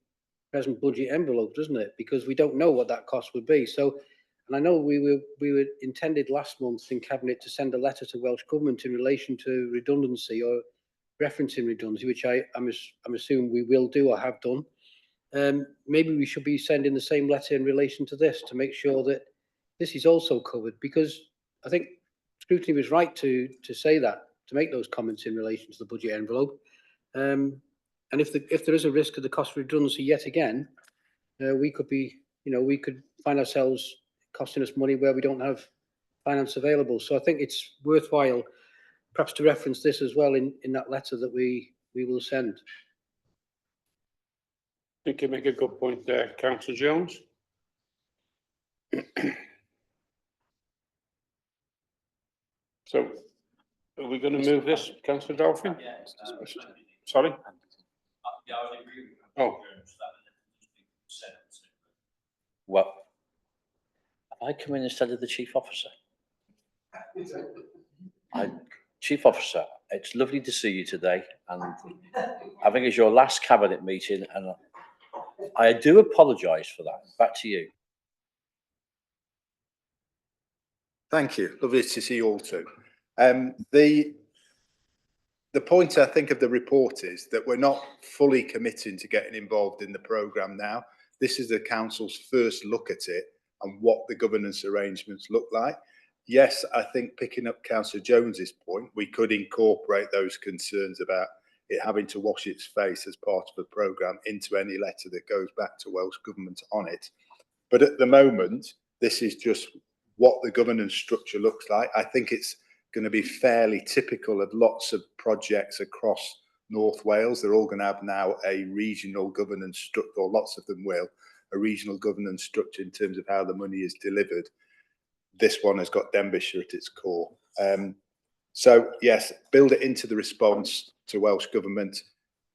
present budget envelope, doesn't it? Because we don't know what that cost would be. So, and I know we were intended last month in Cabinet to send a letter to Welsh Government in relation to redundancy or referencing redundancy, which I'm assuming we will do or have done. Maybe we should be sending the same letter in relation to this to make sure that this is also covered, because I think scrutiny was right to say that, to make those comments in relation to the budget envelope. And if there is a risk of the cost of redundancy yet again, we could find ourselves costing us money where we don't have finance available. So I think it's worthwhile perhaps to reference this as well in that letter that we will send. I think you make a good point there, Councillor Jones. So, are we going to move this, Councillor Dolphin? Sorry? Oh. Well, have I come in instead of the Chief Officer? Chief Officer, it's lovely to see you today, and I think it's your last Cabinet meeting, and I do apologise for that. Back to you. Thank you. Lovely to see you all too. The point I think of the report is that we're not fully committing to getting involved in the programme now. This is the council's first look at it and what the governance arrangements look like. Yes, I think picking up Councillor Jones's point, we could incorporate those concerns about it having to wash its face as part of the programme into any letter that goes back to Welsh Government on it. But at the moment, this is just what the governance structure looks like. I think it's going to be fairly typical of lots of projects across North Wales. They're all going to have now a regional governance structure, or lots of them will, a regional governance structure in terms of how the money is delivered. This one has got Denbighshire at its core. So yes, build it into the response to Welsh Government.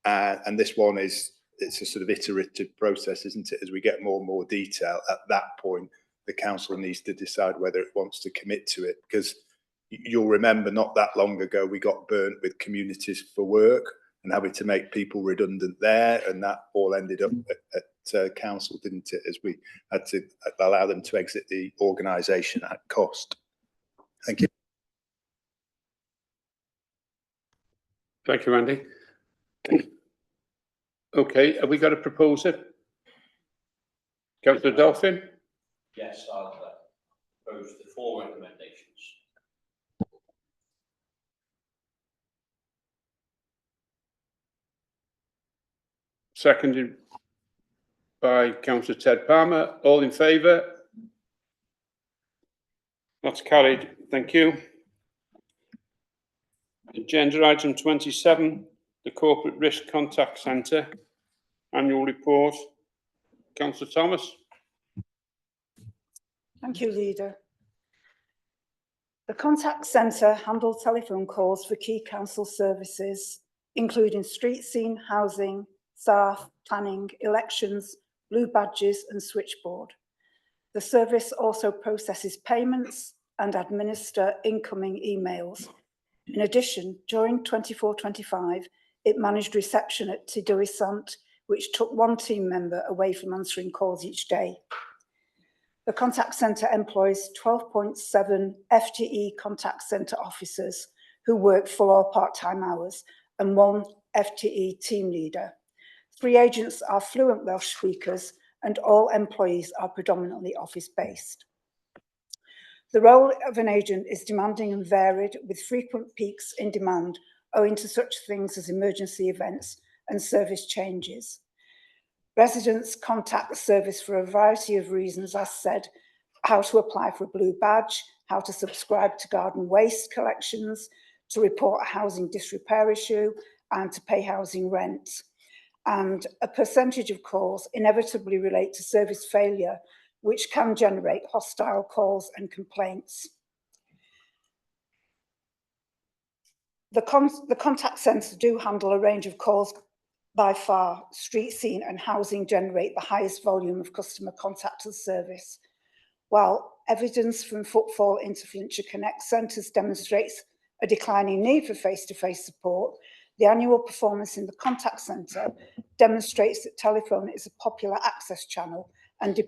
And this one it's a sort of iterative process, isn't it? As we get more and more detail, at that point, the council needs to decide whether it wants to commit to it. Because you'll remember not that long ago, we got burnt with Communities for Work and having to make people redundant there. And that all ended up at council, didn't it? As we had to allow them to exit the organisation at cost. Thank you. Thank you, Andy. Okay, have we got a proposer? Councillor Dolphin? Yes, I'll propose the four recommendations. Seconded by Councillor Ted Palmer. All in favour? That's carried. Thank you. Agenda item 27, the Corporate Risk Contact Centre annual report. Councillor Thomas. Thank you, Leader. The contact centre handles telephone calls for key council services, including street scene, housing, staff, planning, elections, blue badges and switchboard. The service also processes payments and administer incoming emails. In addition, during 24-25, it managed reception at Tydewi Sant, which took one team member away from answering calls each day. The contact centre employs 12.7 FTE contact centre officers who work full or part-time hours and one FTE team leader. 3 agents are fluent Welsh speakers and all employees are predominantly office-based. The role of an agent is demanding and varied, with frequent peaks in demand owing to such things as emergency events and service changes. Residents contact the service for a variety of reasons, as said, how to apply for a blue badge, how to subscribe to garden waste collections, to report a housing disrepair issue, and to pay housing rent. And a percentage of calls inevitably relate to service failure, which can generate hostile calls and complaints. The contact centre do handle a range of calls. By far, street scene and housing generate the highest volume of customer contact to the service. While evidence from footfall into Flintshire Connect centres demonstrates a declining need for face-to-face support, the annual performance in the contact centre demonstrates that telephone is a popular access channel and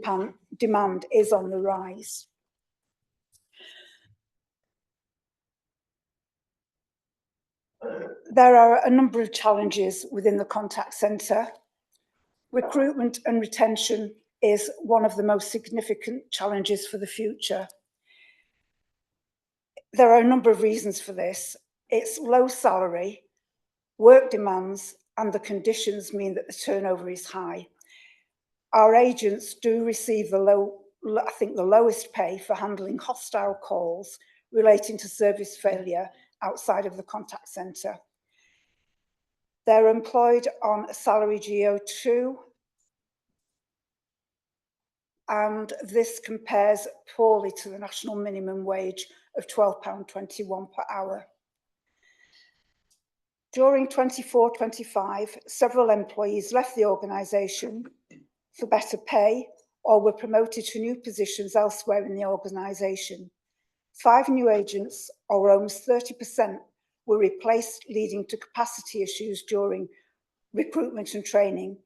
demand is on the rise. There are a number of challenges within the contact centre. Recruitment and retention is one of the most significant challenges for the future. There are a number of reasons for this. It's low salary, work demands, and the conditions mean that the turnover is high. Our agents do receive the lowest pay for handling hostile calls relating to service failure outside of the contact centre. They're employed on a salary GO2, and this compares poorly to the national minimum wage of £12.21 per hour. During 24-25, several employees left the organisation for better pay or were promoted to new positions elsewhere in the organisation. 5 new agents, or almost 30%, were replaced, leading to capacity issues during recruitment and training.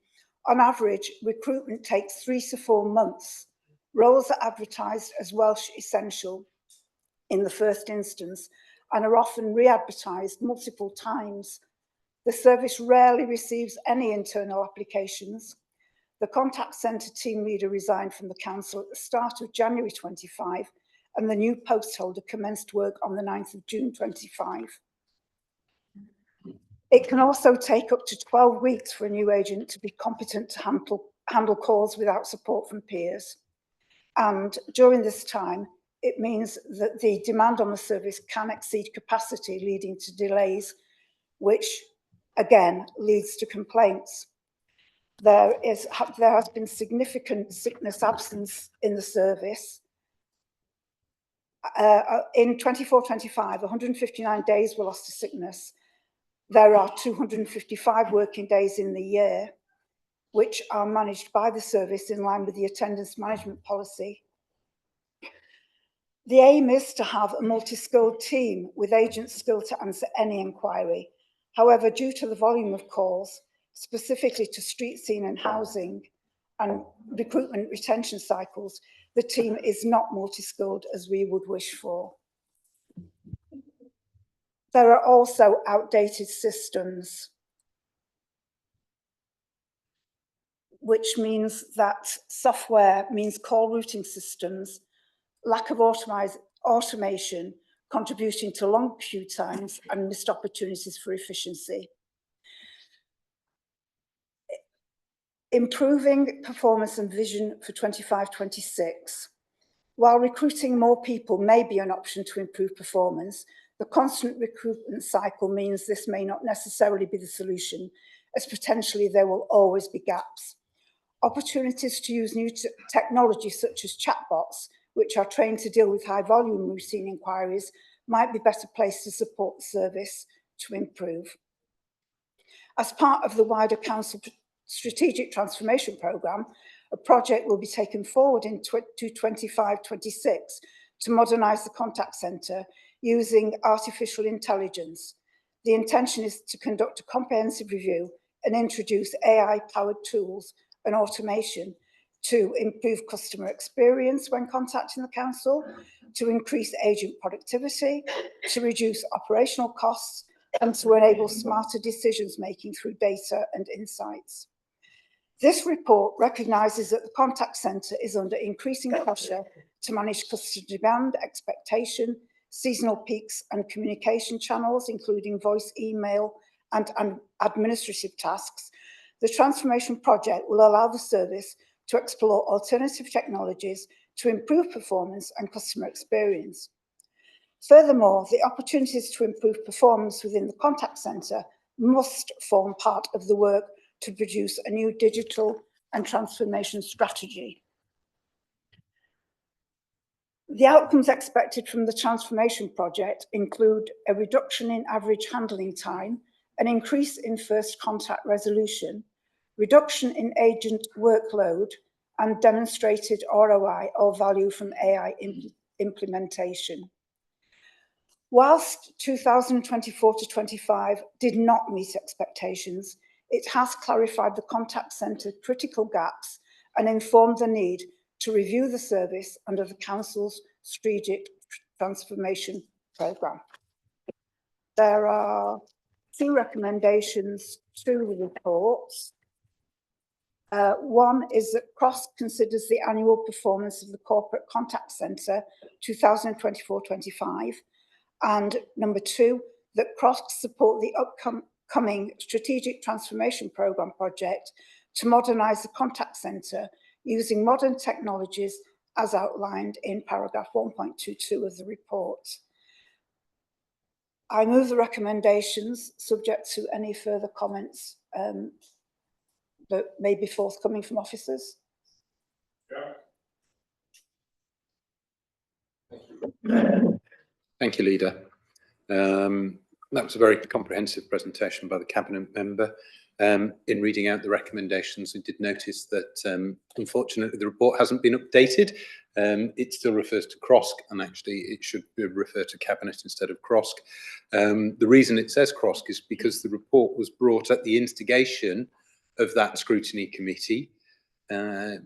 On average, recruitment takes 3 to 4 months. Roles are advertised as Welsh Essential in the first instance and are often re-advertised multiple times. The service rarely receives any internal applications. The contact centre team leader resigned from the council at the start of January 25, and the new post holder commenced work on the 9th of June 25. It can also take up to 12 weeks for a new agent to be competent to handle calls without support from peers. And during this time, it means that the demand on the service can exceed capacity, leading to delays, which again leads to complaints. There has been significant sickness absence in the service. In 24-25, 159 days were lost to sickness. There are 255 working days in the year, which are managed by the service in line with the attendance management policy. The aim is to have a multi-skilled team with agents skilled to answer any inquiry. However, due to the volume of calls, specifically to street scene and housing and recruitment retention cycles, the team is not multi-skilled as we would wish for. There are also outdated systems, which means that software means call routing systems, lack of automation contributing to long queue times and missed opportunities for efficiency. Improving performance and vision for 25-26. While recruiting more people may be an option to improve performance, the constant recruitment cycle means this may not necessarily be the solution, as potentially there will always be gaps. Opportunities to use new technology such as chatbots, which are trained to deal with high volume routine inquiries, might be better placed to support the service to improve. As part of the wider council strategic transformation programme, a project will be taken forward in 25-26 to modernise the contact centre using artificial intelligence. The intention is to conduct a comprehensive review and introduce AI-powered tools and automation to improve customer experience when contacting the council, to increase agent productivity, to reduce operational costs, and to enable smarter decisions making through data and insights. This report recognises that the contact centre is under increasing pressure to manage customer demand, expectation, seasonal peaks and communication channels, including voice, email and administrative tasks. The transformation project will allow the service to explore alternative technologies to improve performance and customer experience. Furthermore, the opportunities to improve performance within the contact centre must form part of the work to produce a new digital and transformation strategy. The outcomes expected from the transformation project include a reduction in average handling time, an increase in first contact resolution, reduction in agent workload, and demonstrated ROI or value from AI implementation. Whilst 2024 to 25 did not meet expectations, it has clarified the contact centre critical gaps and informed the need to review the service under the Council's strategic transformation programme. There are 2 recommendations to the reports. One is that CROSS considers the annual performance of the Corporate Contact Centre 2024-25, and number 2, that CROSS support the upcoming Strategic Transformation Programme project to modernise the contact centre using modern technologies as outlined in paragraph 1.22 of the report. I move the recommendations subject to any further comments that may be forthcoming from officers. Thank you, Leader. That was a very comprehensive presentation by the Cabinet member. In reading out the recommendations, we did notice that unfortunately the report hasn't been updated. It still refers to CROSC, and actually it should refer to Cabinet instead of CROSC. The reason it says CROSC is because the report was brought at the instigation of that scrutiny committee,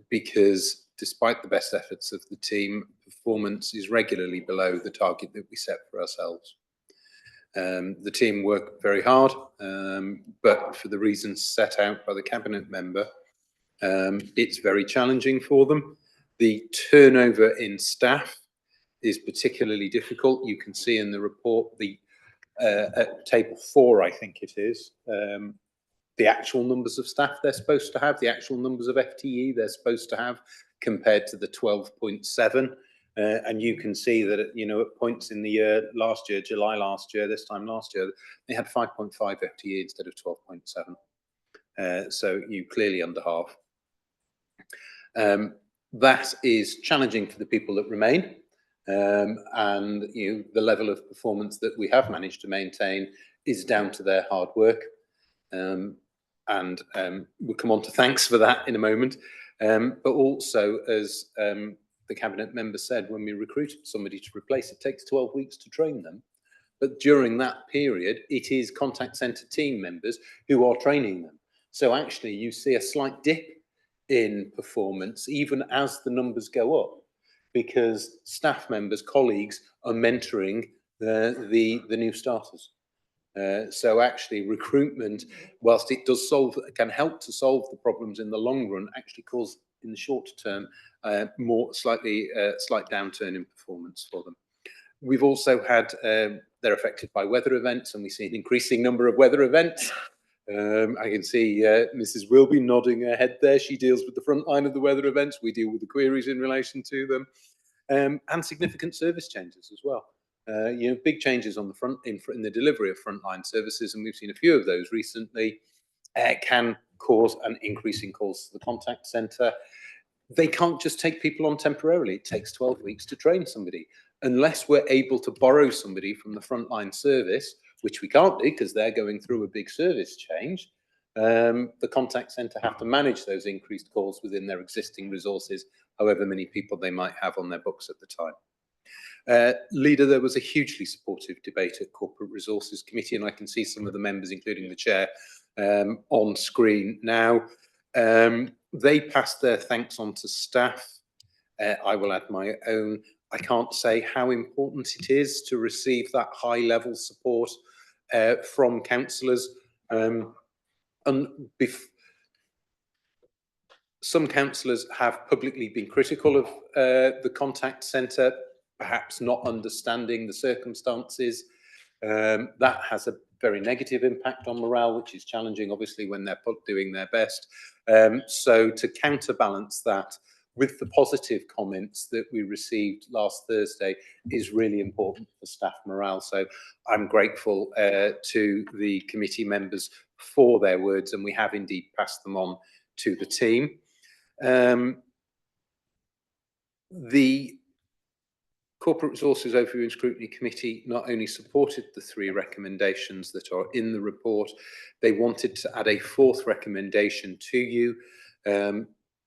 because despite the best efforts of the team, performance is regularly below the target that we set for ourselves. The team work very hard, but for the reasons set out by the Cabinet member, it's very challenging for them. The turnover in staff is particularly difficult. You can see in the report, at table 4, I think it is, the actual numbers of staff they're supposed to have, the actual numbers of FTE they're supposed to have, compared to the 12.7. And you can see that, at points in the year, last year, July last year, this time last year, they had 5.5 FTE instead of 12.7. So you clearly under half. That is challenging for the people that remain. And the level of performance that we have managed to maintain is down to their hard work. And we'll come on to thanks for that in a moment. But also, as the Cabinet member said, when we recruit somebody to replace, it takes 12 weeks to train them. But during that period, it is contact centre team members who are training them. So actually, you see a slight dip in performance, even as the numbers go up, because staff members, colleagues, are mentoring the new starters. So actually, recruitment, whilst it does can help to solve the problems in the long run, actually cause in the short term slight downturn in performance for them. We've also had they're affected by weather events, and we see an increasing number of weather events. I can see Mrs. Wilby nodding her head there. She deals with the front line of the weather events. We deal with the queries in relation to them, and significant service changes as well. Big changes on the front in the delivery of frontline services, and we've seen a few of those recently. Can cause an increase in calls to the contact centre. They can't just take people on temporarily. It takes 12 weeks to train somebody. Unless we're able to borrow somebody from the frontline service, which we can't do because they're going through a big service change, the contact centre have to manage those increased calls within their existing resources, however many people they might have on their books at the time. Leader, there was a hugely supportive debate at Corporate Resources Committee, and I can see some of the members, including the chair, on screen now. They passed their thanks on to staff. I will add my own. I can't say how important it is to receive that high level support from councillors. Some councillors have publicly been critical of the contact centre, perhaps not understanding the circumstances. That has a very negative impact on morale, which is challenging, obviously, when they're doing their best. So to counterbalance that with the positive comments that we received last Thursday is really important for staff morale. So I'm grateful to the committee members for their words, and we have indeed passed them on to the team. The Corporate Resources Overview and Scrutiny Committee not only supported the 3 recommendations that are in the report, they wanted to add a 4th recommendation to you,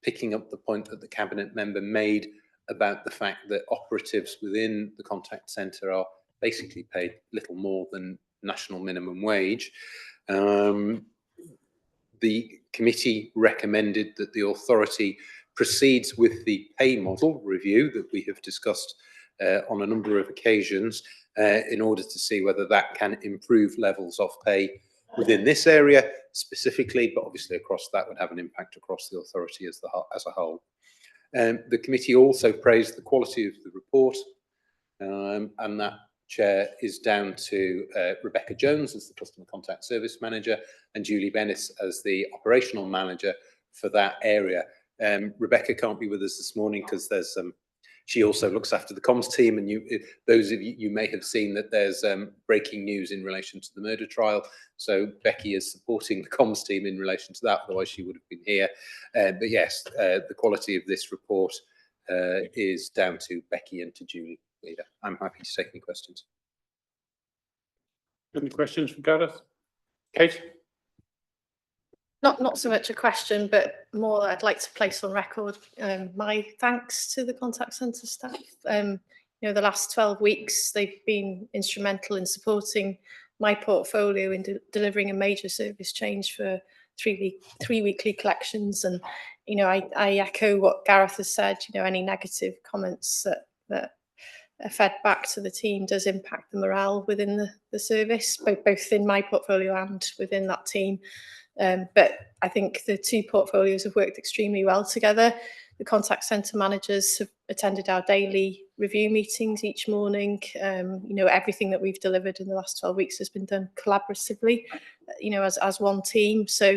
picking up the point that the Cabinet member made about the fact that operatives within the contact centre are basically paid little more than national minimum wage. The committee recommended that the authority proceeds with the pay model review that we have discussed on a number of occasions in order to see whether that can improve levels of pay within this area specifically, but obviously across that would have an impact across the authority as a whole. The committee also praised the quality of the report, and that chair is down to Rebecca Jones as the Customer Contact Service Manager and Julie Bennis as the Operational Manager for that area. Rebecca can't be with us this morning because there's she also looks after the comms team, and those of you may have seen that there's breaking news in relation to the murder trial. So Becky is supporting the comms team in relation to that, otherwise she would have been here. But yes, the quality of this report is down to Becky and to Julie. Leader, I'm happy to take any questions. Any questions from Gareth? Kate? Not so much a question, but more that I'd like to place on record my thanks to the contact centre staff. You know, the last 12 weeks, they've been instrumental in supporting my portfolio in delivering a major service change for three weekly collections. And, you know, I echo what Gareth has said, you know, any negative comments that are fed back to the team does impact the morale within the service, both in my portfolio and within that team. But I think the 2 portfolios have worked extremely well together. The contact centre managers have attended our daily review meetings each morning. You know, everything that we've delivered in the last 12 weeks has been done collaboratively, you know, as one team. So,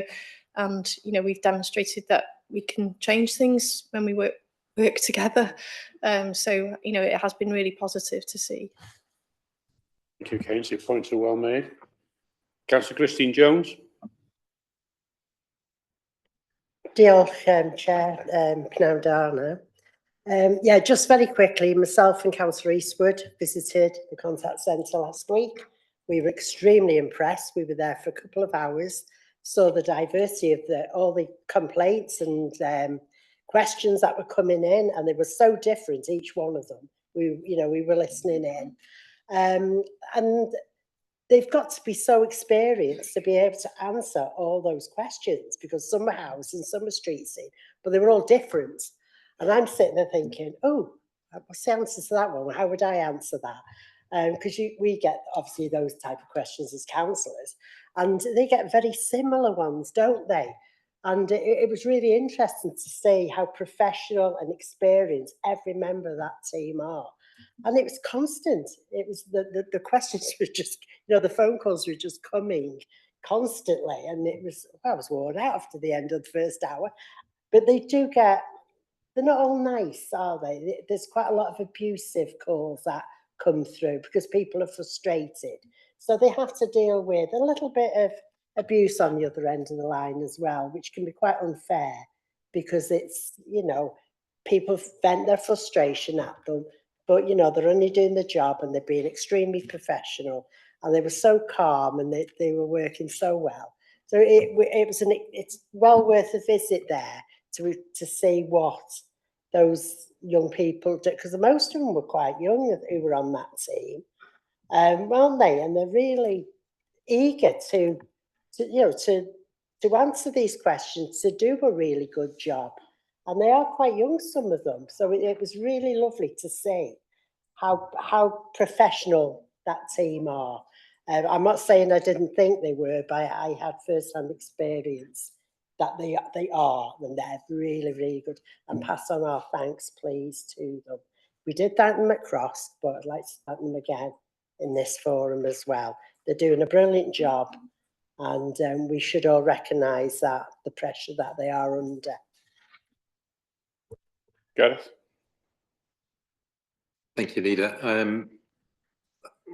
and, you know, we've demonstrated that we can change things when we work together. So, you know, it has been really positive to see. Thank you, Kate. Your points are well made. Councillor Christine Jones. Diolch, Chair, Pnawn Dana. Yeah, just very quickly, myself and Councillor Eastwood visited the contact centre last week. We were extremely impressed. We were there for a couple of hours, saw the diversity of all the complaints and questions that were coming in, and they were so different, each one of them. We were listening in. And they've got to be so experienced to be able to answer all those questions, because some are house and some are street scene, but they were all different. And I'm sitting there thinking, oh, what's the answer to that one? How would I answer that? Because we get obviously those type of questions as councillors, and they get very similar ones, don't they? And it was really interesting to see how professional and experienced every member of that team are. And it was constant. It was the questions were just, you know, the phone calls were just coming constantly. And it was, I was worn out after the end of the first hour. But they do get, they're not all nice, are they? There's quite a lot of abusive calls that come through because people are frustrated. So they have to deal with a little bit of abuse on the other end of the line as well, which can be quite unfair because it's, you know, people vent their frustration at them, but, you know, they're only doing the job and they're being extremely professional, and they were so calm and they were working so well. So it's well worth a visit there to see what those young people do, because most of them were quite young who were on that team, weren't they? And they're really eager to answer these questions, to do a really good job. And they are quite young, some of them. So it was really lovely to see how professional that team are. I'm not saying I didn't think they were, but I had first-hand experience that they are, and they're really, really good. And pass on our thanks, please, to them. We did thank them at Cross, but I'd like to thank them again in this forum as well. They're doing a brilliant job, and we should all recognise that, the pressure that they are under. Gareth? Thank you, Leader.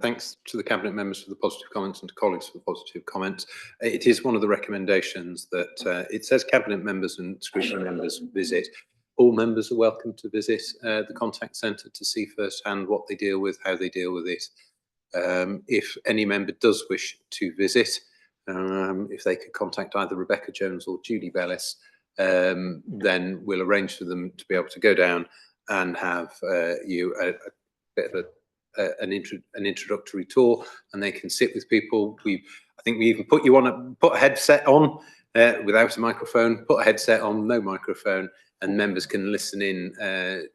Thanks to the Cabinet members for the positive comments and to colleagues for the positive comments. It is one of the recommendations that it says Cabinet members and scrutiny members visit. all members are welcome to visit the contact centre to see firsthand what they deal with, how they deal with it. If any member does wish to visit, if they could contact either Rebecca Jones or Judy Bellis, then we'll arrange for them to be able to go down and have you a bit of an introductory tour, and they can sit with people. I think we even put a headset on without a microphone, put a headset on, no microphone, and members can listen in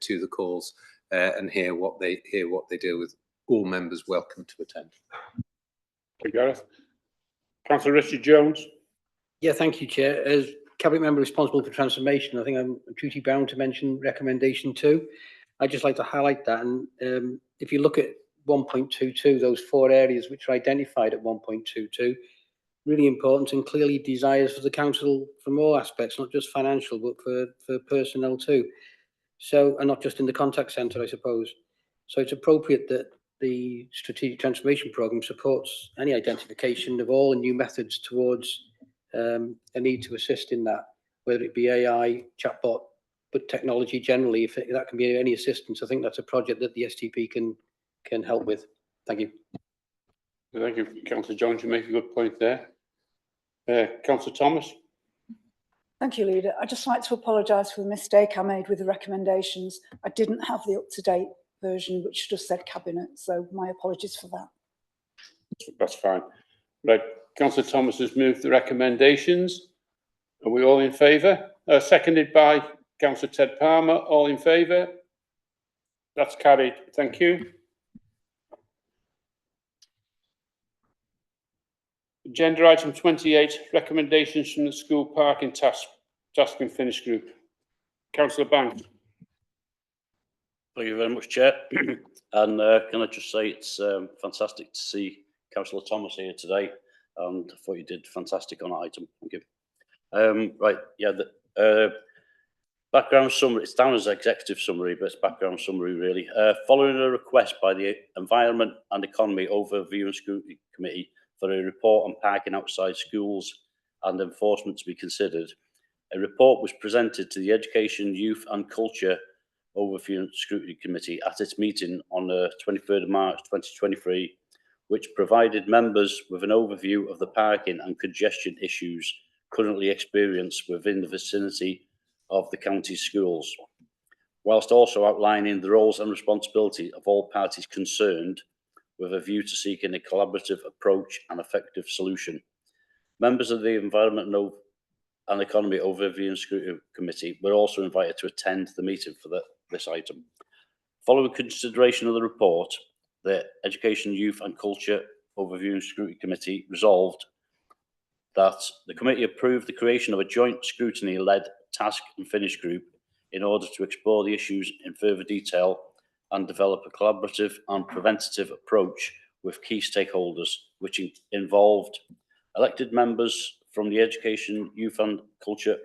to the calls and hear what they deal with. All members welcome to attend. Thank you, Gareth. Councillor Richard Jones. Yeah, thank you, Chair. As Cabinet Member responsible for transformation, I think I'm duty bound to mention recommendation 2. I'd just like to highlight that. And if you look at 1.22, those 4 areas which are identified at 1.22, really important and clearly desires for the council from all aspects, not just financial, but for personnel too. So, and not just in the contact centre, I suppose. So it's appropriate that the strategic transformation programme supports any identification of all new methods towards a need to assist in that, whether it be AI, chatbot, but technology generally, if that can be any assistance. I think that's a project that the STP can help with. Thank you. Thank you, Councillor Jones. You make a good point there. Councillor Thomas. Thank you, Leader. I'd just like to apologise for the mistake I made with the recommendations. I didn't have the up-to-date version, which just said Cabinet, so my apologies for that. That's fine. Right, Councillor Thomas has moved the recommendations. Are we all in favour? Seconded by Councillor Ted Palmer. All in favour? That's carried. Thank you. Agenda item 28, recommendations from the school parking task and finish group. Councillor Banks. Thank you very much, Chair. And can I just say it's fantastic to see Councillor Thomas here today, and I thought you did fantastic on that item. Thank you. Right, yeah, the background summary, it's down as executive summary, but it's background summary really. Following a request by the Environment and Economy Overview and Scrutiny Committee for a report on parking outside schools and enforcement to be considered, a report was presented to the Education, Youth and Culture Overview and Scrutiny Committee at its meeting on the 23rd of March 2023, which provided members with an overview of the parking and congestion issues currently experienced within the vicinity of the county's schools, whilst also outlining the roles and responsibility of all parties concerned with a view to seeking a collaborative approach and effective solution. Members of the Environment and Economy Overview and Scrutiny Committee were also invited to attend the meeting for this item. Following consideration of the report, the Education, Youth and Culture Overview and Scrutiny Committee resolved that the committee approved the creation of a joint scrutiny-led task and finish group in order to explore the issues in further detail and develop a collaborative and preventative approach with key stakeholders, which involved elected members from the Education, Youth and Culture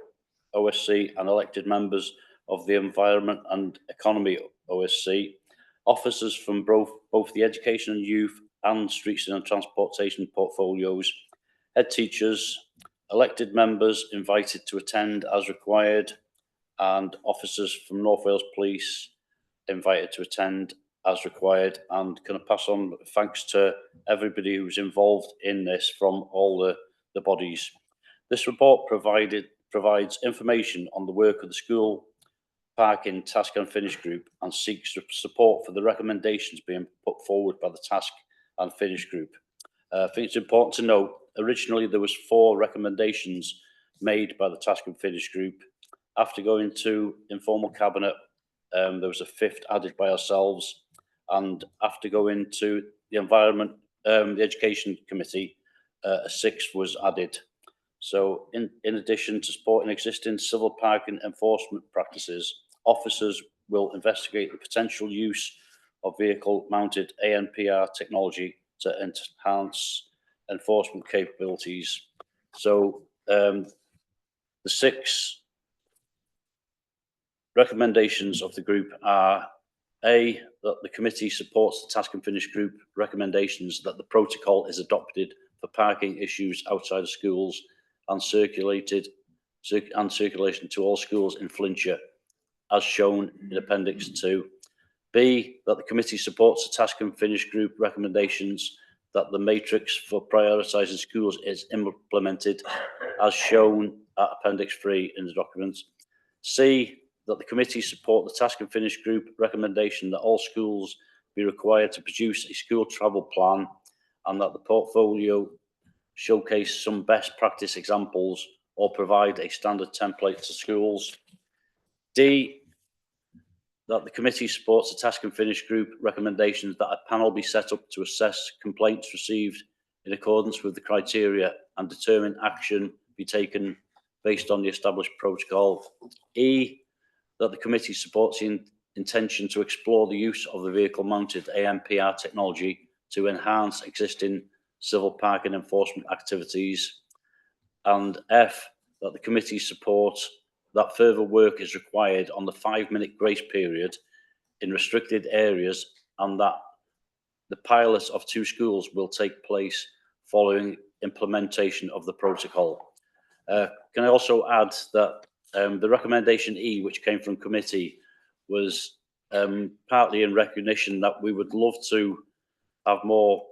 OSC and elected members of the Environment and Economy OSC, officers from both the Education and Youth and Streets and Transportation portfolios, head teachers, elected members invited to attend as required, and officers from North Wales Police invited to attend as required. And can I pass on thanks to everybody who's involved in this from all the bodies. This report provides information on the work of the school parking task and finish group and seeks support for the recommendations being put forward by the task and finish group. I think it's important to note, originally there was 4 recommendations made by the task and finish group. After going to informal cabinet, there was a 5th added by ourselves, and after going to the Environment, the Education Committee, a 6th was added. So in addition to supporting existing civil parking enforcement practices, officers will investigate the potential use of vehicle-mounted ANPR technology to enhance enforcement capabilities. So the 6 recommendations of the group are: A, that the committee supports the task and finish group recommendations that the protocol is adopted for parking issues outside of schools and circulation to all schools in Flintshire. as shown in Appendix 2. B, that the committee supports the task and finish group recommendations that the matrix for prioritising schools is implemented as shown at Appendix 3 in the document. C, that the committee support the task and finish group recommendation that all schools be required to produce a school travel plan and that the portfolio showcase some best practice examples or provide a standard template to schools. D, that the committee supports the task and finish group recommendations that a panel be set up to assess complaints received in accordance with the criteria and determine action be taken based on the established protocol. E, that the committee supports the intention to explore the use of the vehicle-mounted AMPR technology to enhance existing civil parking enforcement activities. And F, that the committee supports that further work is required on the 5-minute grace period in restricted areas and that the pilot of 2 schools will take place following implementation of the protocol. Can I also add that the recommendation E, which came from committee, was partly in recognition that we would love to have more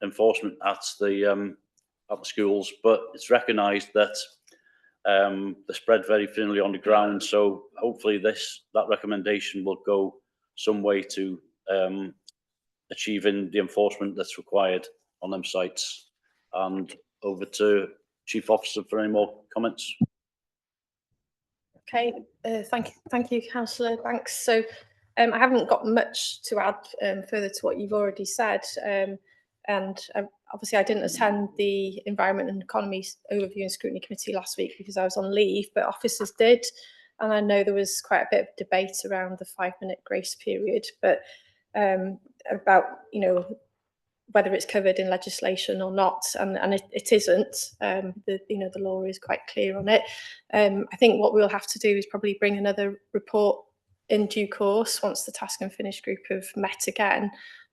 enforcement at the schools, but it's recognised that they're spread very thinly on the ground. So hopefully that recommendation will go some way to achieving the enforcement that's required on them sites. And over to Chief Officer for any more comments. Okay, thank you, Councillor Banks. So I haven't got much to add further to what you've already said. And obviously I didn't attend the Environment and Economy Overview and Scrutiny Committee last week because I was on leave, but officers did. And I know there was quite a bit of debate around the 5-minute grace period, but about, you know, whether it's covered in legislation or not, and it isn't. The law is quite clear on it. I think what we'll have to do is probably bring another report in due course once the task and finish group have met again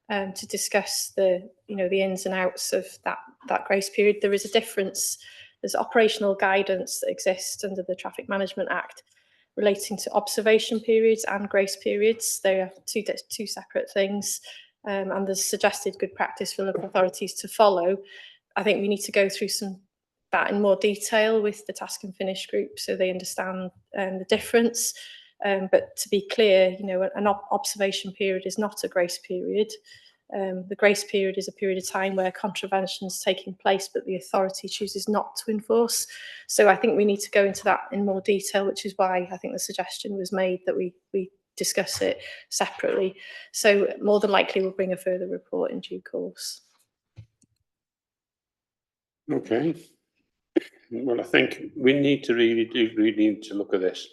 to discuss the ins and outs of that grace period. There is a difference. There's operational guidance that exists under the Traffic Management Act relating to observation periods and grace periods. They are two separate things. And there's suggested good practice for local authorities to follow. I think we need to go through that in more detail with the task and finish group so they understand the difference. But to be clear, an observation period is not a grace period. The grace period is a period of time where contraventions taking place, but the authority chooses not to enforce. So I think we need to go into that in more detail, which is why I think the suggestion was made that we discuss it separately. So more than likely we'll bring a further report in due course. Okay. Well, I think we need to really need to look at this,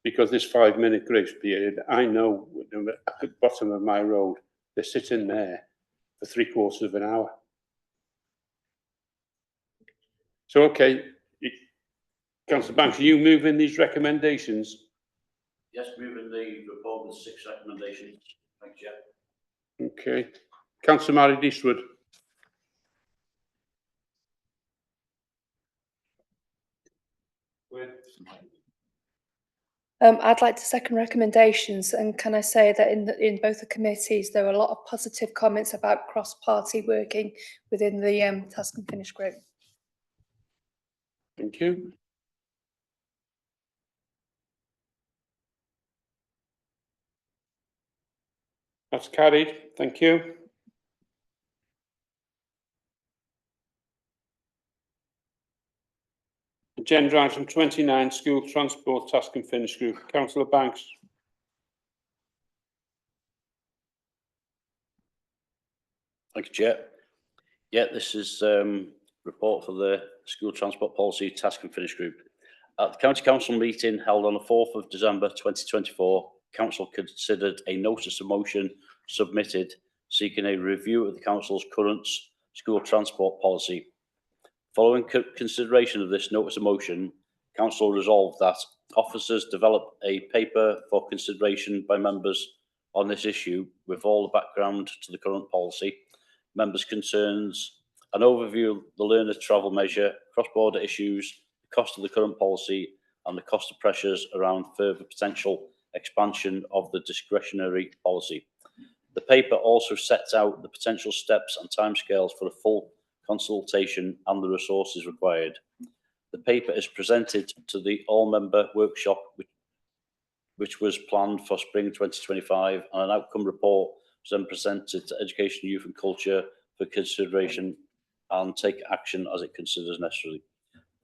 because this 5-minute grace period, I know at the bottom of my road, they're sitting there for 3/4 of an hour. So, okay, Councillor Banks, are you moving these recommendations? Yes, moving the report with 6 recommendations. Thank you. Okay. Councillor Mary Eastwood. I'd like to second recommendations, and can I say that in both the committees there were a lot of positive comments about cross-party working within the task and finish group. Thank you. That's carried. Thank you. Agenda item 29, School Transport Task and Finish Group. Councillor Banks. Thank you, Chair. Yeah, this is report for the School Transport Policy Task and Finish Group. At the County Council meeting held on the 4th of December 2024, Council considered a notice of motion submitted seeking a review of the Council's current school transport policy. Following consideration of this notice of motion, Council resolved that officers develop a paper for consideration by members on this issue with all the background to the current policy, members' concerns, an overview of the learner travel measure, cross-border issues, the cost of the current policy, and the cost of pressures around further potential expansion of the discretionary policy. The paper also sets out the potential steps and timescales for a full consultation and the resources required. The paper is presented to the all-member workshop, which was planned for spring 2025, and an outcome report was then presented to Education, Youth and Culture for consideration and take action as it considers necessary.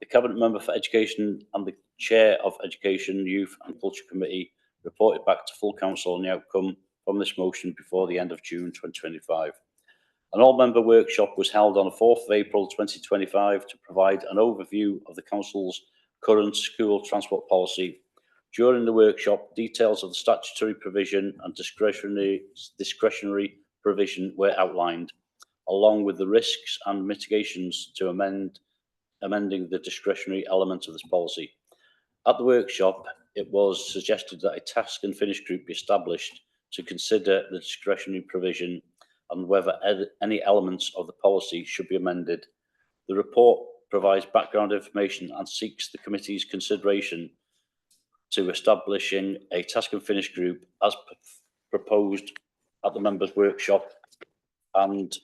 The Cabinet Member for Education and the Chair of Education, Youth and Culture Committee reported back to full council on the outcome from this motion before the end of June 2025. An all-member workshop was held on the 4th of April 2025 to provide an overview of the Council's current school transport policy. During the workshop, details of the statutory provision and discretionary provision were outlined, along with the risks and mitigations to amending the discretionary element of this policy. At the workshop, it was suggested that a task and finish group be established to consider the discretionary provision and whether any elements of the policy should be amended. The report provides background information and seeks the committee's consideration to establishing a task and finish group as proposed at the members' workshop. And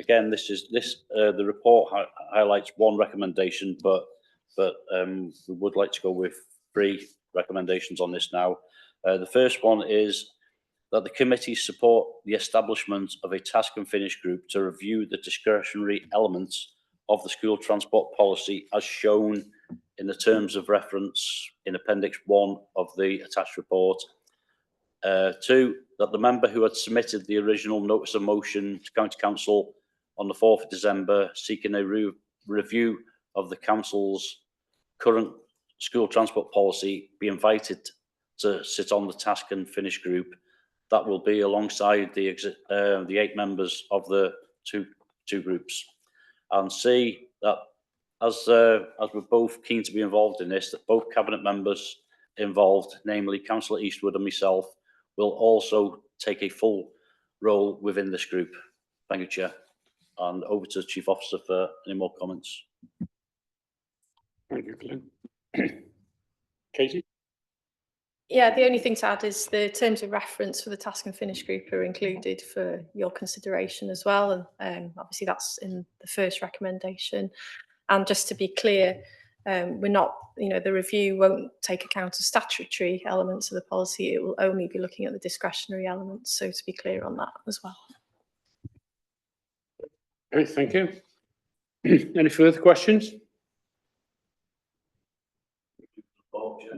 again, the report highlights one recommendation, but we would like to go with 3 recommendations on this now. The first one is that the committee support the establishment of a task and finish group to review the discretionary elements of the school transport policy as shown in the terms of reference in Appendix 1 of the attached report. 2, that the member who had submitted the original notice of motion to County Council on the 4th of December seeking a review of the Council's current school transport policy be invited to sit on the task and finish group. That will be alongside the 8 members of the two groups. And C, that as we're both keen to be involved in this, that both cabinet members involved, namely Councillor Eastwood and myself, will also take a full role within this group. Thank you, Chair. And over to the Chief Officer for any more comments. Thank you, Glenn. Katie? Yeah, the only thing to add is the terms of reference for the task and finish group are included for your consideration as well. And obviously that's in the first recommendation. And just to be clear, we're not, the review won't take account of statutory elements of the policy. It will only be looking at the discretionary elements. So to be clear on that as well. Great, thank you. Any further questions?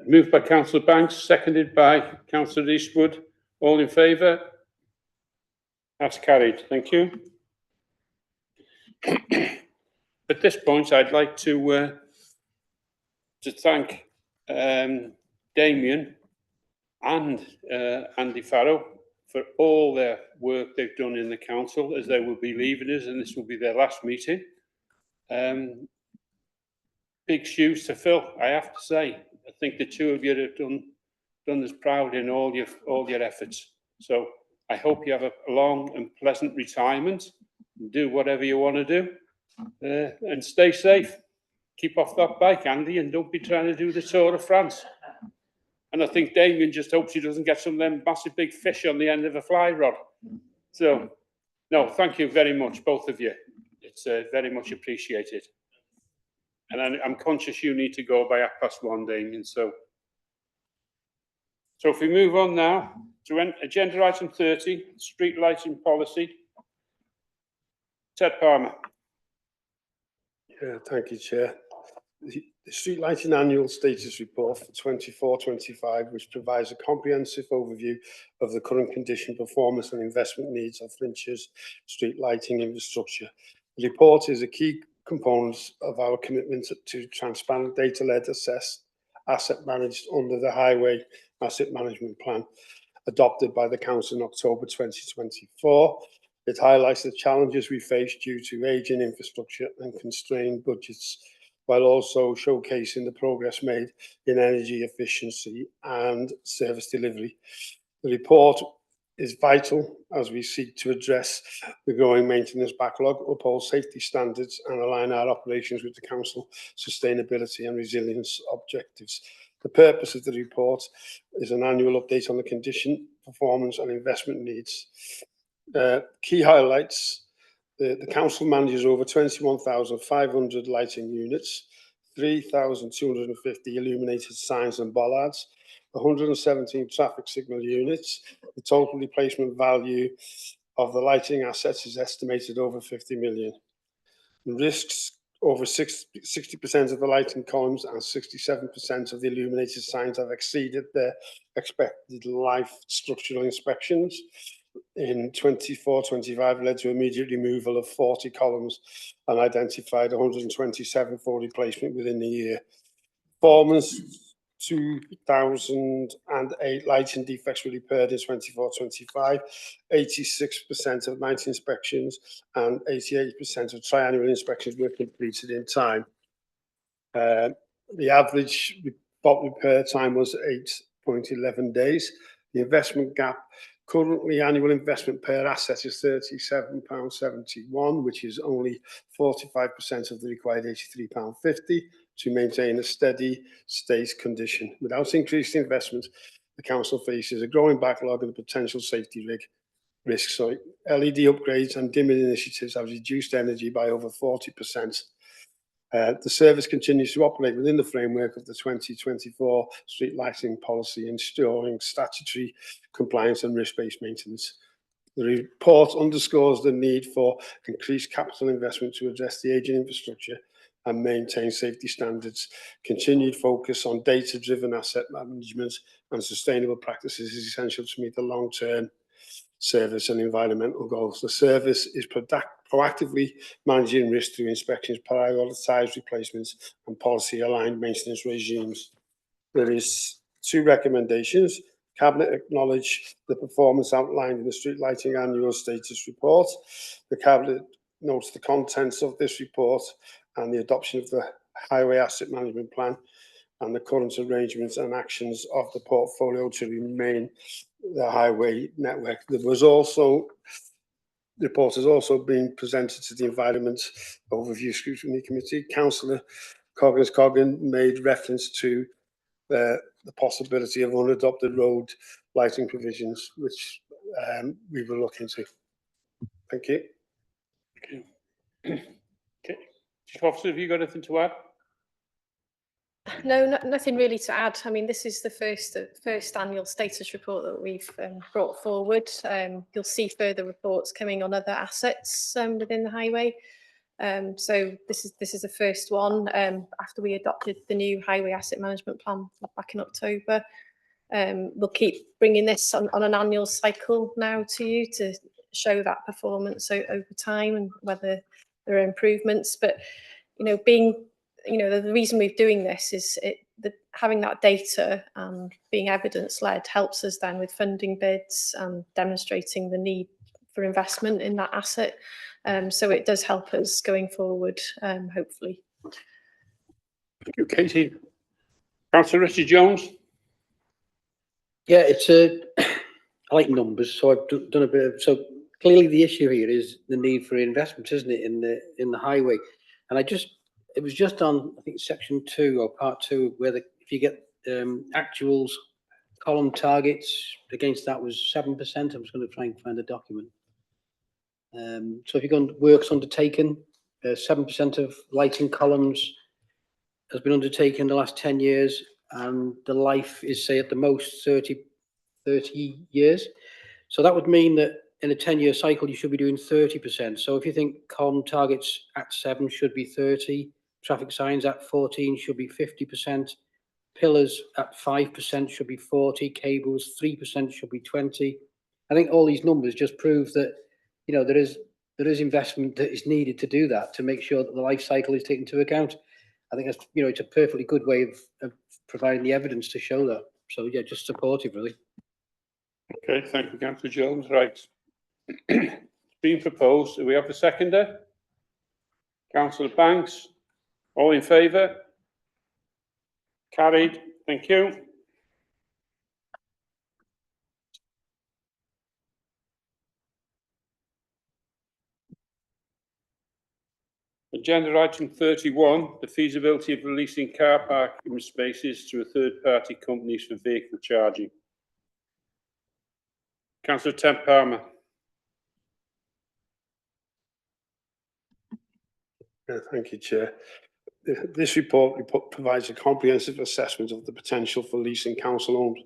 Moved by Councillor Banks, seconded by Councillor Eastwood. All in favour? That's carried. Thank you. At this point, I'd like to thank Damien and Andy Farrow for all their work they've done in the council, as they will be leaving us, and this will be their last meeting. Big shoes to fill, I have to say. I think the two of you have done us proud in all your efforts. So I hope you have a long and pleasant retirement. Do whatever you want to do, and stay safe. Keep off that bike, Andy, and don't be trying to do the Tour of France. And I think Damien just hopes he doesn't get some of them massive big fish on the end of a fly rod. So, no, thank you very much, both of you. It's very much appreciated. And I'm conscious you need to go by 1:30, Damien. So if we move on now to agenda item 30, street lighting policy. Ted Palmer. Yeah, thank you, Chair. The street lighting annual status report for 24-25, which provides a comprehensive overview of the current condition, performance and investment needs of Flintshire's street lighting infrastructure. The report is a key component of our commitment to transparent data-led asset managed under the Highway Asset Management Plan adopted by the Council in October 2024. It highlights the challenges we face due to ageing infrastructure and constrained budgets, while also showcasing the progress made in energy efficiency and service delivery. The report is vital as we seek to address the growing maintenance backlog, uphold safety standards and align our operations with the Council sustainability and resilience objectives. The purpose of the report is an annual update on the condition, performance and investment needs. Key highlights: the council manages over 21,500 lighting units, 3,250 illuminated signs and bollards, 117 traffic signal units. The total replacement value of the lighting assets is estimated over 50 million. Risks: over 60% of the lighting columns and 67% of the illuminated signs have exceeded their expected life structural inspections. In 24-25 led to immediate removal of 40 columns and identified 127 for replacement within the year. Performance: 2,008 lighting defects were repaired in 24-25, 86% of night inspections and 88% of triannual inspections were completed in time. The average fault repair time was 8.11 days. The investment gap: currently annual investment per asset is £37.71, which is only 45% of the required £83.50 to maintain a steady state condition. Without increased investment, the council faces a growing backlog of potential safety risks. LED upgrades and dimming initiatives have reduced energy by over 40%. The service continues to operate within the framework of the 2024 street lighting policy, ensuring statutory compliance and risk-based maintenance. The report underscores the need for increased capital investment to address the ageing infrastructure and maintain safety standards. Continued focus on data-driven asset management and sustainable practices is essential to meet the long-term service and environmental goals. The service is proactively managing risk through inspections, prioritised replacements and policy-aligned maintenance regimes. There is 2 recommendations. Cabinet acknowledge the performance outlined in the street lighting annual status report. The Cabinet notes the contents of this report and the adoption of the Highway Asset Management Plan and the current arrangements and actions of the portfolio to remain the highway network. The report has also been presented to the Environment Overview Scrutiny Committee. Councillor Coggins made reference to the possibility of unadopted road lighting provisions, which we will look into. Thank you. Okay. Chief Officer, have you got anything to add? No, nothing really to add. I mean, this is the first annual status report that we've brought forward. You'll see further reports coming on other assets within the highway. So this is the first one after we adopted the new Highway Asset Management Plan back in October. We'll keep bringing this on an annual cycle now to you to show that performance over time and whether there are improvements. But the reason we're doing this is having that data and being evidence-led helps us then with funding bids and demonstrating the need for investment in that asset. So it does help us going forward, hopefully. Thank you, Katie. Councillor Richard Jones. Yeah, I like numbers, so I've done a bit of, so clearly the issue here is the need for investment, isn't it, in the highway? And it was just on, I think, section 2 or part 2, where if you get actuals, column targets against that was 7%. I'm just going to try and find the document. So if you go on works undertaken, 7% of lighting columns has been undertaken in the last 10 years, and the life is, say, at the most 30 years. So that would mean that in a 10-year cycle, you should be doing 30%. So if you think column targets at 7 should be 30, traffic signs at 14 should be 50%, pillars at 5% should be 40, cables 3% should be 20. I think all these numbers just prove that there is investment that is needed to do that, to make sure that the life cycle is taken into account. I think that's it's a perfectly good way of providing the evidence to show that. So yeah, just supportive, really. Okay, thank you, Councillor Jones. Right. It's been proposed. Do we have a seconder? Councillor Banks. All in favour? Carried. Thank you. Agenda item 31, the feasibility of releasing car parking spaces to a third-party companies for vehicle charging. Councillor Ted Palmer. Thank you, Chair. This report provides a comprehensive assessment of the potential for leasing council-owned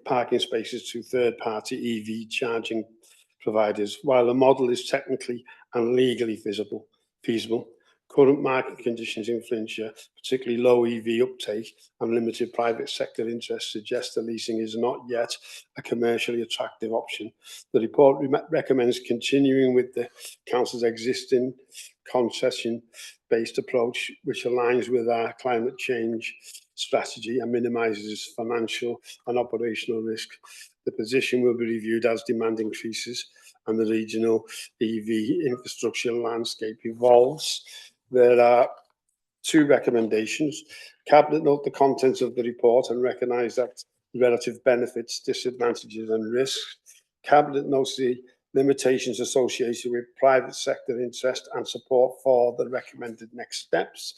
parking spaces to third-party EV charging providers. While the model is technically and legally feasible, current market conditions in Flintshire, particularly low EV uptake and limited private sector interest, suggest that leasing is not yet a commercially attractive option. The report recommends continuing with the council's existing concession-based approach, which aligns with our climate change strategy and minimises financial and operational risk. The position will be reviewed as demand increases and the regional EV infrastructure landscape evolves. There are two recommendations. Cabinet note the contents of the report and recognise that relative benefits, disadvantages and risks. Cabinet notes the limitations associated with private sector interest and support for the recommended next steps.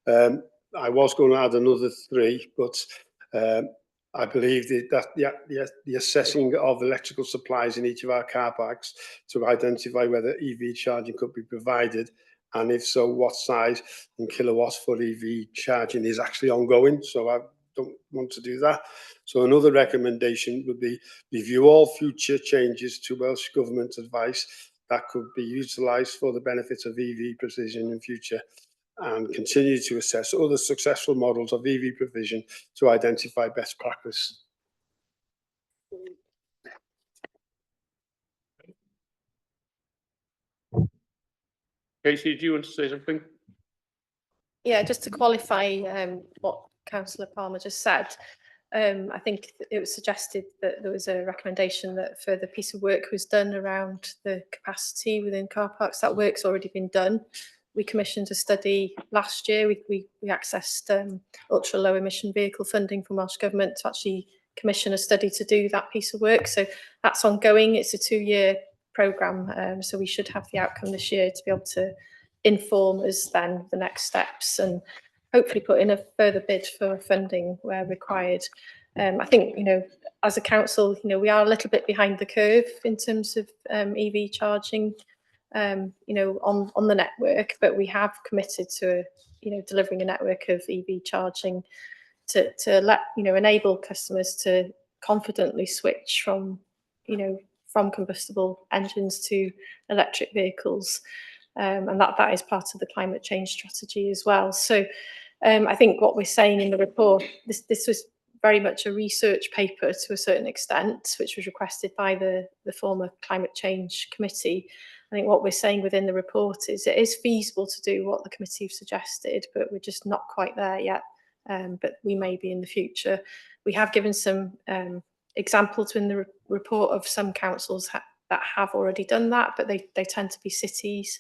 I was going to add another three, but I believe that the assessing of electrical supplies in each of our car parks to identify whether EV charging could be provided, and if so, what size in kilowatts for EV charging is actually ongoing. So I don't want to do that. So another recommendation would be review all future changes to Welsh Government advice that could be utilised for the benefit of EV provision in future, and continue to assess other successful models of EV provision to identify best practice. Casey, do you want to say something? Yeah, just to qualify what Councillor Palmer just said, I think it was suggested that there was a recommendation that further piece of work was done around the capacity within car parks. That work's already been done. We commissioned a study last year. We accessed ultra low emission vehicle funding from Welsh Government to actually commission a study to do that piece of work. So that's ongoing. It's a 2-year programme, so we should have the outcome this year to be able to inform us then the next steps and hopefully put in a further bid for funding where required. I think, you know, as a council, you know, we are a little bit behind the curve in terms of EV charging, you know, on the network, but we have committed to, you know, delivering a network of EV charging to let, you know, enable customers to confidently switch from, you know, from combustible engines to electric vehicles. And that is part of the climate change strategy as well. So I think what we're saying in the report, this was very much a research paper to a certain extent, which was requested by the former Climate Change Committee. I think what we're saying within the report is it is feasible to do what the committee have suggested, but we're just not quite there yet. But we may be in the future. We have given some examples in the report of some councils that have already done that, but they tend to be cities,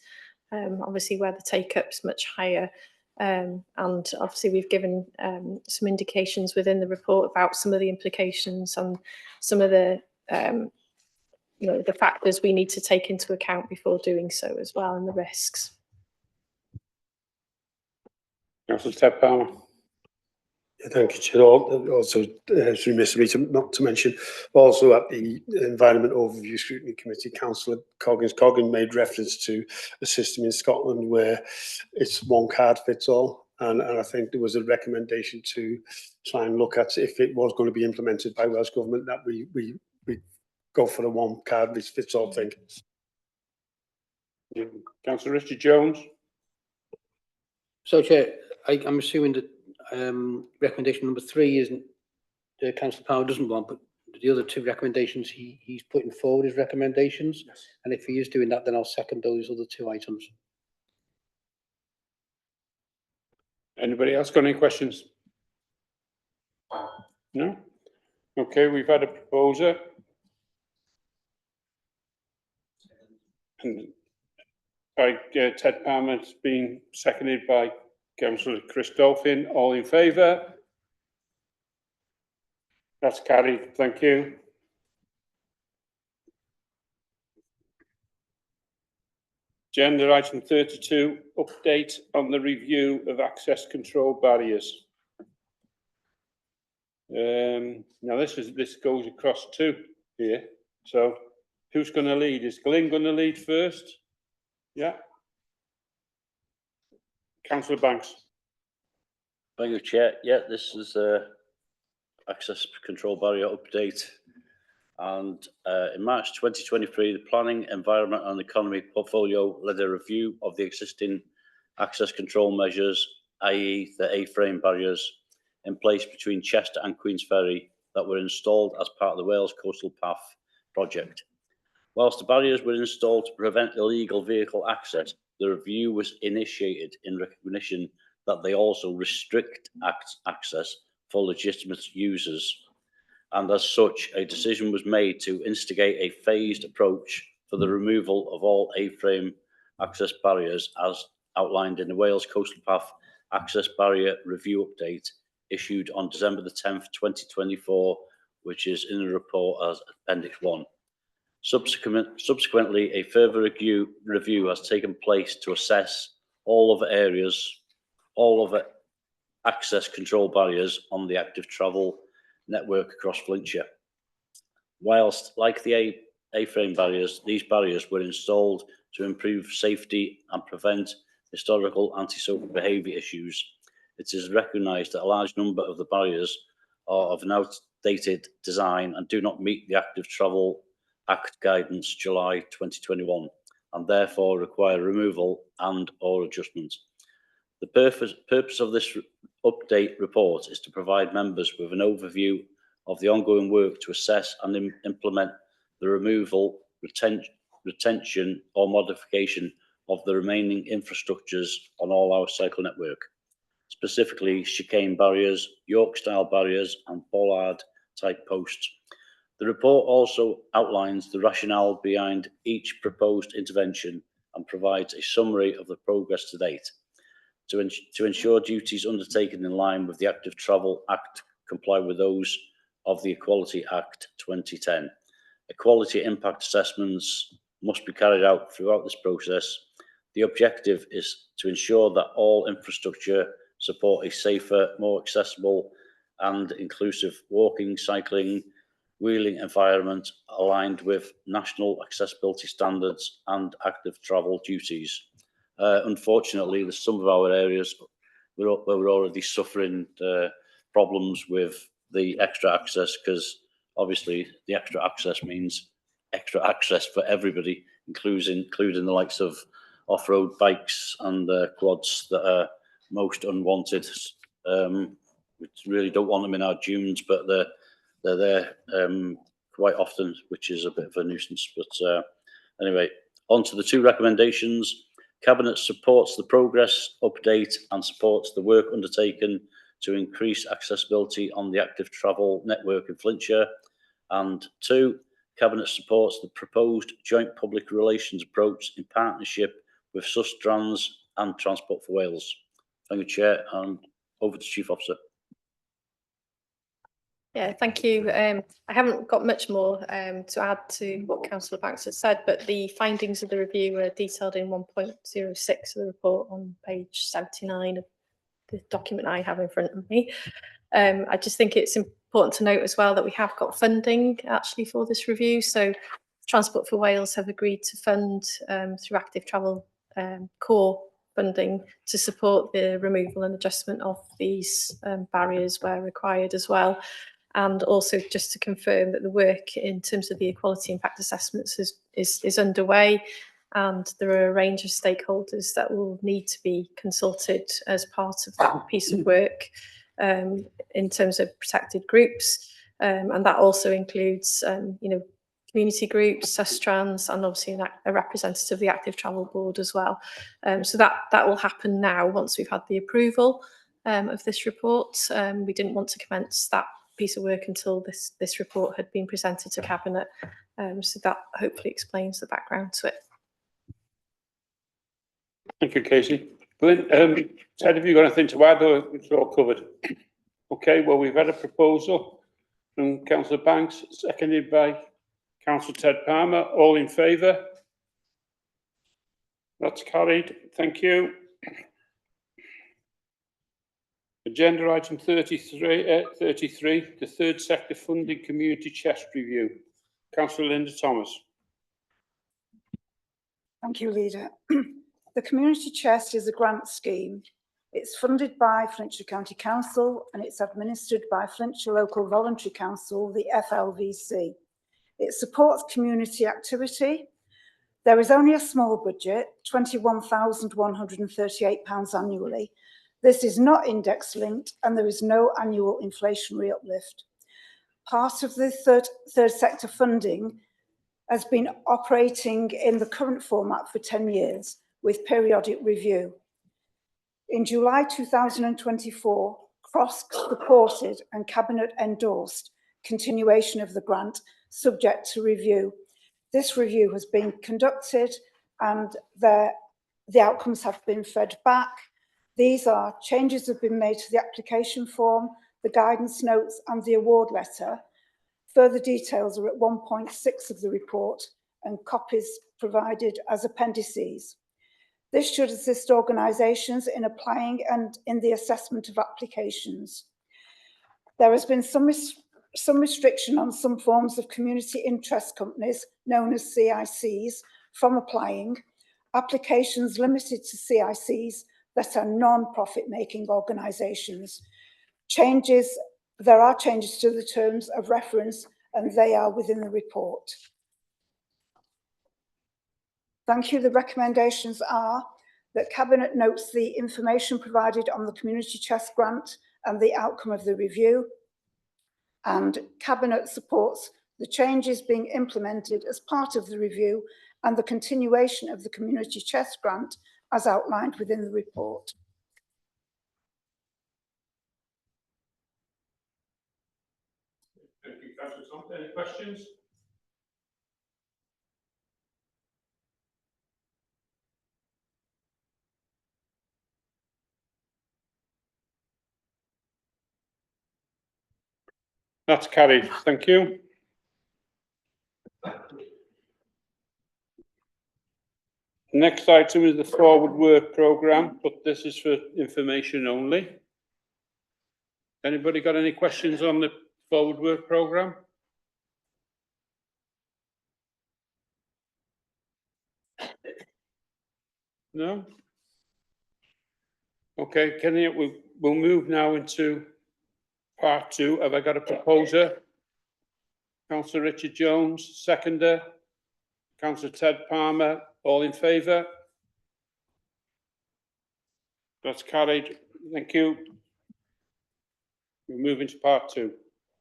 obviously where the take-up's much higher. And obviously we've given some indications within the report about some of the implications and some of the you know, the factors we need to take into account before doing so as well, and the risks. Councillor Ted Palmer. Thank you, Chair. Also, it's remiss of me not to mention, also at the Environment Overview Scrutiny Committee, Councillor Coggin made reference to a system in Scotland where it's one card fits all. And I think there was a recommendation to try and look at, if it was going to be implemented by Welsh Government, that we go for a one card fits all thing. Councillor Richard Jones. So, Chair, I'm assuming that recommendation number 3 isn't Councillor Power doesn't want, but the other 2 recommendations he's putting forward as recommendations. Yes. And if he is doing that, then I'll second those other 2 items. Anybody else got any questions? No? Okay, we've had a proposer. And by Ted Palmer, it's been seconded by Councillor Chris Dolphin. All in favour? That's carried. Thank you. Agenda item 32, update on the review of access control barriers. Now this goes across two here. So who's going to lead? Is Glyn going to lead first? Yeah. Councillor Banks. Thank you, Chair. Yeah, this is access control barrier update. And in March 2023, the Planning, Environment and Economy portfolio led a review of the existing access control measures, i.e. the A-frame barriers in place between Chester and Queensferry that were installed as part of the Wales Coastal Path project. Whilst the barriers were installed to prevent illegal vehicle access, the review was initiated in recognition that they also restrict access for legitimate users. And as such, a decision was made to instigate a phased approach for the removal of all A-frame access barriers as outlined in the Wales Coastal Path Access Barrier Review Update issued on December the 10th, 2024, which is in the report as Appendix 1. Subsequently, a further review has taken place to assess all other access control barriers on the active travel network across Flintshire. Whilst, like the A-frame barriers, these barriers were installed to improve safety and prevent historical antisocial behaviour issues, it is recognised that a large number of the barriers are of an outdated design and do not meet the Active Travel Act guidance July 2021 and therefore require removal and or adjustment. The purpose of this update report is to provide members with an overview of the ongoing work to assess and implement the removal, retention or modification of the remaining infrastructures on all our cycle network, specifically chicane barriers, York-style barriers and bollard-type posts. The report also outlines the rationale behind each proposed intervention and provides a summary of the progress to date. To ensure duties undertaken in line with the Active Travel Act comply with those of the Equality Act 2010. Equality impact assessments must be carried out throughout this process. The objective is to ensure that all infrastructure support a safer, more accessible and inclusive walking, cycling, wheeling environment aligned with national accessibility standards and active travel duties. Unfortunately, there's some of our areas where we're already suffering problems with the extra access, because obviously the extra access means extra access for everybody, including the likes of off-road bikes and quads that are most unwanted. We really don't want them in our dunes, but they're there quite often, which is a bit of a nuisance. But anyway, on to the two recommendations. Cabinet supports the progress update and supports the work undertaken to increase accessibility on the active travel network in Flintshire. And 2, Cabinet supports the proposed joint public relations approach in partnership with Sustrans and Transport for Wales. Thank you, Chair, and over to Chief Officer. Yeah, thank you. I haven't got much more to add to what Councillor Banks has said, but the findings of the review are detailed in 1.06 of the report on page 79 of the document I have in front of me. I just think it's important to note as well that we have got funding actually for this review. So Transport for Wales have agreed to fund through Active Travel core funding to support the removal and adjustment of these barriers where required as well. And also just to confirm that the work in terms of the equality impact assessments is underway, and there are a range of stakeholders that will need to be consulted as part of that piece of work in terms of protected groups. And that also includes, community groups, Sustrans, and obviously a representative of the Active Travel Board as well. So that will happen now once we've had the approval of this report. We didn't want to commence that piece of work until this report had been presented to Cabinet. So that hopefully explains the background to it. Thank you, Casey. Glyn, Ted, have you got anything to add, or it's all covered? Okay, well, we've had a proposal from Councillor Banks, seconded by Councillor Ted Palmer. All in favour? That's carried. Thank you. Agenda item 33, the third sector funding community chest review. Councillor Linda Thomas. Thank you, Leader. The Community Chest is a grant scheme. It's funded by Flintshire County Council and it's administered by Flintshire Local Voluntary Council, the FLVC. It supports community activity. There is only a small budget, £21,138 annually. This is not index linked and there is no annual inflationary uplift. Part of the third sector funding has been operating in the current format for 10 years with periodic review. In July 2024, CROSS supported and Cabinet endorsed continuation of the grant subject to review. This review has been conducted and the outcomes have been fed back. These are changes have been made to the application form, the guidance notes and the award letter. Further details are at 1.6 of the report and copies provided as appendices. This should assist organisations in applying and in the assessment of applications. There has been some restriction on some forms of community interest companies, known as CICs, from applying. Applications limited to CICs that are non-profit making organisations. There are changes to the terms of reference and they are within the report. Thank you. The recommendations are that Cabinet notes the information provided on the Community Chest grant and the outcome of the review, and Cabinet supports the changes being implemented as part of the review and the continuation of the Community Chest grant as outlined within the report. Thank you, Councillor Thompson. Any questions? That's carried. Thank you. Next item is the forward work programme, but this is for information only. Anybody got any questions on the forward work programme? No? Okay, we'll move now into part two. Have I got a proposer? Councillor Richard Jones, seconder. Councillor Ted Palmer, all in favour? That's carried. Thank you. We'll move into part two.